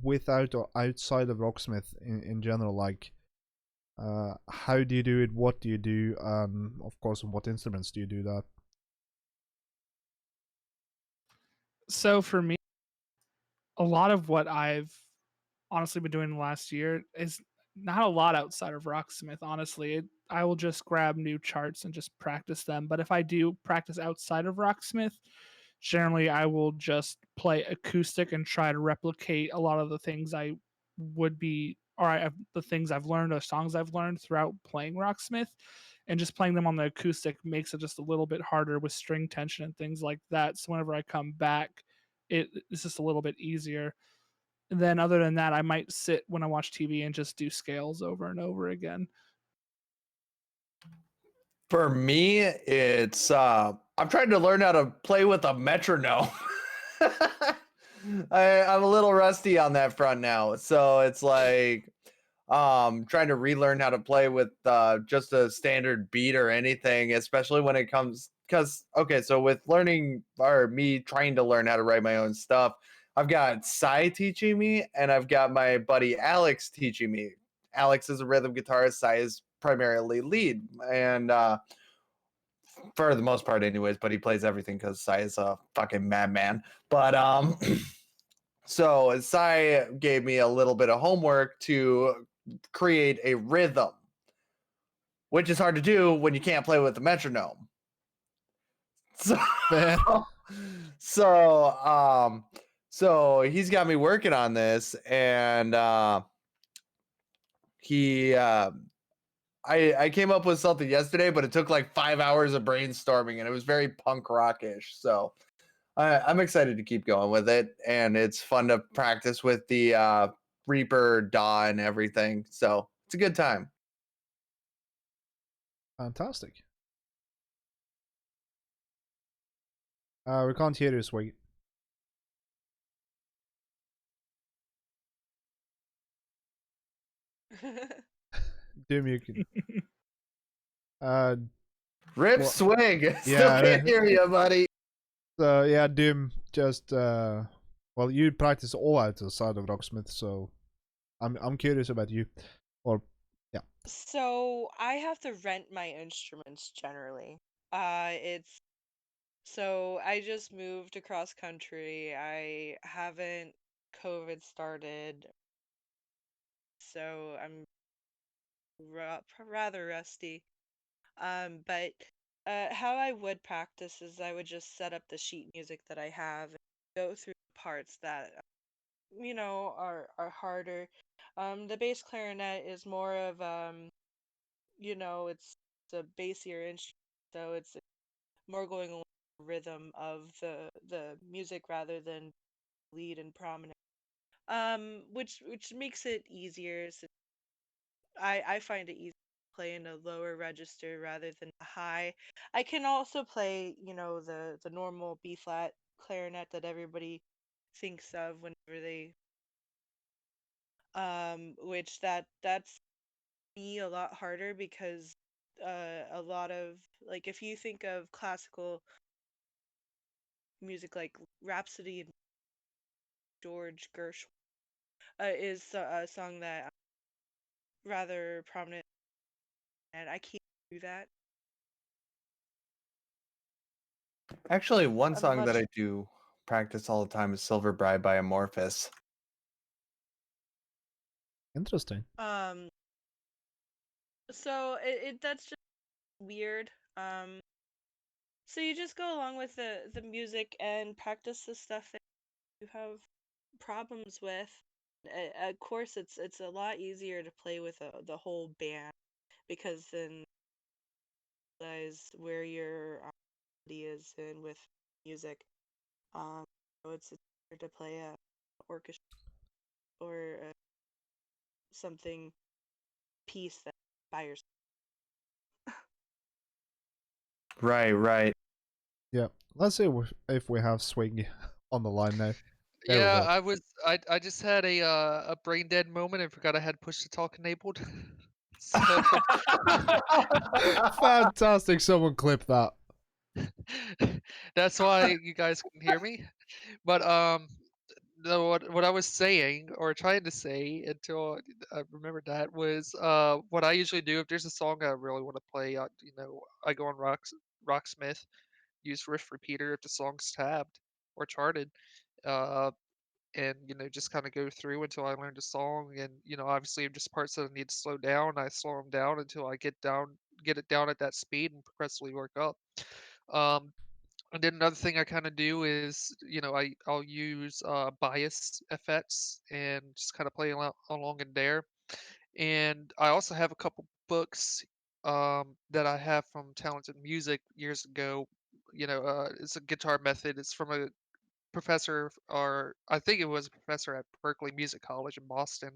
without or outside of Rocksmith in general? Like, how do you do it? What do you do? Of course, on what instruments do you do that? So for me, a lot of what I've honestly been doing the last year is not a lot outside of Rocksmith. Honestly, I will just grab new charts and just practice them. But if I do practice outside of Rocksmith, generally I will just play acoustic and try to replicate a lot of the things I would be, the things I've learned or songs I've learned throughout playing Rocksmith. And just playing them on the acoustic makes it just a little bit harder with string tension and things like that. So whenever I come back, it's just a little bit easier. And then other than that, I might sit when I watch TV and just do scales over and over again. For me, it's I'm trying to learn how to play with a metronome. I'm a little rusty on that front now. So it's like trying to relearn how to play with just a standard beat or anything, especially when it comes because okay, so with learning or me trying to learn how to write my own stuff, I've got Sai teaching me and I've got my buddy Alex teaching me. Alex is a rhythm guitarist, Sai is primarily lead, and for the most part anyways, but he plays everything because Sai is a fucking madman. But so Sai gave me a little bit of homework to create a rhythm, which is hard to do when you can't play with the metronome. So Fair. so he's got me working on this, and I came up with something yesterday, but it took like 5 hours of brainstorming, and it was very punk rockish. So I'm excited to keep going with it, and it's fun to practice with the Reaper DAW and everything. So it's a good time. Fantastic. We can't hear you, Swig. Doom, you can. Rip Well, Swig. Still yeah, can't hear you, buddy. So yeah, Doom just well, you practice all outside of Rocksmith, so I'm curious about you. Or yeah. So I have to rent my instruments generally. It's so I just moved across country. I haven't COVID started, so I'm rather rusty. But how I would practice is I would just set up the sheet music that I have and go through the parts that are harder. The bass clarinet is more of it's a bassier instrument, so it's more going along the rhythm of the music rather than lead and prominent. Which makes it easier. So I find it easy to play in a lower register rather than a high. I can also play, the normal B flat clarinet that everybody thinks of whenever they which that's me a lot harder because a lot of like if you think of classical music like Rhapsody and George Gershwin is a song that rather prominent and I can't do that. Actually, one I'm song that much I do practice all the time is Silver Bride by Amorphous. Interesting. so it that's just weird. So you just go along with the music and practice the stuff that you have problems with. Of course, it's a lot easier to play with the whole band because then you realize where your body is in with music. So it's easier to play a orchestra or something piece that by yourself. Right, right. Yeah. Let's see if we have Swig on the line now. There we Yeah, go. I just had a brain dead moment and forgot I had push to talk enabled. So Fantastic. Someone clip that. that's why you guys couldn't hear me. But no, what I was saying or trying to say until I remembered that was what I usually do if there's a song I really want to play, I go on Rocksmith, use riff repeater if the song's tabbed or charted. Uh, and just kind of go through until I learn the song. And obviously, if just parts that I need to slow down, I slow them down until I get it down at that speed and progressively work up. Um, and then another thing I kind of do is, I'll use bias effects and just kind of play along in there. And I also have a couple books that I have from Talented Music years ago. It's a guitar method. It's from a professor, or I think it was a professor at Berkeley Music College in Boston,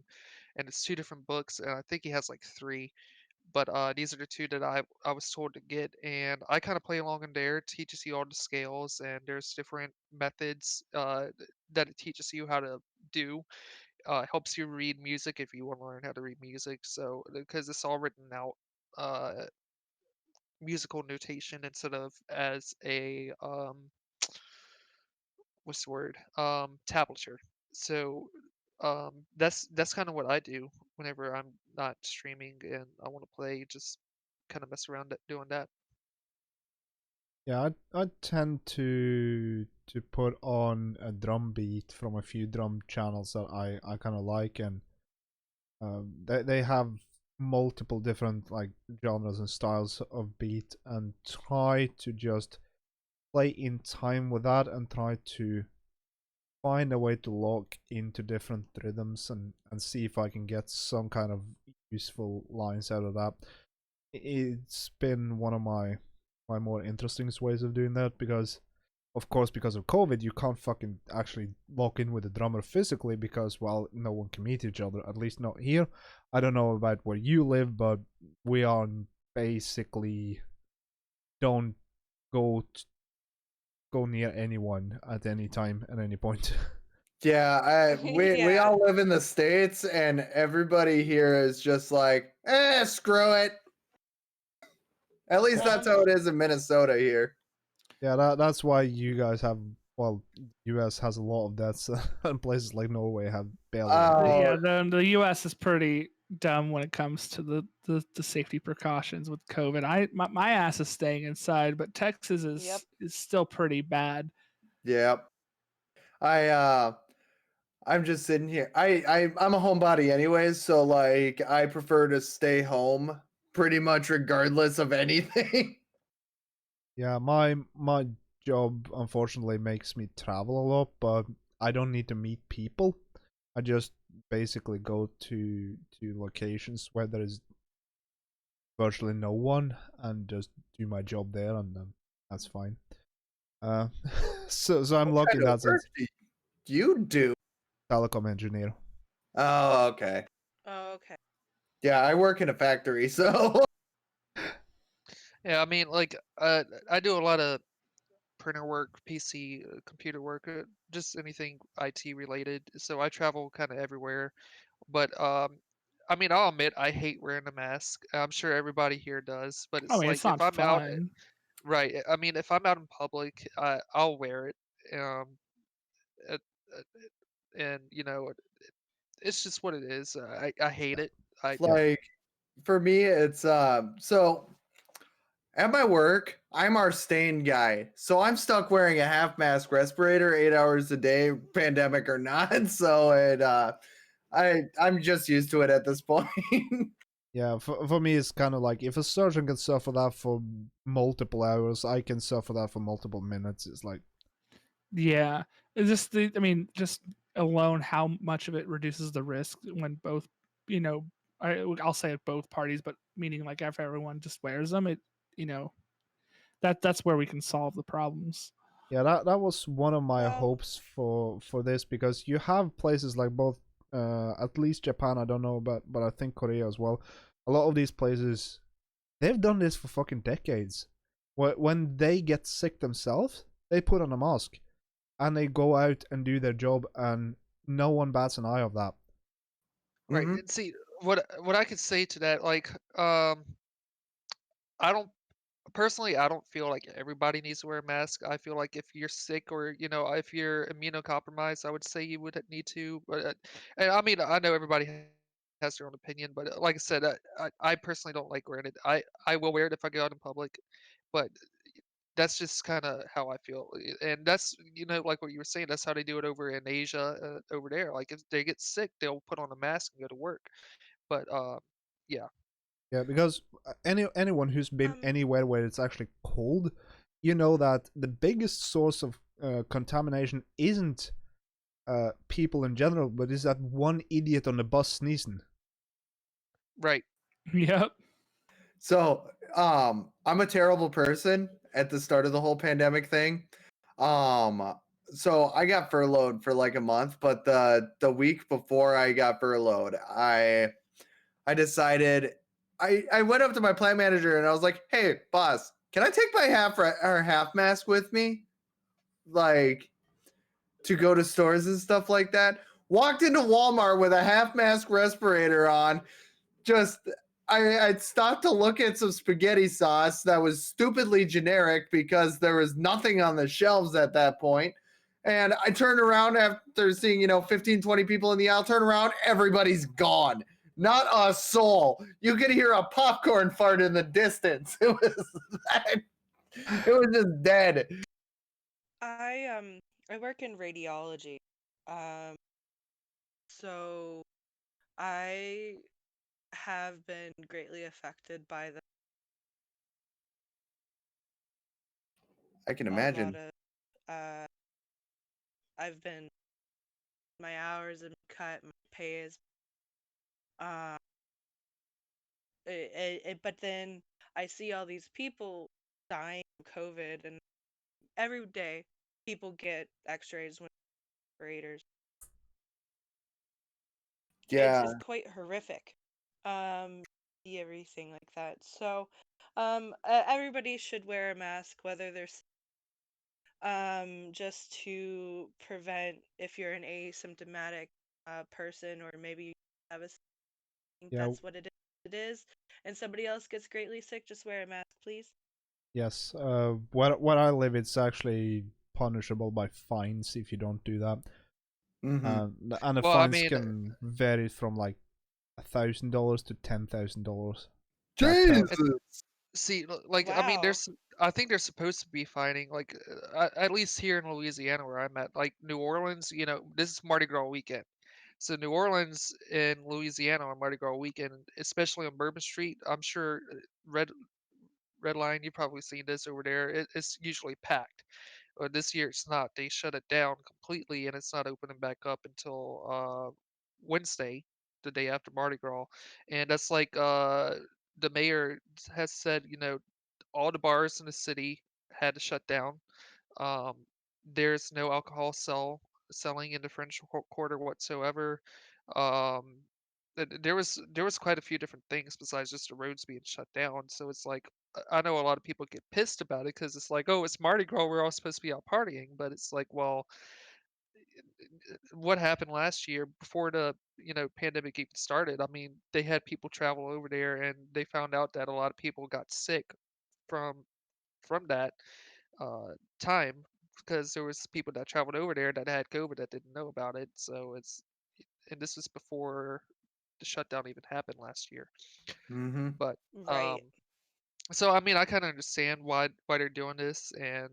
and it's two different books, and I think he has like three. But these are the two that I was told to get, and I kind of play along in there. It teaches you all the scales, and there's different methods that it teaches you how to do. Helps you read music if you want to learn how to read music. So because it's all written out uh, musical notation instead of as a what's the word? Tablature. So that's kind of what I do whenever I'm not streaming and I want to play. Just kind of mess around doing that. Yeah, I tend to put on a drum beat from a few drum channels that I kind of like, and they have multiple different like genres and styles of beat, and try to just play in time with that and try to find a way to lock into different rhythms and see if I can get some kind of useful lines out of that. It's been one of my more interesting ways of doing that because of course, because of COVID, you can't fucking actually lock in with the drummer physically because, well, no one can meet each other, at least not here. I don't know about where you live, but we are basically don't go near anyone at any time, at any point. Yeah, we Yeah. all live in the States, and everybody here is just like, screw it. At least that's how it is in Minnesota here. Yeah, that's why you guys have, well, US has a lot of deaths, and places like Norway have barely. Oh. Yeah, the U.S. is pretty dumb when it comes to the safety precautions with COVID. My ass is staying inside, but Texas is still pretty bad. Yep. I'm just sitting here. I'm a homebody anyways, so like I prefer to stay home pretty much regardless of anything. Yeah, my job unfortunately makes me travel a lot, but I don't need to meet people. I just basically go to locations where there is virtually no one and just do my job there, and that's fine. Uh, so I'm lucky in What kind that of work sense. do you do? Telecom engineer. Oh, okay. Oh, okay. Yeah, I work in a factory, so Yeah, I mean, like, I do a lot of printer work, PC, computer work, just anything IT related. So I travel kind of everywhere. But I mean, I'll admit I hate wearing a mask. I'm sure everybody here does. But I it's mean, like it's if not I'm out, fun. right? I mean, if I'm out in public, I'll wear it. Uh, uh, and you know, it's just what it is. I hate it. I like for me it's so at my work, I'm our stain guy. So I'm stuck wearing a half mask respirator 8 hours a day, pandemic or not. So I'm just used to it at this point. Yeah, for me, it's kind of like if a surgeon can suffer that for multiple hours, I can suffer that for multiple minutes. It's like, Yeah, it's just I mean, just alone how much of it reduces the risk when both, you know, I'll say at both parties, but meaning like if everyone just wears them, it, you know, that's where we can solve the problems. yeah, that was one of my Well, hopes for this, because you have places like both, at least Japan, I don't know about, but I think Korea as well. A lot of these places, they've done this for fucking decades. When they get sick themselves, they put on a mask and they go out and do their job, and no one bats an eye of that. right. Mhm. And see what I could say to that, like, I don't personally, I don't feel like everybody needs to wear a mask. I feel like if you're sick or if you're immunocompromised, I would say you would need to. But and I mean, I know everybody has their own opinion, but like I said, I personally don't like wearing it. I will wear it if I go out in public, but that's just kind of how I feel. And that's like what you were saying. That's how they do it over in Asia, over there. Like if they get sick, they'll put on a mask and go to work. But yeah, Yeah, because anyone who's been um, anywhere where it's actually cold, you know that the biggest source of contamination isn't people in general, but is that one idiot on the bus sneezing. right. Yep. So, I'm a terrible person at the start of the whole pandemic thing. Um, so I got furloughed for like a month, but the week before I got furloughed, I decided I went up to my plant manager and I was like, "Hey, boss, can I take my half mask with me, like to go to stores and stuff like that?" Walked into Walmart with a half mask respirator on, just I stopped to look at some spaghetti sauce that was stupidly generic because there was nothing on the shelves at that point. And I turned around after seeing, 15, 20 people in the aisle, turn around, everybody's gone. Not a soul. You could hear a popcorn fart in the distance. It was it was just dead. I work in radiology. Um, so I have been greatly affected by I can a lot imagine. of uh I've been my hours have been cut, my pay is uh but then I see all these people dying from COVID and every day people get X-rays when creators. Yeah. It's quite horrific. See everything like that. So, everybody should wear a mask, whether they're just to prevent if you're an asymptomatic person, or maybe you have a think Yeah. that's what it is, and somebody else gets greatly sick, just wear a mask, please. Yes. Where I live, it's actually punishable by fines if you don't do that. And the Well, I fines mean, can vary from like $1,000 to $10,000. Jesus. see, like, I mean, Wow. I think they're supposed to be fighting, like, at least here in Louisiana where I'm at, like New Orleans, this is Mardi Gras weekend. So New Orleans and Louisiana on Mardi Gras weekend, especially on Bourbon Street, I'm sure Red Line, you've probably seen this over there. It's usually packed. This year it's not. They shut it down completely, and it's not opening back up until Wednesday, the day after Mardi Gras. And that's like the mayor has said, all the bars in the city had to shut down. Um, there's no alcohol selling in the French Quarter whatsoever. Um, there was quite a few different things besides just the roads being shut down. So it's like I know a lot of people get pissed about it because it's like, oh, it's Mardi Gras, we're all supposed to be out partying, but it's like, well, what happened last year before the pandemic even started? I mean, they had people travel over there, and they found out that a lot of people got sick from that time because there was people that traveled over there that had COVID that didn't know about it. So and this was before the shutdown even happened last year. Mm-hmm. But Right. so I mean, I kind of understand why they're doing this, and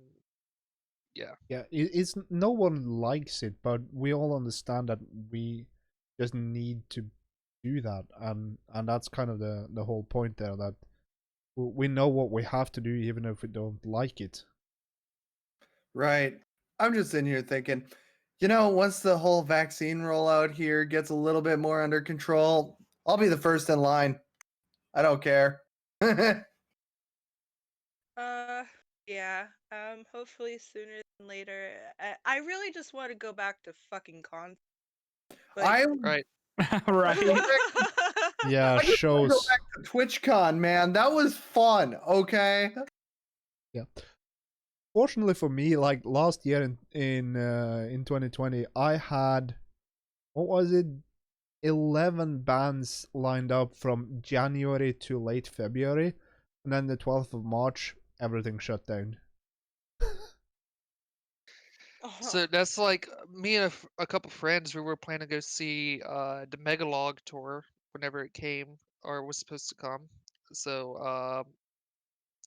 yeah. Yeah, it's no one likes it, but we all understand that we just need to do that, and that's kind of the whole point there. That we know what we have to do, even if we don't like it. Right. I'm just in here thinking, once the whole vaccine rollout here gets a little bit more under control, I'll be the first in line. I don't care. Yeah. Hopefully sooner than later. I really just want to go back to fucking con. I Right. Right. Yeah, I just want to go shows. back to TwitchCon, man. That was fun. Okay. Yeah. Fortunately for me, like last year in 2020, I had, what was it, 11 bands lined up from January to late February, and then the 12th of March, everything shut down. So that's like me and a couple friends. We were planning to go see the Megalog tour whenever it came or was supposed to come. So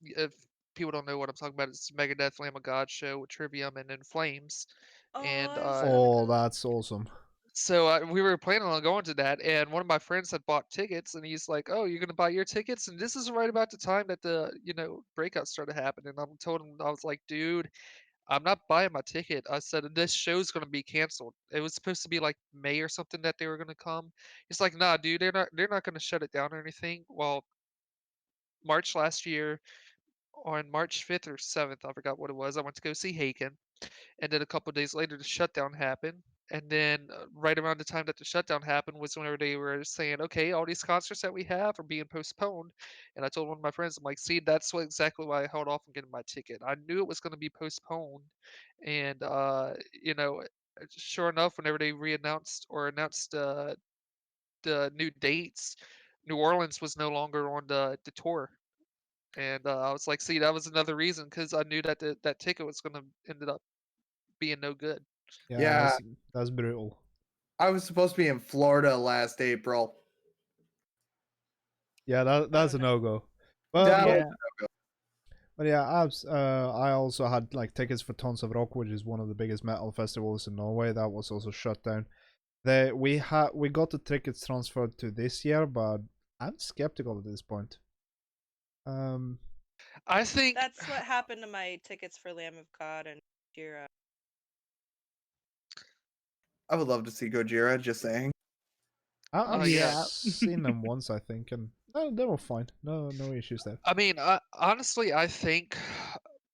if people don't know what I'm talking about, it's Megadeth Lamb of God show with Trivium and In Flames. Oh, And I was gonna Oh, go. that's awesome. so we were planning on going to that, and one of my friends had bought tickets, and he's like, "Oh, you're gonna buy your tickets?" And this is right about the time that the breakout started happening. I told him, I was like, "Dude, I'm not buying my ticket." I said, "This show's gonna be canceled." It was supposed to be like May or something that they were gonna come. He's like, "Nah, dude, they're not gonna shut it down or anything." Well, March last year, on March 5th or 7th, I forgot what it was, I went to go see Haken. And then a couple of days later, the shutdown happened. And then right around the time that the shutdown happened was whenever they were saying, okay, all these concerts that we have are being postponed. And I told one of my friends, I'm like, see, that's exactly why I held off on getting my ticket. I knew it was going to be postponed. And, sure enough, whenever they re-announced or announced the new dates, New Orleans was no longer on the tour. And I was like, see, that was another reason because I knew that that ticket was going to ended up being no good. Yeah, Yeah. that's brutal. I was supposed to be in Florida last April. Yeah, that's Oh a no. no-go. But That Yeah. yeah, I also had like tickets for Tons of Rock, which is one of the biggest metal festivals in Norway. That was also shut down. We got the tickets transferred to this year, but I'm skeptical at this point. I think That's what happened to my tickets for Lamb of God and Jira. I would love to see Gojira, just saying. I've yeah. seen them once, I think, and they were fine. No issues there. I mean, honestly, I think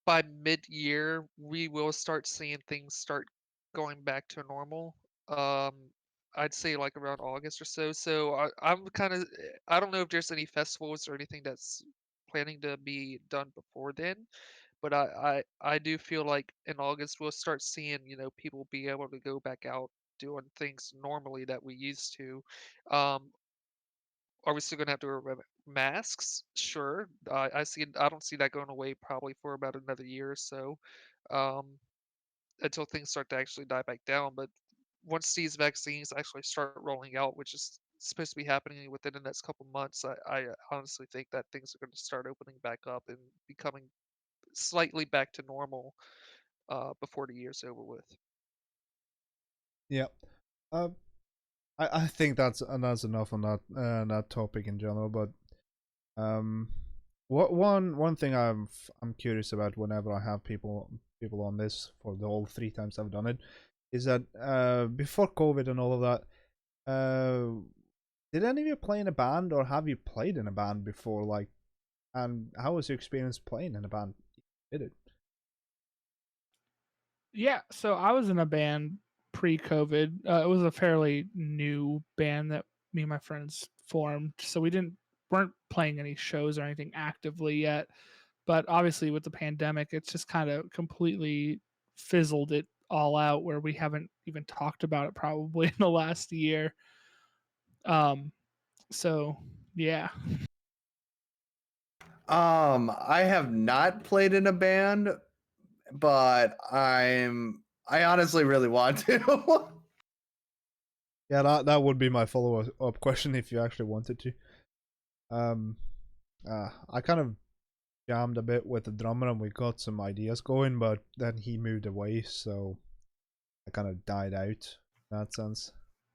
by mid-year we will start seeing things start going back to normal. I'd say like around August or so. So I'm kind of I don't know if there's any festivals or anything that's planning to be done before then, but I do feel like in August we'll start seeing, people be able to go back out doing things normally that we used to. Um, are we still gonna have to wear masks? Sure. I don't see that going away probably for about another year or so, um, until things start to actually die back down. But once these vaccines actually start rolling out, which is supposed to be happening within the next couple months, I honestly think that things are going to start opening back up and becoming slightly back to normal before the year's over with. Yeah. Uh, I think that's enough on that topic in general. But what one thing I'm curious about whenever I have people on this for the whole 3 times I've done it is that before COVID and all of that, did any of you play in a band or have you played in a band before? Like, and how was your experience playing in a band? Did it? Yeah, so I was in a band pre-COVID. It was a fairly new band that me and my friends formed, so weren't playing any shows or anything actively yet. But obviously, with the pandemic, it's just kind of completely fizzled it all out, where we haven't even talked about it probably in the last year. So yeah. I have not played in a band, but I honestly really want to. Yeah, that would be my follow-up question if you actually wanted to. I kind of jammed a bit with the drummer and we got some ideas going, but then he moved away, so I kind of died out in that sense.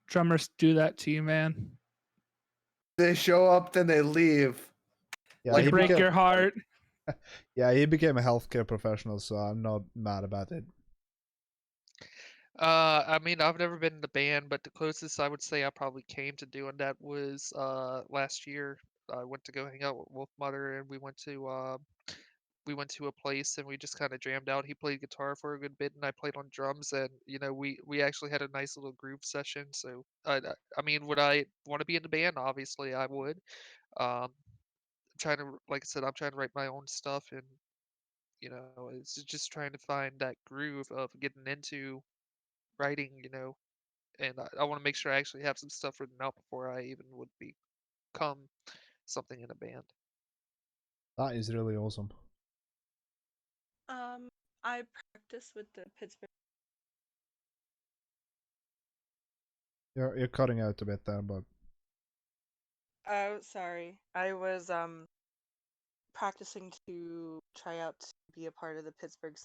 Drummers do that to you, man. They show up, then they leave. Yeah, They break your heart. Yeah, he became a healthcare professional, so I'm not mad about it. I mean, I've never been in the band, but the closest I would say I probably came to doing that was last year. I went to go hang out with Wolfmother, and we went to a place and we just kind of jammed out. He played guitar for a good bit, and I played on drums, and we actually had a nice little groove session. So I mean, would I want to be in the band? Obviously, I would. I'm trying to, like I said, I'm trying to write my own stuff, and it's just trying to find that groove of getting into writing, and I want to make sure I actually have some stuff written out before I even would become something in a band. That is really awesome. I practice with the Pittsburgh. You're cutting out a bit there, but Oh, sorry. I was practicing to try out to be a part of the Pittsburgh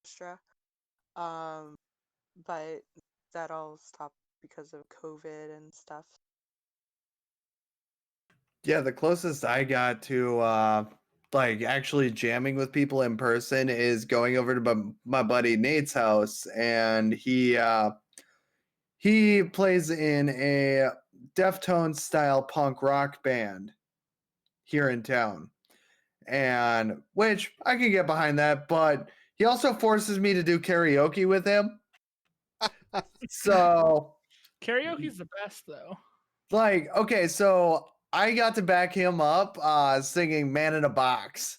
Orchestra. But that all stopped because of COVID and stuff. Yeah, the closest I got to like actually jamming with people in person is going over to my buddy Nate's house, and he plays in a Deftones style punk rock band here in town. And which I can get behind that, but he also forces me to do karaoke with him. So Karaoke's the best, though. like, okay, so I got to back him up singing Man in a Box.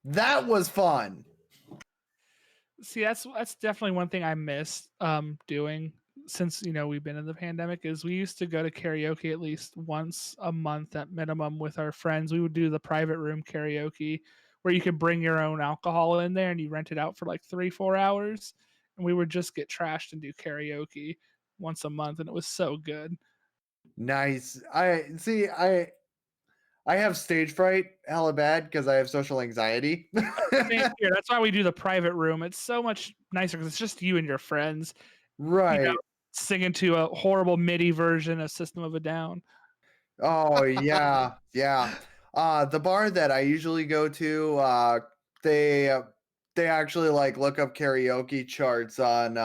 That was fun. See, that's definitely one thing I miss doing since we've been in the pandemic. Is we used to go to karaoke at least once a month at minimum with our friends. We would do the private room karaoke where you could bring your own alcohol in there and you rent it out for like 3-4 hours, and we would just get trashed and do karaoke once a month, and it was so good. Nice. I have stage fright hella bad because I have social anxiety. Same here. That's why we do the private room. It's so much nicer because it's just you and your friends, Right. singing to a horrible MIDI version of System of a Down. Oh yeah, yeah. The bar that I usually go to, they they actually like look up karaoke charts on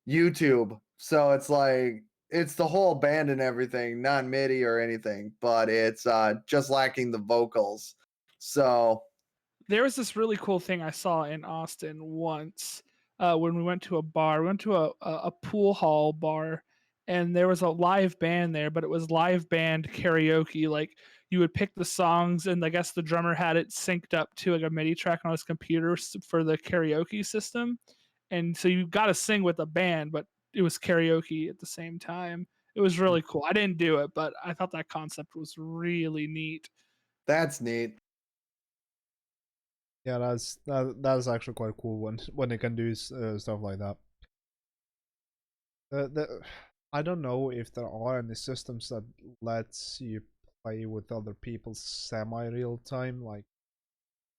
YouTube. So it's like it's the whole band and everything, not MIDI or anything, but it's just lacking the vocals. So There was this really cool thing I saw in Austin once when we went to a bar. We went to a pool hall bar, and there was a live band there, but it was live band karaoke. Like you would pick the songs, and I guess the drummer had it synced up to like a MIDI track on his computer for the karaoke system, and so you got to sing with the band, but it was karaoke at the same time. It was really cool. I didn't do it, but I thought that concept was really neat. That's neat. Yeah, that's actually quite cool when they can do stuff like that. I don't know if there are any systems that lets you play with other people semi-real time, like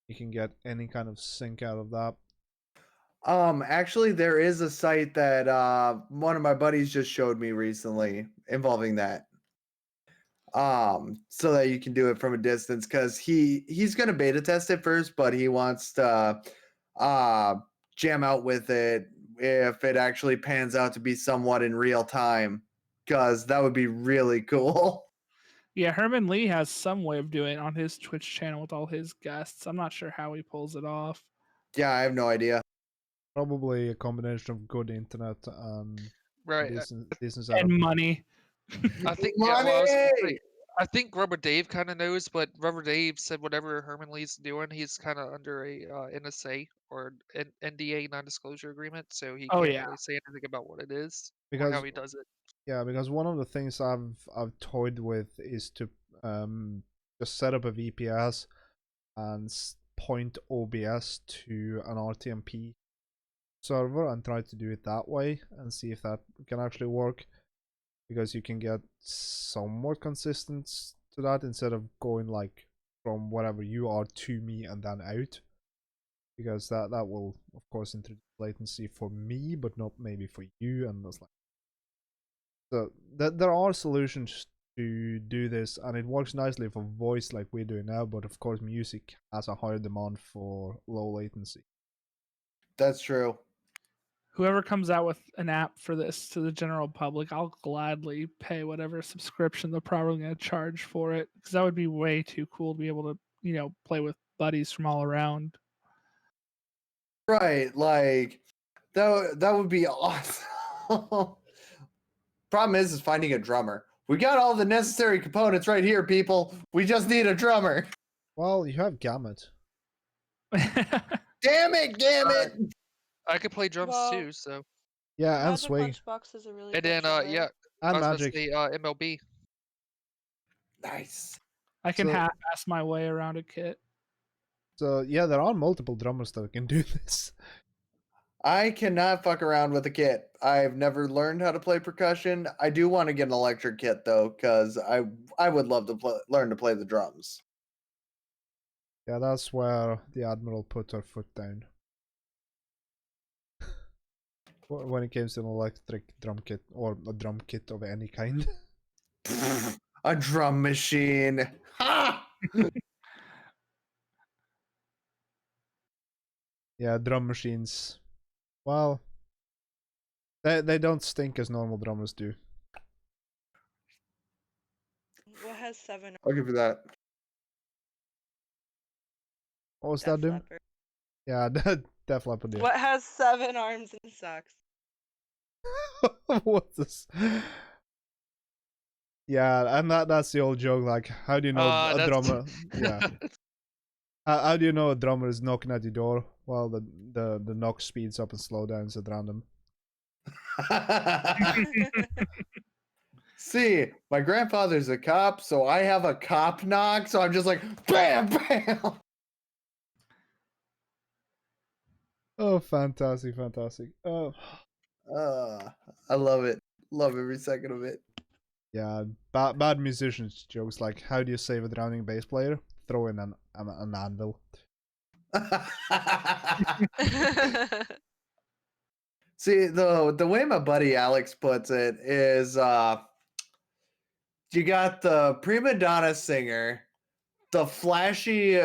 you can get any kind of sync out of that. Actually, there is a site that one of my buddies just showed me recently involving that. So that you can do it from a distance, because he's gonna beta test it first, but he wants to jam out with it if it actually pans out to be somewhat in real time, because that would be really cool. Yeah, Herman Lee has some way of doing it on his Twitch channel with all his guests. I'm not sure how he pulls it off. Yeah, I have no idea. Probably a combination of good internet and Right. decent And setup. money. I think yeah, well, I was gonna Money! say, I think Rubber Dave kind of knows, but Rubber Dave said whatever Herman Lee's doing, he's kind of under a NSA or NDA non-disclosure agreement, so he Oh, can't yeah. really say anything about what it is or Because how he does it. yeah, because one of the things I've toyed with is to just set up a VPS and point OBS to an RTMP server and try to do it that way and see if that can actually work, because you can get somewhat consistent to that instead of going like from wherever you are to me and then out, because that will of course introduce latency for me but not maybe for you, and that's like, so there are solutions to do this, and it works nicely for voice like we're doing now, but of course music has a higher demand for low latency. That's true. Whoever comes out with an app for this to the general public, I'll gladly pay whatever subscription they're probably going to charge for it, because that would be way too cool to be able to, play with buddies from all around. Right, like that would be awesome. Problem is finding a drummer. We got all the necessary components right here, people. We just need a drummer. Well, you have Gamut. Damn it! I could play drums Well, too, so Yeah, and Magic Swing Lunchbox is a really and good then drummer. yeah, I and was Magic. gonna say MLB. Nice. I can So- half-ass my way around a kit. So yeah, there are multiple drummers that can do this. I cannot fuck around with a kit. I've never learned how to play percussion. I do want to get an electric kit though, because I would love to learn to play the drums. Yeah, that's where the Admiral put her foot down. When it comes to an electric drum kit, or a drum kit of any kind. A drum machine. Ha! Yeah, drum machines. Well, they don't stink as normal drummers do. What has 7 I'll give you that. What was Def that, Doom? Leppard? Yeah, Def Leppard. Yeah. What has 7 arms and sucks? What's this? Yeah, and that's the old joke. Like, how do you know a That's- drummer? Yeah. How do you know a drummer is knocking at your door? Well, the knock speeds up and slow down at random. See, my grandfather's a cop, so I have a cop knock, so I'm just like, bam, bam. Oh, fantastic, fantastic. Oh, I love it. Love every second of it. yeah, bad musicians jokes like, how do you save a drowning bass player? Throw in an anvil. See, the way my buddy Alex puts it is you got the prima donna singer, the flashy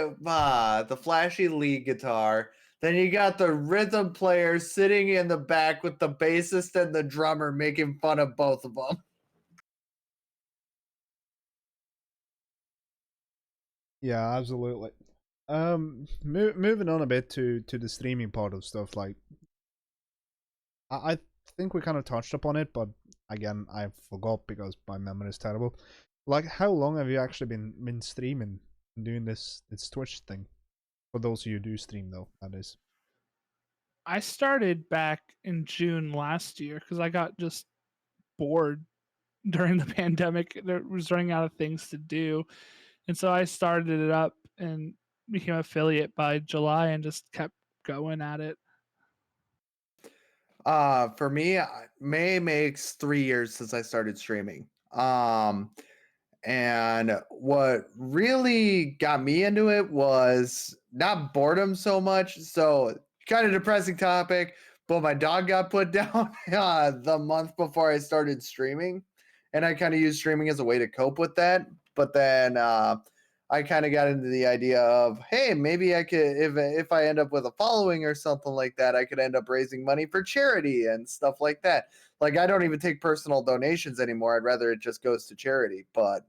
lead guitar, then you got the rhythm player sitting in the back with the bassist and the drummer making fun of both of them. Yeah, absolutely. Moving on a bit to the streaming part of stuff, like I think we kind of touched upon it, but again, I forgot because my memory is terrible. Like, how long have you actually been streaming and doing this Twitch thing? For those of you who do stream, though, that is. I started back in June last year because I got just bored during the pandemic. There was running out of things to do, and so I started it up and became affiliate by July and just kept going at it. For me, May makes 3 years since I started streaming. And what really got me into it was not boredom so much. So, kind of depressing topic, but my dog got put down the month before I started streaming. And I kind of used streaming as a way to cope with that. But then I kind of got into the idea of, hey, maybe I could, if I end up with a following or something like that, I could end up raising money for charity and stuff like that. Like, I don't even take personal donations anymore. I'd rather it just goes to charity. But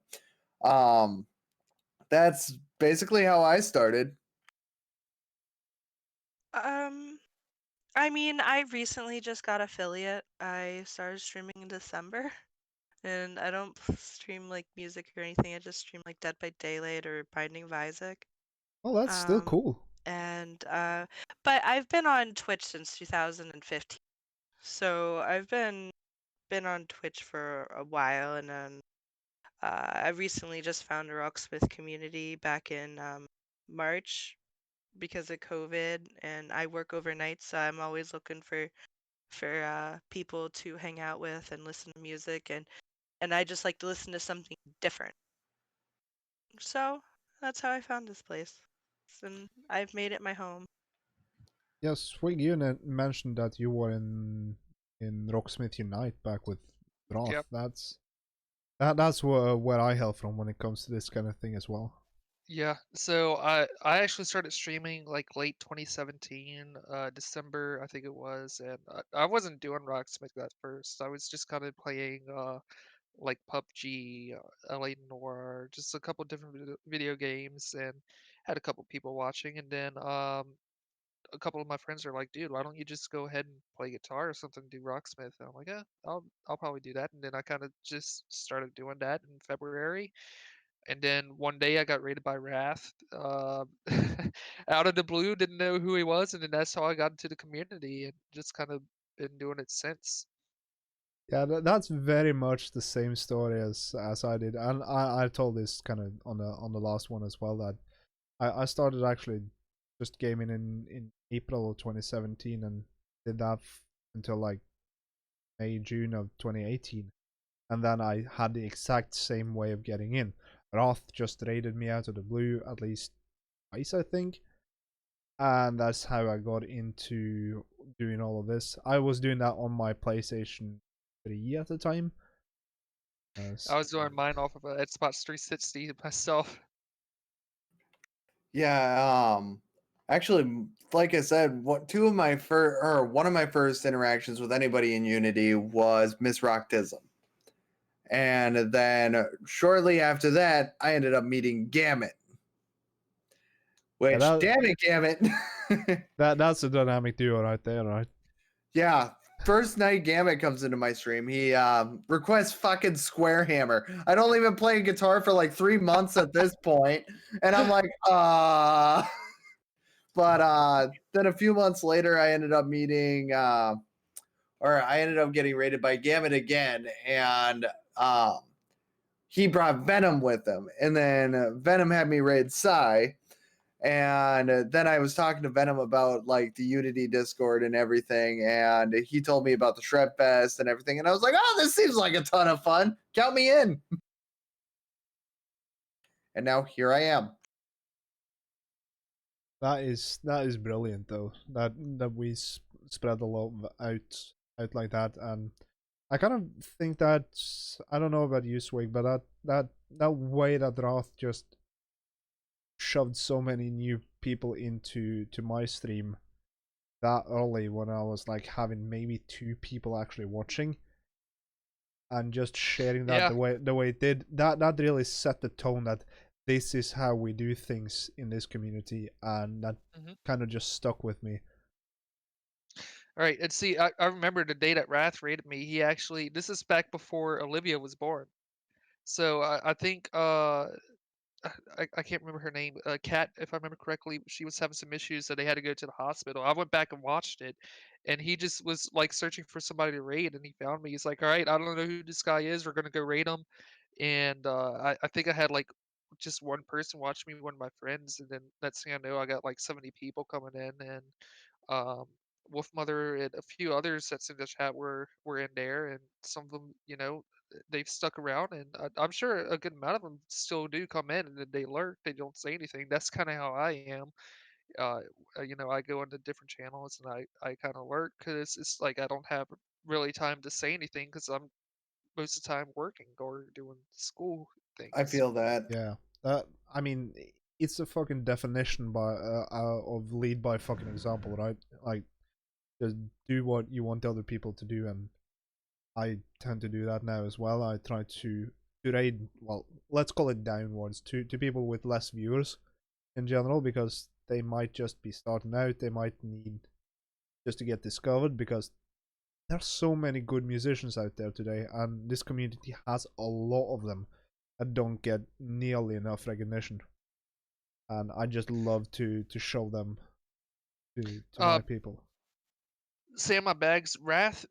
that's basically how I started. I mean, I recently just got affiliate. I started streaming in December, and I don't stream like music or anything. I just stream like Dead by Daylight or Binding of Isaac. Oh, that's still cool. And but I've been on Twitch since 2015, so I've been on Twitch for a while, and then I recently just found a Rocksmith community back in March because of COVID, and I work overnight, so I'm always looking for people to hang out with and listen to music, and I just like to listen to something different. So that's how I found this place, and I've made it my home. Yes, Swig, you mentioned that you were in Rocksmith Unite back with Wrath. Yep. That's where I hail from when it comes to this kind of thing as well. Yeah, so I actually started streaming like late 2017, December I think it was, and I wasn't doing Rocksmith at first. I was just kind of playing like PUBG, LA Noir, just a couple different video games, and had a couple people watching, and then a couple of my friends are like, "Dude, why don't you just go ahead and play guitar or something, do Rocksmith?" And I'm like, "Yeah, I'll probably do that." And then I kind of just started doing that in February. And then one day I got raided by Wrath, out of the blue, didn't know who he was, and then that's how I got into the community and just kind of been doing it since. Yeah, that's very much the same story as I did, and I told this kind of on the last one as well, that I started actually just gaming in April of 2017 and did that until like May, June of 2018, and then I had the exact same way of getting in. Wrath just raided me out of the blue at least twice, I think, and that's how I got into doing all of this. I was doing that on my PlayStation 3 at the time. I was doing mine off of a Xbox 360 myself. Yeah, actually, like I said, one of my first interactions with anybody in Unity was Miss Rocktism. And then shortly after that, I ended up meeting Gamut. Which, damn it, Gamut. That's a dynamic duo right there, right? Yeah. First night Gamut comes into my stream, he requests fucking Square Hammer. I'd only been playing guitar for like 3 months at this point, and I'm like, But then a few months later, I ended up meeting, or I ended up getting raided by Gamut again, and he brought Venom with him, and then Venom had me raid Psy. And then I was talking to Venom about like the Unity Discord and everything, and he told me about the Shred Fest and everything, and I was like, "Oh, this seems like a ton of fun. Count me in." And now here I am. That is brilliant though. That we spread the love out like that, and I kind of think that, I don't know about you, Swig, but that way that Wrath just shoved so many new people into my stream that early, when I was like having maybe 2 people actually watching, and just sharing that Yeah. the way it did, that really set the tone that this is how we do things in this community, and that Mhm. kind of just stuck with me. All right, and see, I remember the day that Wrath rated me. He actually, this is back before Olivia was born. So I think I can't remember her name. Kat, if I remember correctly, she was having some issues, so they had to go to the hospital. I went back and watched it, and he just was like searching for somebody to raid, and he found me. He's like, "All right, I don't know who this guy is. We're gonna go raid him." And I think I had like just one person watch me, one of my friends, and then next thing I know, I got like 70 people coming in, and um, Wolfmother and a few others that's in the chat were in there, and some of them, they've stuck around, and I'm sure a good amount of them still do come in, and then they lurk. They don't say anything. That's kind of how I am. Uh, I go into different channels and I kind of lurk because it's like I don't have really time to say anything because I'm most of the time working or doing school I things. feel that. Yeah, I mean, it's a fucking definition of lead by fucking example, right? Like, just do what you want other people to do, and I tend to do that now as well. I try to raid, well, let's call it downwards to people with less viewers in general, because they might just be starting out. They might need just to get discovered, because there's so many good musicians out there today, and this community has a lot of them that don't get nearly enough recognition. And I just love to show them to Uh, my people. Sam My Bags, Wrath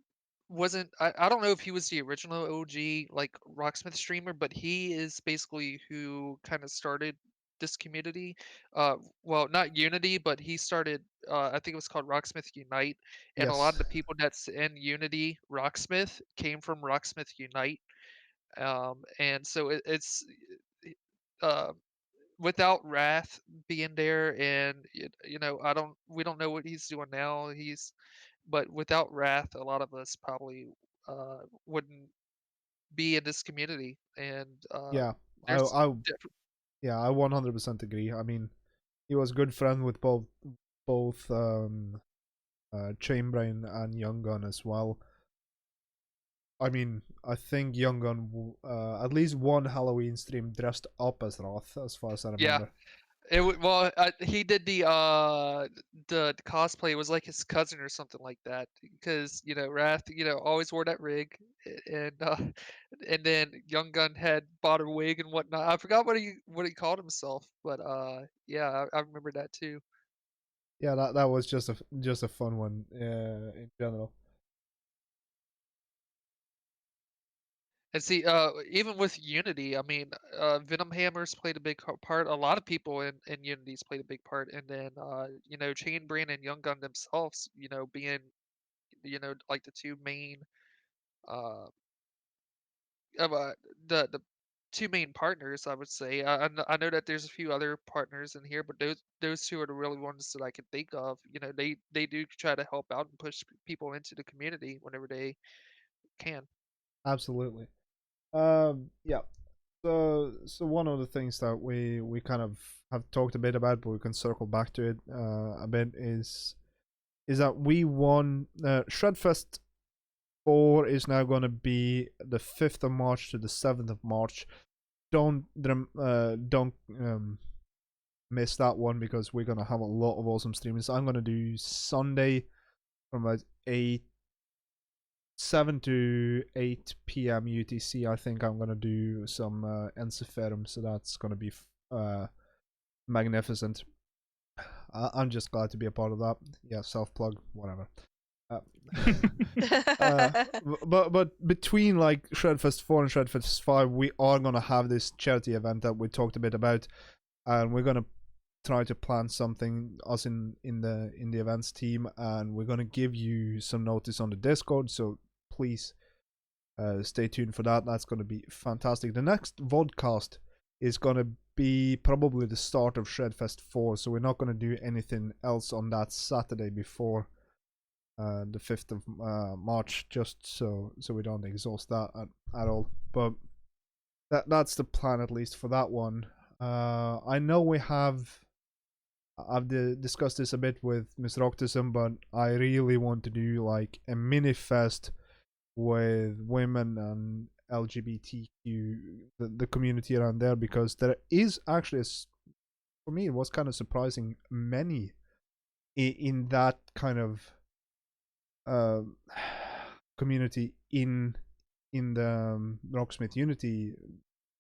wasn't I don't know if he was the original OG like Rocksmith streamer, but he is basically who kind of started this community. Well, not Unity, but he started I think it was called Rocksmith Unite, and a lot of Yes, the people that's in Unity Rocksmith came from Rocksmith Unite. And so uh without Wrath being there, and we don't know what he's doing now. But without Wrath, a lot of us probably wouldn't be in this community. And yeah, there's diff- yeah, I 100% agree. I mean, he was good friend with both Chainbrain and Young Gun as well. I mean, I think Young Gun at least one Halloween stream dressed up as Wrath, as far as I yeah. remember. Well, he did the cosplay. It was like his cousin or something like that, because Wrath always wore that rig, and and then Young Gun had bought a wig and whatnot. I forgot what he called himself, but yeah, I remember that too. Yeah, that was just a fun one in general. And see, even with Unity, I mean, Venom Hammers played a big part. A lot of people in Unity's played a big part, and then Chainbrain and Young Gun themselves, being like the two main uh, of the two main partners, I would say. I know that there's a few other partners in here, but those two are the really ones that I can think of. They do try to help out and push people into the community whenever they can. Absolutely. Yeah. So one of the things that we kind of have talked a bit about, but we can circle back to it a bit, is that we won Shredfest 4 is now going to be the 5th of March to the 7th of March. Don't miss that one, because we're going to have a lot of awesome streamings. I'm going to do Sunday from about 7 to 8 p.m. UTC. I think I'm going to do some Ensiferum, so that's going to be magnificent. I'm just glad to be a part of that. Yeah, self plug, whatever. Uh, but between like Shredfest 4 and Shredfest 5, we are gonna have this charity event that we talked a bit about, and we're gonna try to plan something us in the events team, and we're gonna give you some notice on the Discord. So please stay tuned for that. That's gonna be fantastic. The next VODcast is gonna be probably the start of Shredfest 4, so we're not gonna do anything else on that Saturday before the 5th of March, just so we don't exhaust that at all. But that's the plan, at least for that one. I know I've discussed this a bit with Mr. Octism, but I really want to do like a mini fest with women and LGBTQ, the community around there, because there is actually, for me, it was kind of surprising, many in that kind of uh, community in the Rocksmith Unity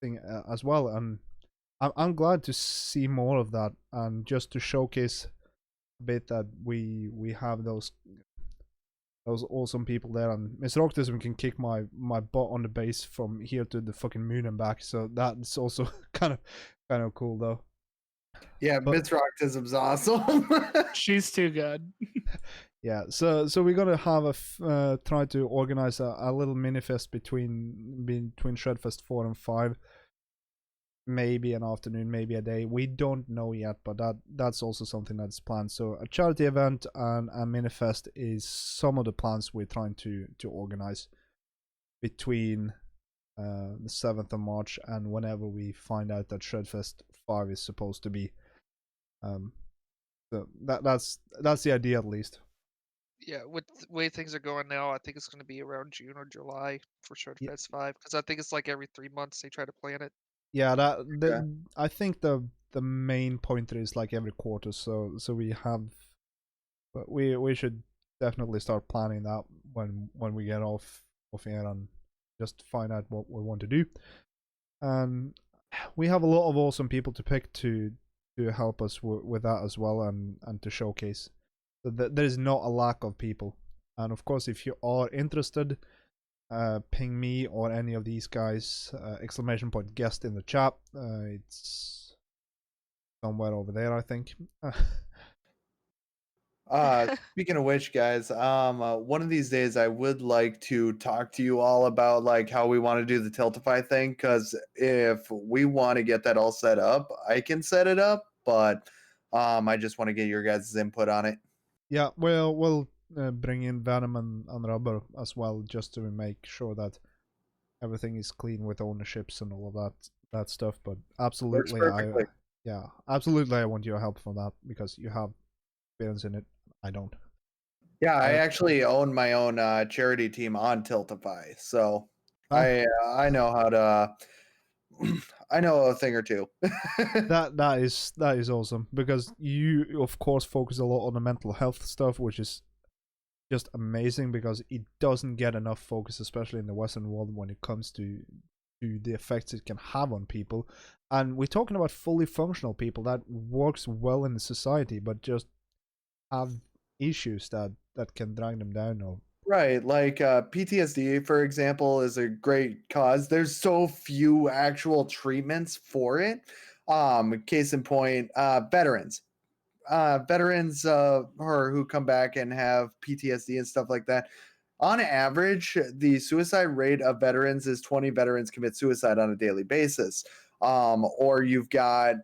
thing as well, and I'm glad to see more of that, and just to showcase a bit that we have those awesome people there, and Miss Rocktism can kick my butt on the base from here to the fucking moon and back, so that's also kind of cool though. Yeah, But- Bits Rocktism's awesome. She's too good. Yeah, so we're gonna have try to organize a little mini fest between Shredfest 4 and 5. Maybe an afternoon, maybe a day. We don't know yet, but that's also something that's planned. So a charity event and a mini fest is some of the plans we're trying to organize between the 7th of March and whenever we find out that Shredfest 5 is supposed to be. So that's the idea, at least. Yeah, with the way things are going now, I think it's going to be around June or July for Shredfest 5, because I think it's like every 3 months they try to plan it. Yeah, Okay. I think the main pointer is like every quarter, so we have, but we should definitely start planning that when we get off air and just find out what we want to do. And we have a lot of awesome people to pick to help us with that as well, and to showcase. So there is not a lack of people, and of course, if you are interested, ping me or any of these guys, !guest in the chat. It's somewhere over there, I think. Speaking of which, guys, one of these days I would like to talk to you all about like how we want to do the Tiltify thing, because if we want to get that all set up, I can set it up, but I just want to get your guys' input on it. Yeah, well, we'll bring in Venom and Rubber as well, just to make sure that everything is clean with ownerships and all of that stuff. But absolutely, perfectly. absolutely, I want your help for that, because you have experience in it. I don't. Yeah, I actually own my own charity team on Tiltify, so I know how to. I know a thing or two. That is awesome, because you of course focus a lot on the mental health stuff, which is just amazing, because it doesn't get enough focus, especially in the Western world, when it comes to the effects it can have on people. And we're talking about fully functional people that works well in the society, but just have issues that can drag them down. Or Right, like PTSD, for example, is a great cause. There's so few actual treatments for it. Case in point, veterans. Veterans or who come back and have PTSD and stuff like that. On average, the suicide rate of veterans is 20 veterans commit suicide on a daily basis. Or you've got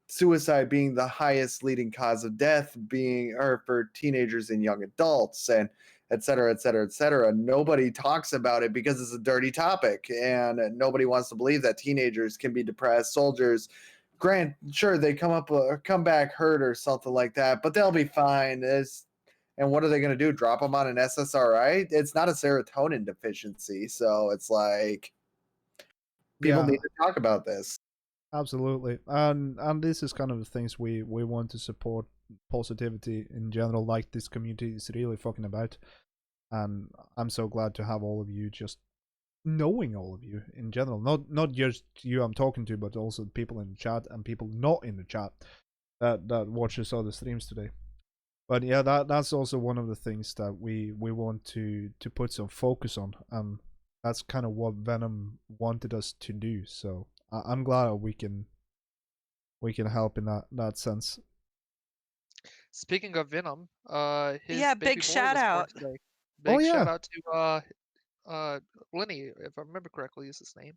suicide being the highest leading cause of death, being or for teenagers and young adults, and et cetera, et cetera, et cetera. Nobody talks about it because it's a dirty topic, and nobody wants to believe that teenagers can be depressed. Soldiers, sure, they come back hurt or something like that, but they'll be fine. And what are they going to do? Drop them on an SSRI? It's not a serotonin deficiency, so it's like people yeah, need to talk about this. absolutely. And this is kind of the things we want to support, positivity in general, like this community is really fucking about. And I'm so glad to have all of you, just knowing all of you in general, not just you I'm talking to, but also people in the chat and people not in the chat that watches all the streams today. But yeah, that's also one of the things that we want to put some focus on, and that's kind of what Venom wanted us to do. So I'm glad we can help in that sense. Speaking of Venom, his Yeah, baby big boy shout was born out. today. Oh, Big yeah. shout out to Lenny, if I remember correctly, is his name.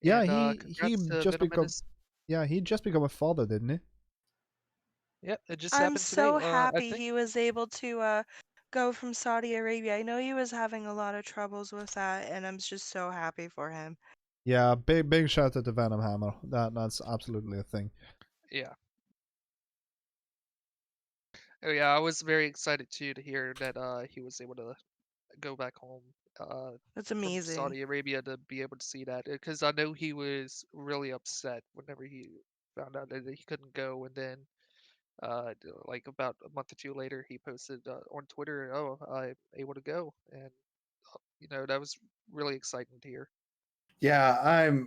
Yeah, And he congrats to just Venom and become his. he just become a father, didn't he? Yep, it just I'm happened today. so I happy think he was able to go from Saudi Arabia. I know he was having a lot of troubles with that, and I'm just so happy for him. Yeah, big shout out to Venom Hammer. That's absolutely a thing. yeah. Oh yeah, I was very excited too to hear that he was able to go back home That's from amazing. Saudi Arabia to be able to see that, because I know he was really upset whenever he found out that he couldn't go, and then like about a month or two later, he posted on Twitter, "Oh, I'm able to go," and that was really exciting to hear. Yeah,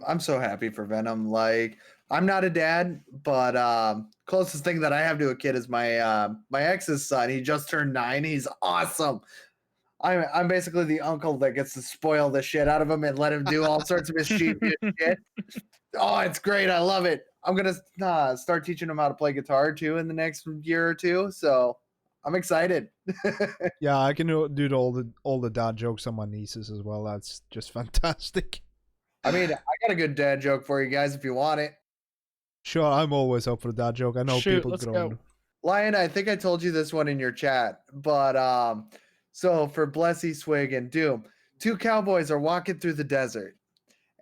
I'm so happy for Venom. Like, I'm not a dad, but closest thing that I have to a kid is my ex's son. He just turned 9. He's awesome. I'm basically the uncle that gets to spoil the shit out of him and let him do all sorts of mischievous shit. Oh, it's great. I love it. I'm gonna start teaching him how to play guitar too in the next year or two. So I'm excited. Yeah, I can do all the dad jokes on my nieces as well. That's just fantastic. I mean, I got a good dad joke for you guys if you want it. Sure, I'm always up for the dad joke. I know Shoot, people let's groan. go. Lion, I think I told you this one in your chat, but so for Blessy, Swig, and Doom, 2 cowboys are walking through the desert,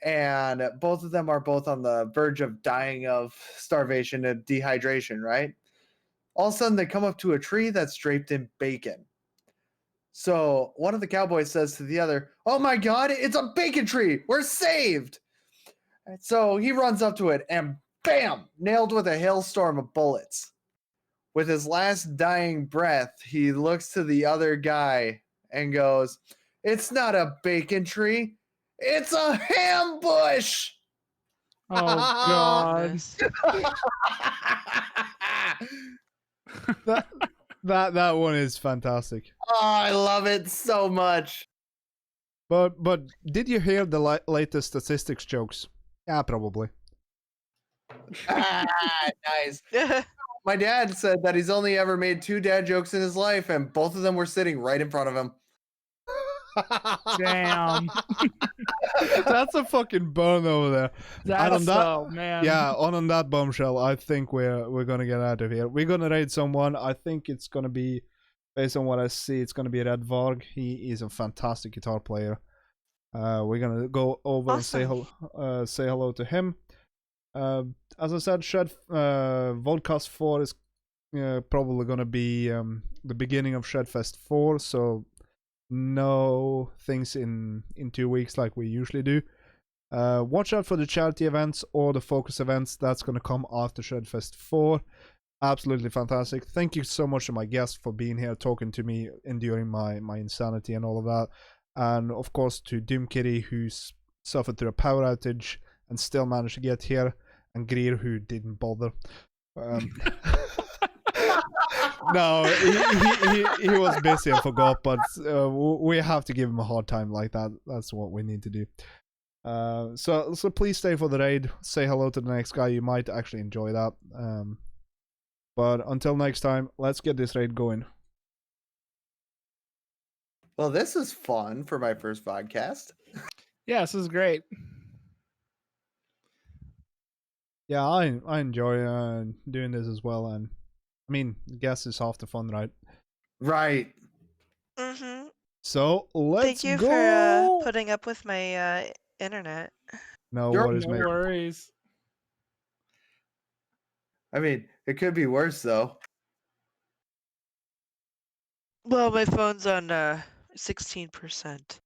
and both of them are both on the verge of dying of starvation and dehydration, right? All of a sudden, they come up to a tree that's draped in bacon. So one of the cowboys says to the other, "Oh my God, it's a bacon tree! We're saved!" And so he runs up to it and bam, nailed with a hailstorm of bullets. With his last dying breath, he looks to the other guy and goes, "It's not a bacon tree, it's a ham bush." Oh God. Goodness. That one is fantastic. Oh, I love it so much. But did you hear the latest statistics jokes? Yeah, probably. Nice. My dad said that he's only ever made 2 dad jokes in his life, and both of them were sitting right in front of him. Damn. That's a fucking burn over there. That's that, oh man. Yeah, on that bombshell, I think we're gonna get out of here. We're gonna raid someone. I think it's gonna be, based on what I see, it's gonna be Red Varg. He is a fantastic guitar player. We're gonna go over and say hello to him. As I said, VODcast 4 is probably gonna be the beginning of Shredfest 4, so no things in 2 weeks like we usually do. Watch out for the charity events or the focus events. That's going to come after Shredfest 4. Absolutely fantastic. Thank you so much to my guests for being here, talking to me, enduring my insanity and all of that. And of course to Doom Kitty, who's suffered through a power outage and still managed to get here, and Greer, who didn't bother. No, he was busy and forgot, but we have to give him a hard time like that. That's what we need to do. So please stay for the raid. Say hello to the next guy. You might actually enjoy that. But until next time, let's get this raid going. Well, this is fun for my first podcast. Yeah, this is great. Yeah, I enjoy doing this as well, and I mean, guess is half the fun, right? Right. Mm-hmm. So let's Thank you go. for putting up with my internet. No You're- worries, No mate. worries. I mean, it could be worse though. Well, my phone's on 16%.